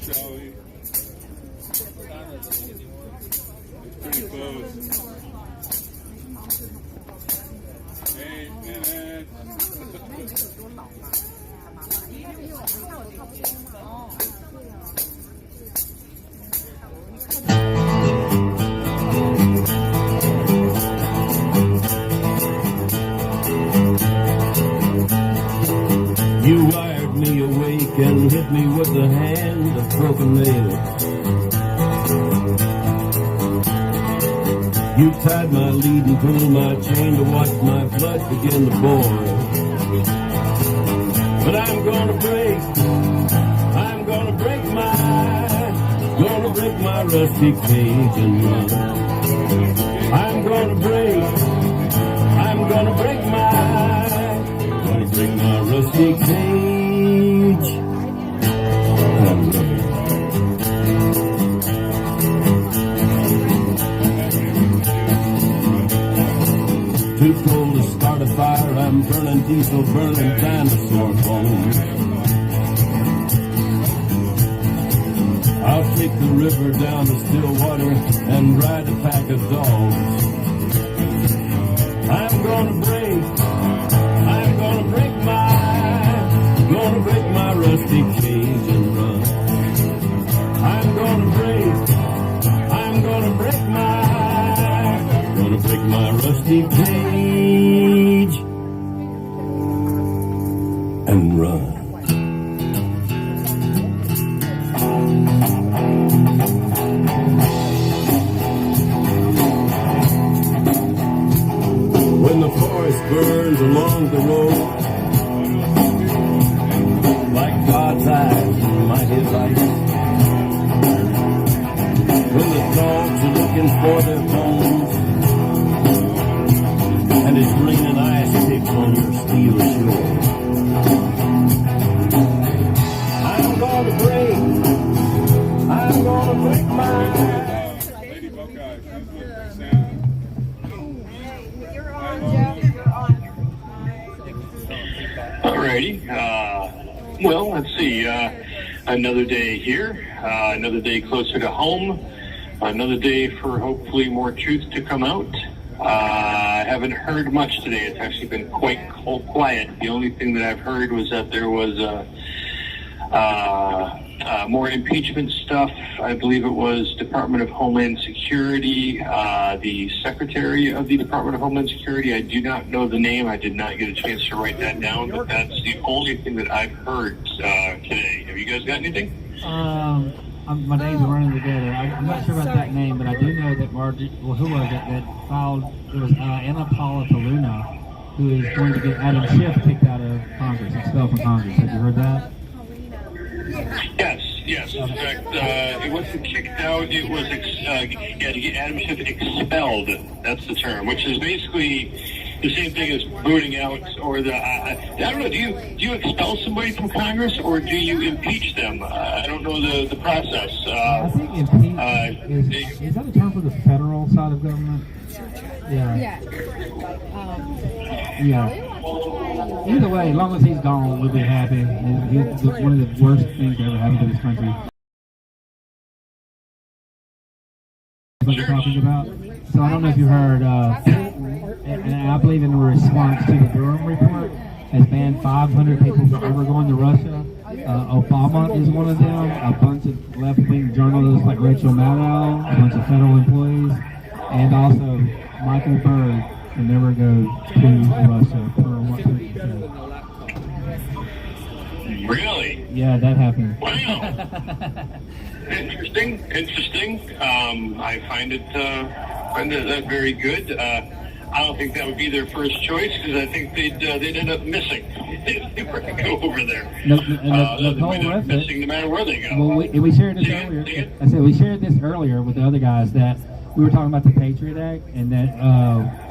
shall we? It's pretty close. 8 minutes. You wired me awake and hit me with the hand of broken nails. You tied my lead and pulled my chain to watch my blood begin to boil. But I'm gonna break my rusty cage and run. I'm gonna break my rusty cage and run. Too cold to start a fire, I'm burning diesel, burning dinosaur bones. I'll take the river down to Stillwater and ride a pack of dogs. I'm gonna break my rusty cage and run. I'm gonna break my rusty cage and run. When the forest burns along the road, like God's eyes in my headlights. When the dogs are looking for their bones, and it's raining ice picks on your steel shore. I'm gonna break my... Lady Buckeye, she's the sound. You're on, Jeff. You're on. Alrighty. Well, let's see. Another day here. Another day closer to home. Another day for hopefully more truth to come out. I haven't heard much today. It's actually been quite quiet. The only thing that I've heard was that there was more impeachment stuff. I believe it was Department of Homeland Security, the Secretary of the Department of Homeland Security. I do not know the name. I did not get a chance to write that down, but that's the only thing that I've heard today. Have you guys got anything? My days are running together. I'm not sure about that name, but I do know that who was it that filed? It was Anna Paula Paluna, who is going to get Adam Schiff kicked out of Congress, expelled from Congress. Have you heard that? Yes. In fact, it wasn't kicked out. It was to get Adam Schiff expelled. That's the term, which is basically the same thing as booting out, or the I don't know. Do you expel somebody from Congress, or do you impeach them? I don't know the process. I think impeach is that a term for the federal side of government? Yeah. Either way, as long as he's gone, we'll be happy. He's one of the worst things that ever happened to this country. What you're talking about. So I don't know if you heard, and I believe in response to the Durham report, has banned 500 people from ever going to Russia. Obama is one of them. A bunch of left-wing journalists like Rachel Maddow, a bunch of federal employees, and also Michael Berg can never go to Russia per what people say. Really? Yeah, that happened. Wow. Interesting. I find that very good. I don't think that would be their first choice, because I think they'd end up missing if they were to go over there. Missing no matter where they go. Well, we shared this earlier. I said we shared this earlier with the other guys that we were talking about the Patriot Act, and that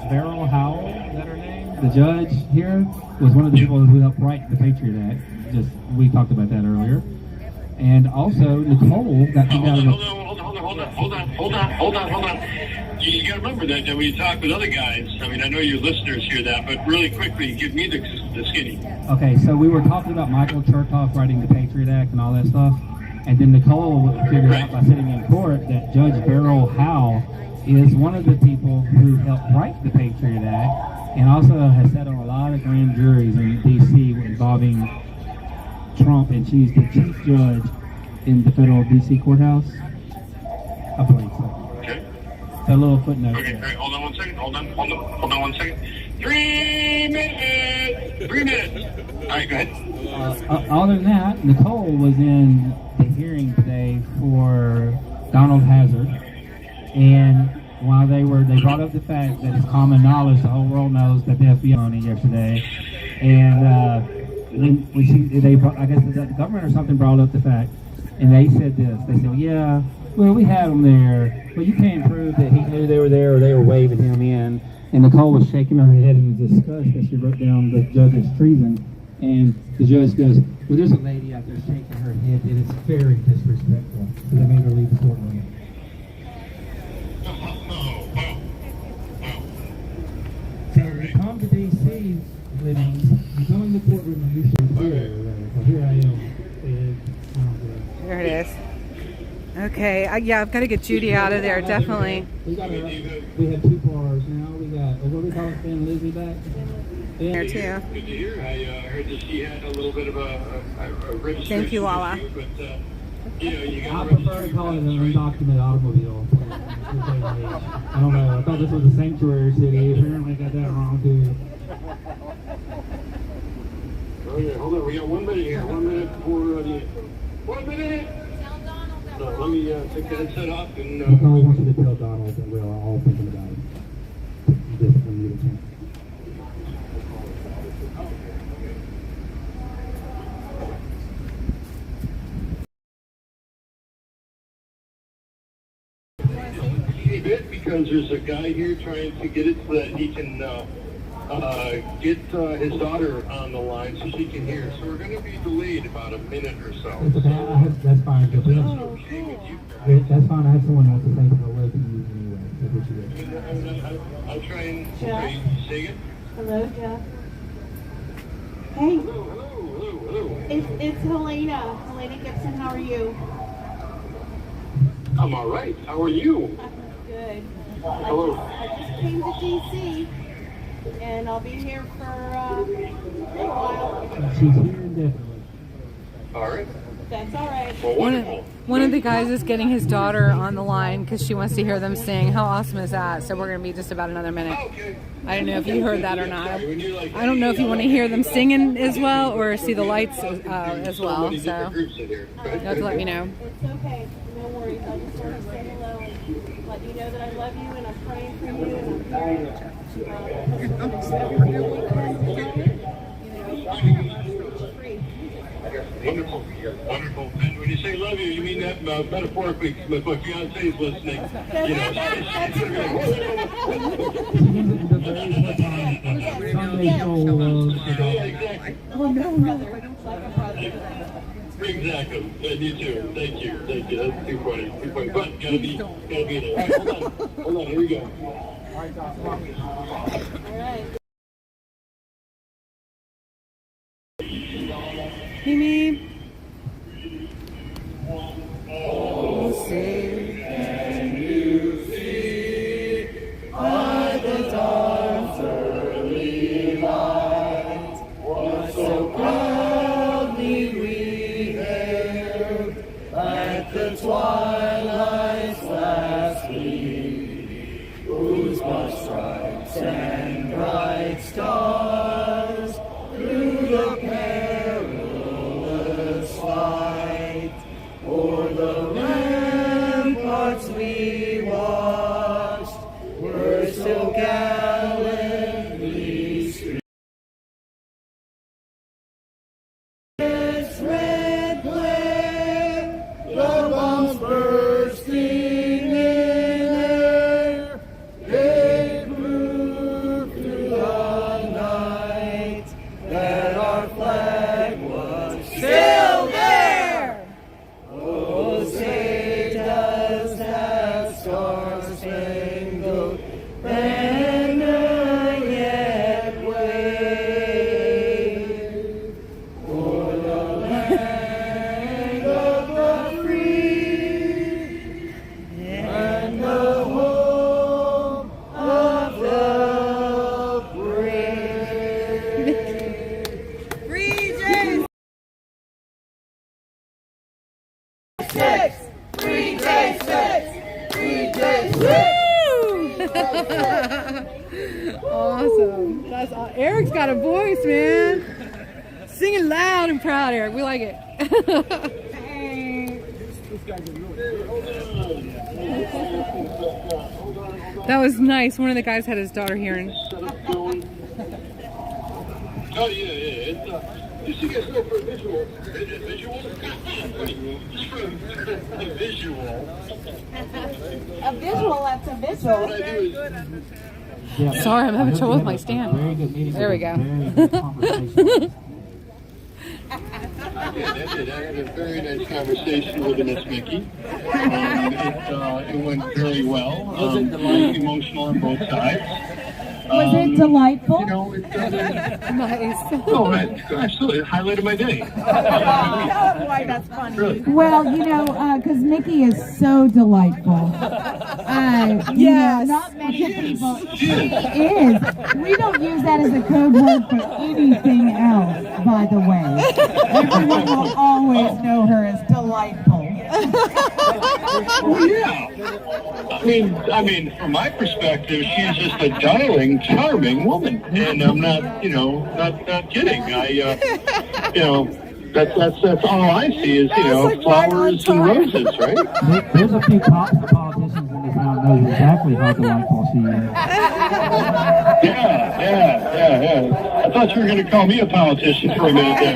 Beryl Howell, is that her name? The judge here was one of the people who helped write the Patriot Act. We talked about that earlier. And also, Nicole got kicked out of the... Hold on. You got to remember that when you talk with other guys, I mean, I know your listeners hear that, but really quickly, give me the skinny. Okay, so we were talking about Michael Chertoff writing the Patriot Act and all that stuff. And then Nicole figured out by sitting in court that Judge Beryl Howe is one of the people who helped write the Patriot Act and also has sat on a lot of grand juries in D.C. involving Trump, and she's the chief judge in the federal D.C. courthouse. I believe so. Okay. So a little footnote. Okay, all right, hold on 1 second. Hold on 1 second. 3 minutes. 3 minutes. All right, go ahead. Other than that, Nicole was in the hearing today for Donald Hazard, and while they brought up the fact that it's common knowledge, the whole world knows that the FBI on it yesterday, and I guess the government or something brought up the fact, and they said this. They said, yeah, well, we had them there, but you can't prove that he knew they were there or they were waving him in. And Nicole was shaking her head in disgust as she wrote down the judge's treason. And the judge goes, well, there's a lady out there shaking her head, and it's very disrespectful. So they made her leave the courtroom. So you come to D.C. living, you go in the courtroom and you should hear. So here I am. There it is. Okay, yeah, I've got to get Judy out of there, definitely. We have 2 cars now. We got, what do we call it, Ben Lizzie back? There too. Good to hear. I heard that she had a little bit of a registration. Thank you, Lala. Issue, but, you got I prefer to call it an undocumented automobile. I don't know. I thought this was a sanctuary city. Apparently, I got that wrong too. Okay, hold on. We got 1 minute here. 1 minute before the 1 minute. So let me take the headset off and. Nicole wants you to tell Donald that we're all thinking about it. This from you to him. Because there's a guy here trying to get it so that he can get his daughter on the line so she can hear. So we're going to be delayed about a minute or so. It's okay. That's fine. That's fine. I have someone else to say hello to you anyway. I'll try and say it. Hello, Jeff. Hey. Hello. It's Helena. Helena Gibson. How are you? I'm all right. How are you? Good. Hello. I just came to D.C. and I'll be here for a while. She's here indefinitely. All right. That's all right. Well, wonderful. One of the guys is getting his daughter on the line because she wants to hear them sing. How awesome is that? So we're going to be just about another minute. I don't know if you heard that or not. I don't know if you want to hear them singing as well or see the lights as well. So you have to let me know. It's okay. No worries. I just want to say hello and let you know that I love you and I'm praying for you and I'm here. Wonderful. Wonderful. And when you say love you, you mean that metaphorically. If my fiance is listening, you know. Exactly. And you too. Thank you. That's too funny. But gotta be there. All right, hold on. Here we go. All right. Mimi. Oh, say, can you see by the dawn's early light what so proudly we hailed at the twilight's last gleam, whose broad stripes and bright stars through the perilous fight o'er the ramparts we watched were still gallantly streamed. Its red glare, the bombs bursting in air, they grew Awesome. That's Eric's got a voice, man. Singing loud and proud, Eric. We like it. That was nice. One of the guys had his daughter hearing. Oh yeah. You see, guys know for a visual. A visual, that's a visual. Sorry, I'm having trouble with my stand. There we go. I did. I had a very nice conversation with Miss Mickey. It went very well. Emotional on both sides. Was it delightful? You know, it nice. Oh, absolutely. It highlighted my day. Why that's funny. Well, you know, because Mickey is so delightful. Yes. Not many people is. We don't use that as a code word for anything else, by the way. Everyone will always know her as delightful. Well, yeah. I mean, from my perspective, she's just a darling, charming woman, and I'm not kidding. That's all I see is, flowers and roses, right? There's a few politicians in this town know exactly how delightful she is. Yeah. I thought you were going to call me a politician for a minute there.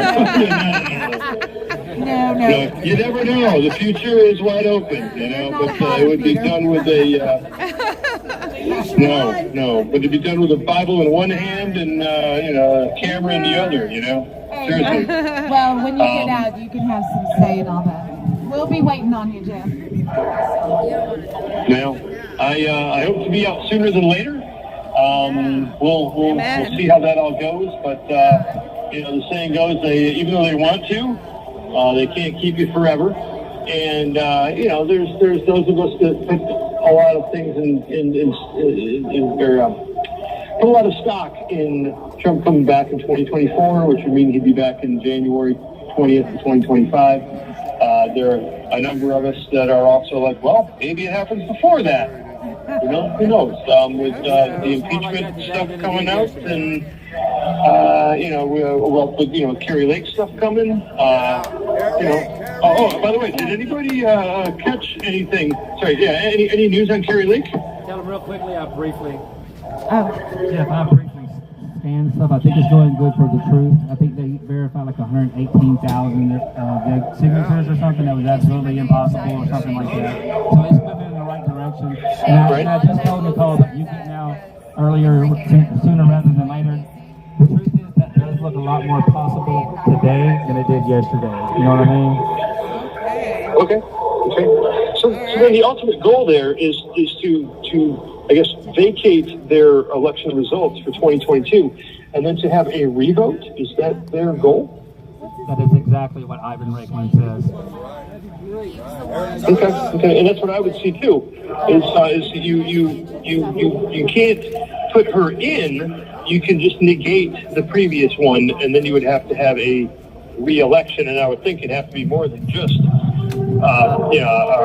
No. You never know. The future is wide open, but it would be done with a... No. But it'd be done with a Bible in one hand and, a camera in the other, Seriously. Well, when you get out, you can have some say in all that. We'll be waiting on you, Jeff. Well, I hope to be out sooner than later. We'll see how that all goes. But, the saying goes, even though they want to, they can't keep you forever. And, there's those of us that put a lot of things put a lot of stock in Trump coming back in 2024, which would mean he'd be back in January 20th of 2025. There are a number of us that are also like, well, maybe it happens before that. Who knows? With the impeachment stuff coming out and, with Kerry Lake stuff coming, Oh, by the way, did anybody catch anything? Sorry, any news on Kerry Lake? Tell them real quickly, briefly. Jeff, I briefly scanned stuff. I think it's going good for the truth. I think they verified like 118,000 signatures or something that was absolutely impossible or something like that. So it's moving in the right direction. And I just told Nicole that you can now, earlier, sooner rather than later. The truth is that does look a lot more possible today than it did yesterday. You know what I mean? Okay. So then the ultimate goal there is to I guess vacate their election results for 2022, and then to have a revote. Is that their goal? That is exactly what Ivan Reckman says. Okay, and that's what I would see too. Is you can't put her in. You can just negate the previous one, and then you would have to have a re-election. And I would think it'd have to be more than just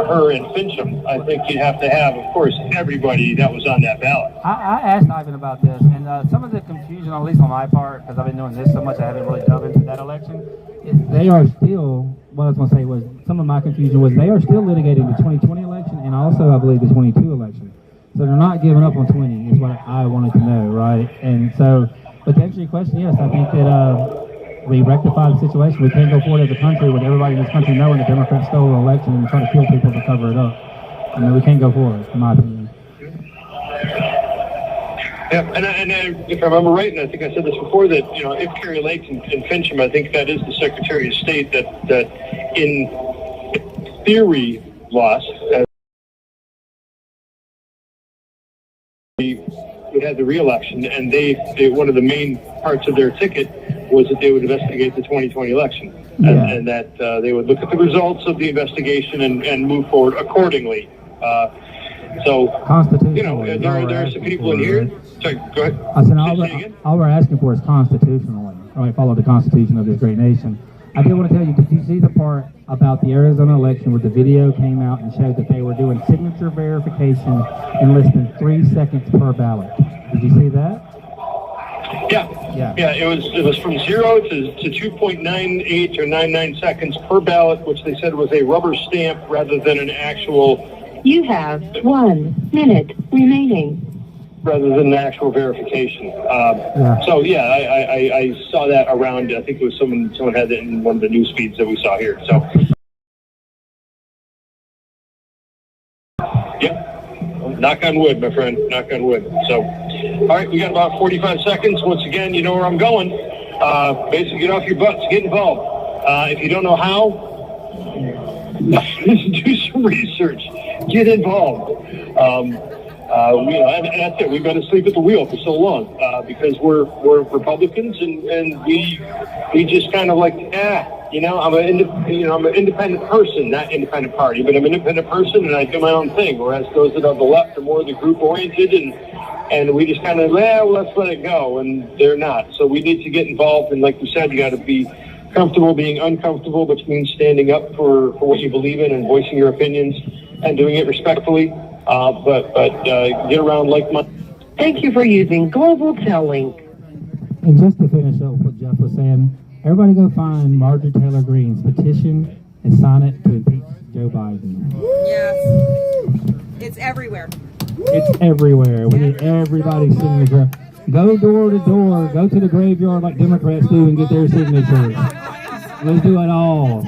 her and Fincham. I think you'd have to have, of course, everybody that was on that ballot. I asked Ivan about this, and some of the confusion, at least on my part, because I've been doing this so much, I haven't really dove into that election. Is they are still, what I was going to say was, some of my confusion was they are still litigating the 2020 election and also, I believe, the 22 election. So they're not giving up on 20, is what I wanted to know, right? And so, but to answer your question, yes, I think that we rectify the situation. We can't go forward as a country with everybody in this country knowing the Democrats stole an election and trying to kill people to cover it up. I mean, we can't go forward, in my opinion. Yeah, and if I remember right, and I think I said this before, that if Kerry Lake and Fincham, I think that is the Secretary of State that in theory lost. Would have the re-election, and they one of the main parts of their ticket was that they would investigate the 2020 election, and that they would look at the results of the investigation and move forward accordingly. So, there are some people in here. Sorry, go ahead. I said all we're asking for is constitutionally, right? Follow the Constitution of this great nation. I did want to tell you, did you see the part about the Arizona election where the video came out and showed that they were doing signature verification in less than 3 seconds per ballot? Did you see that? Yeah. It was from 0 to 2.98 or 99 seconds per ballot, which they said was a rubber stamp rather than an actual. You have 1 minute remaining. Rather than an actual verification. So yeah, I saw that around. I think it was someone had it in one of the news feeds that we saw here. So yeah. Knock on wood, my friend. Knock on wood. So, all right, we got about 45 seconds. Once again, you know where I'm going. Basically, get off your butts, get involved. If you don't know how, do some research, get involved. And that's it. We've been asleep at the wheel for so long because we're Republicans, and we just kind of like, I'm an independent person, not independent party, but I'm an independent person, and I do my own thing. Whereas those that are on the left are more the group oriented, and we just kind of, let's let it go, and they're not. So we need to get involved, and like you said, you got to be comfortable being uncomfortable, which means standing up for what you believe in and voicing your opinions and doing it respectfully. But get around like-minded. Thank you for using Global Telling. And just to finish up what Jeff was saying, everybody go find MargorieTaylorGreen's petition and sign it to impeach Joe Biden. Yes. It's everywhere. It's everywhere. We need everybody's signature. Go door to door. Go to the graveyard like Democrats do and get their signatures. Let's do it all.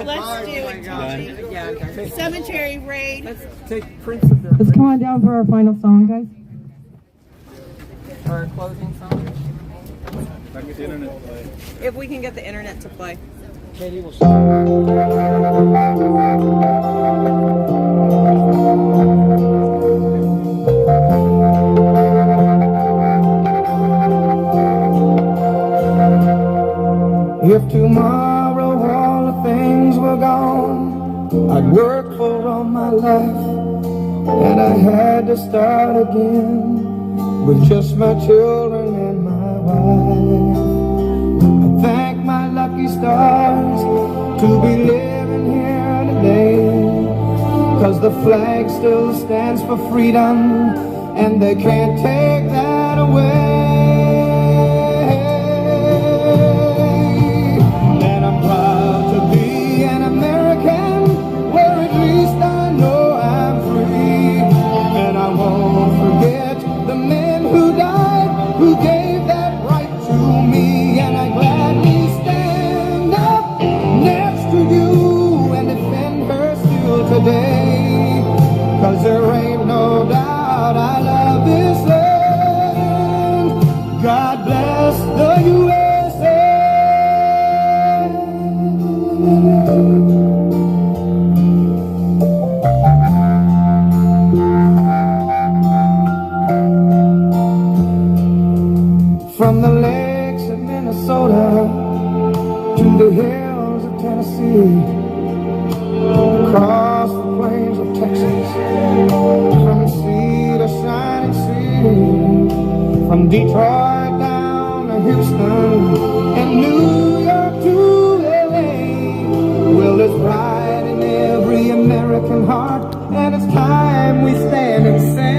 Let's do it, Tommy. Cemetery raid. Let's take Prince of the... Let's come on down for our final song, guys. Our closing song. If I can get the internet to play. If we can get the internet to play. Katie will If tomorrow all the things were gone, I'd worked for all my life, and I had to start again with just my children and my wife. I thank my lucky stars to be living here today, 'cause the flag still stands for freedom, and they can't take that away. Today, 'cause there ain't no doubt I love this land. God bless the USA. From the lakes of Minnesota to the hills of Tennessee, across the plains of Texas, from sea to shining sea, from Detroit down to Houston and New York to LA. Well, there's pride in every American heart, and it's time we stand and sing.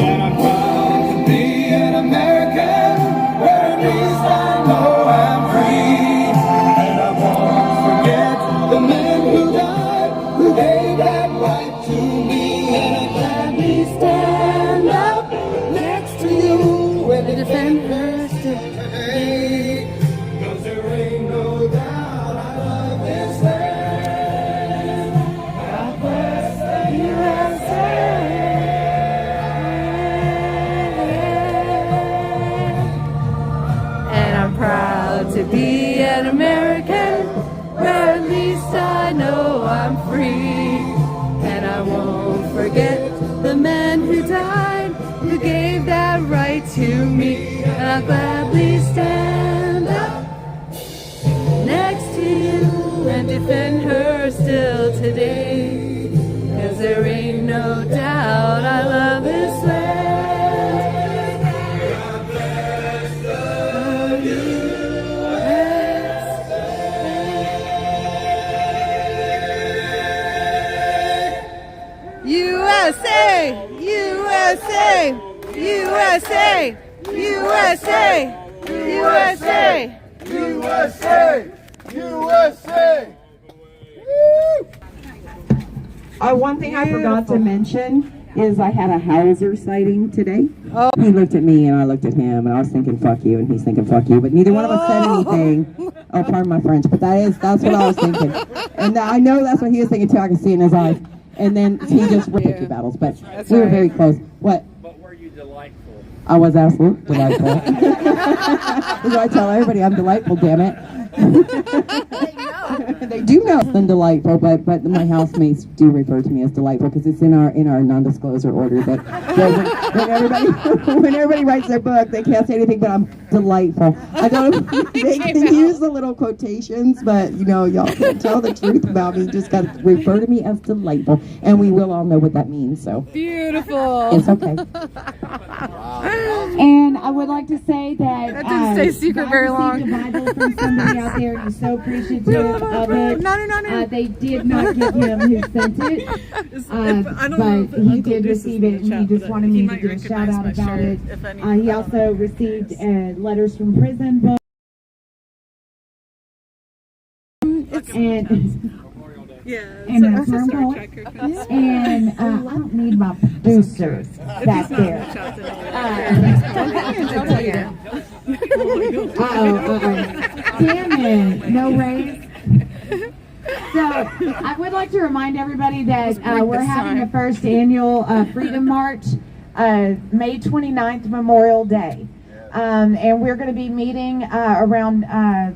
And I'm proud to be an American, where at least I know I'm free. Gave that right to me, and I gladly stand up next to you and defend her today. 'Cause there ain't no doubt I love this land. God bless the USA. And I'm proud to be an American, where at least I know I'm free, and I won't forget the men who died, who gave that right to me, and I'll gladly stand up next to you and defend her still today, 'cause there ain't no doubt I love this land. USA! USA! USA! USA! USA! One thing I forgot to mention is I had a Hauser sighting today. Oh. He looked at me and I looked at him and I was thinking fuck you and he's thinking fuck you, but neither one of us said anything. Oh, pardon my French, but that's what I was thinking. And I know that's what he was thinking too. I could see it in his eyes. And then he just ripped two battles, but we were very close. What? But were you delightful? I was absolutely delightful. That's why I tell everybody I'm delightful, damn it. They do know I'm delightful, but my housemates do refer to me as delightful because it's in our non-disclosure order that when everybody writes their book, they can't say anything but I'm delightful. I don't. They can use the little quotations, but y'all can't tell the truth about me. You just got to refer to me as delightful, and we will all know what that means. So beautiful. It's okay. And I would like to say that didn't stay secret God very long. received a Bible from somebody out there, and he's so appreciative of it. No. They did not give him who sent it, but he did receive it, and he just wanted me to give a shout out about it. He also received letters from prison. And a phone call. And I don't need my boosters back there. Damn it, no raise. So I would like to remind everybody that we're having the first annual Freedom March, May 29th, Memorial Day. And we're going to be meeting around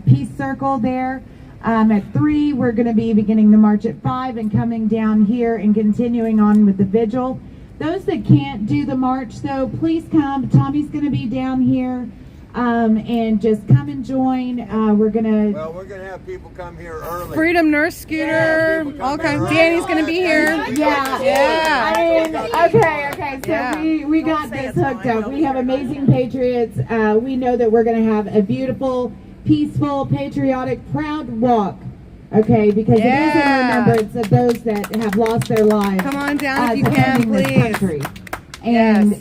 Peace Circle there. At 3, we're going to be beginning the march at 5 and coming down here and continuing on with the vigil. Those that can't do the march, though, please come. Tommy's going to be down here, and just come and join. We're going to have people come here early. Freedom Nurse Scooter. Okay, Danny's going to be here. Yeah. Okay. So we got this hooked up. We have amazing patriots. We know that we're going to have a beautiful, peaceful, patriotic, proud walk, okay, because it is a remembrance of those that have lost their lives. Come on down if you can, please. And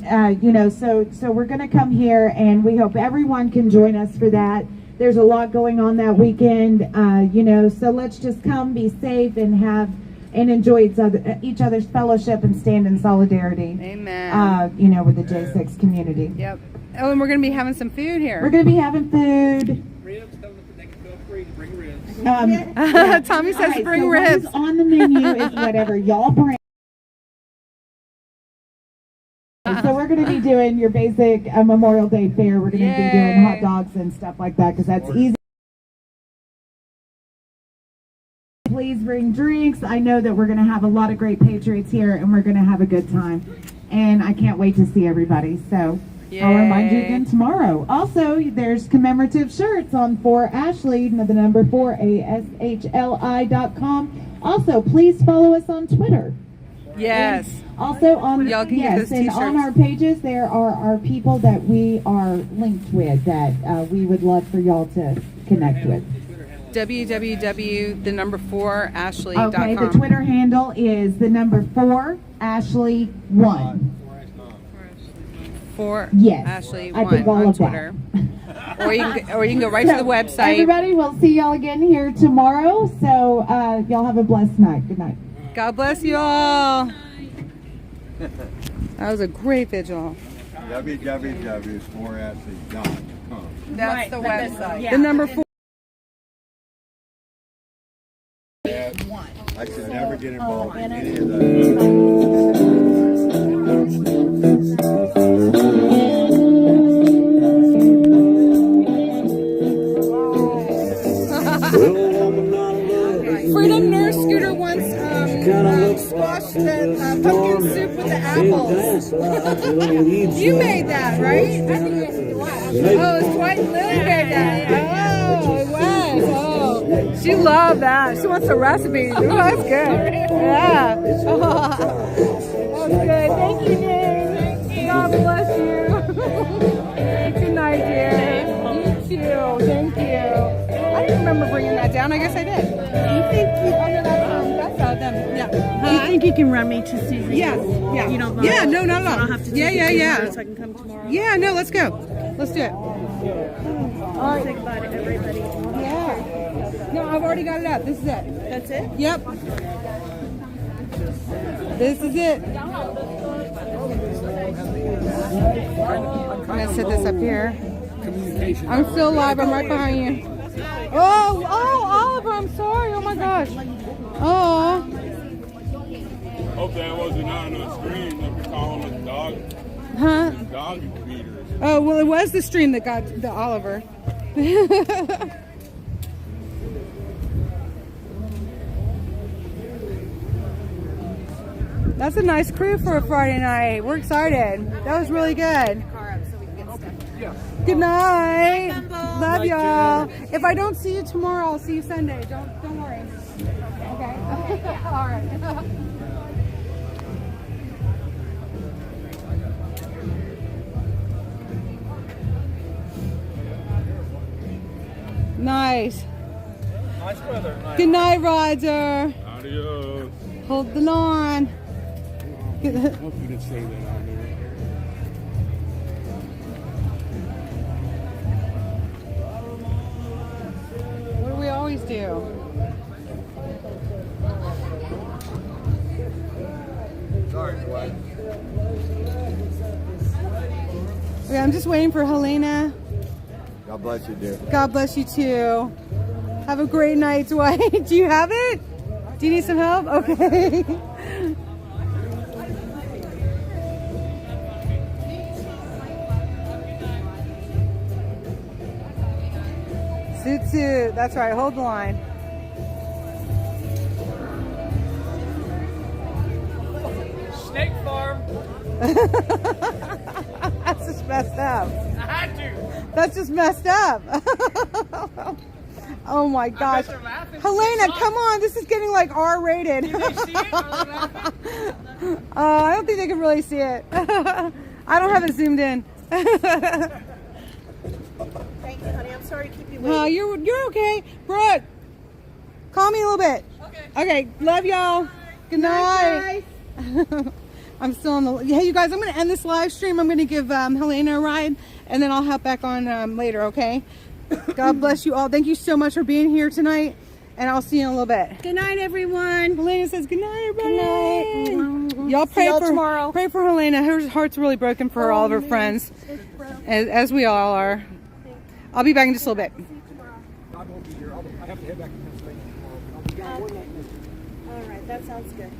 so we're going to come here, and we hope everyone can join us for that. There's a lot going on that weekend, so let's just come, be safe, and enjoy each other's fellowship and stand in solidarity. Amen. With the J6 community. Yep. Oh, and we're going to be having some food here. We're going to be having food. Ribs, tell them that they can feel free to bring ribs. Tommy says bring so ribs. What's on the menu is whatever y'all bring. So we're going to be doing your basic Memorial Day fare. We're going to be doing hot dogs and stuff like that because that's easy. Please bring drinks. I know that we're going to have a lot of great patriots here, and we're going to have a good time. And I can't wait to see everybody. So I'll remind you again tomorrow. Also, there's commemorative shirts on 4Ashley, the number 4ASHLI.com. Also, please follow us on Twitter. Yes. And also on y'all can get those and t-shirts. On our pages there are people that we are linked with that we would love for y'all to connect with. www.4Ashley.com. Okay, the Twitter handle is the number 4Ashley1. Yes, Ashley I 1 think all on of Twitter. Or you can go right to the website. Everybody, we'll see y'all again here tomorrow. So y'all have a blessed night. Good night. God bless you all. That was a great vigil. www.4ashley.com. That's the website. The number 4. I should never get involved in any of that. Freedom Nurse Scooter once squashed the pumpkin soup with the apples. You made that, right? Oh, it's Dwight and Lily made that. Oh, it was. Oh, she loved that. She wants a recipe. Oh, that's good. Yeah. Oh, that's good. Thank you, Dave. God bless you. Good night, dear. You too. Thank you. I didn't remember bringing that down. I guess I did. Thank you. Oh, no, that's out them. Yeah. Do you think you can run me to Susie? Yeah. Yeah. You don't mind? Yeah. No, not at all. I don't have to take Yeah. it Yeah. to Yeah. So I can come tomorrow. Yeah. No. Let's go. Let's do it. All right. Say goodbye to everybody. Yeah. No, I've already got it up. This is it. That's it? Yep. This is it. I'm gonna set this up here. I'm still live. I'm right behind you. Oh, Oliver, I'm sorry. Oh my gosh. Oh. Hope that wasn't on the screen that we're calling it dog. Huh? Dog beaters. Oh, well, it was the stream that got the Oliver. That's a nice crew for a Friday night. We're excited. That was really good. Good night. Love y'all. If I don't see you tomorrow, I'll see you Sunday. Don't worry. Okay. All right. Nice. Nice weather. Good night, Roger. Adios. Hold the line. I hope you didn't say that on there. What do we always do? Sorry, Dwight. Yeah, I'm just waiting for Helena. God bless you, dear. God bless you too. Have a great night, Dwight. Do you have it? Do you need some help? Okay. Suit. That's right. Hold the line. Snake farm. That's just messed up. I had to. That's just messed up. Oh my gosh. Helena, come on. This is getting like R-rated. Did they see it? Are they laughing? I don't think they can really see it. I don't have it zoomed in. Thank you, honey. I'm sorry to keep you waiting. You're okay. Brooke, call me a little bit. Okay. Love y'all. Good night. I'm still on the. Hey, you guys. I'm going to end this live stream. I'm going to give Helena a ride, and then I'll hop back on later. Okay. God bless you all. Thank you so much for being here tonight, and I'll see you in a little bit. Good night, everyone. Helena says good night, everybody. Good night. Y'all pray See y'all for tomorrow. Pray for Helena. Her heart's really broken for all of her friends, as we all are. I'll be back in just a little bit. I have to head back to Pennsylvania tomorrow. All right, that sounds good.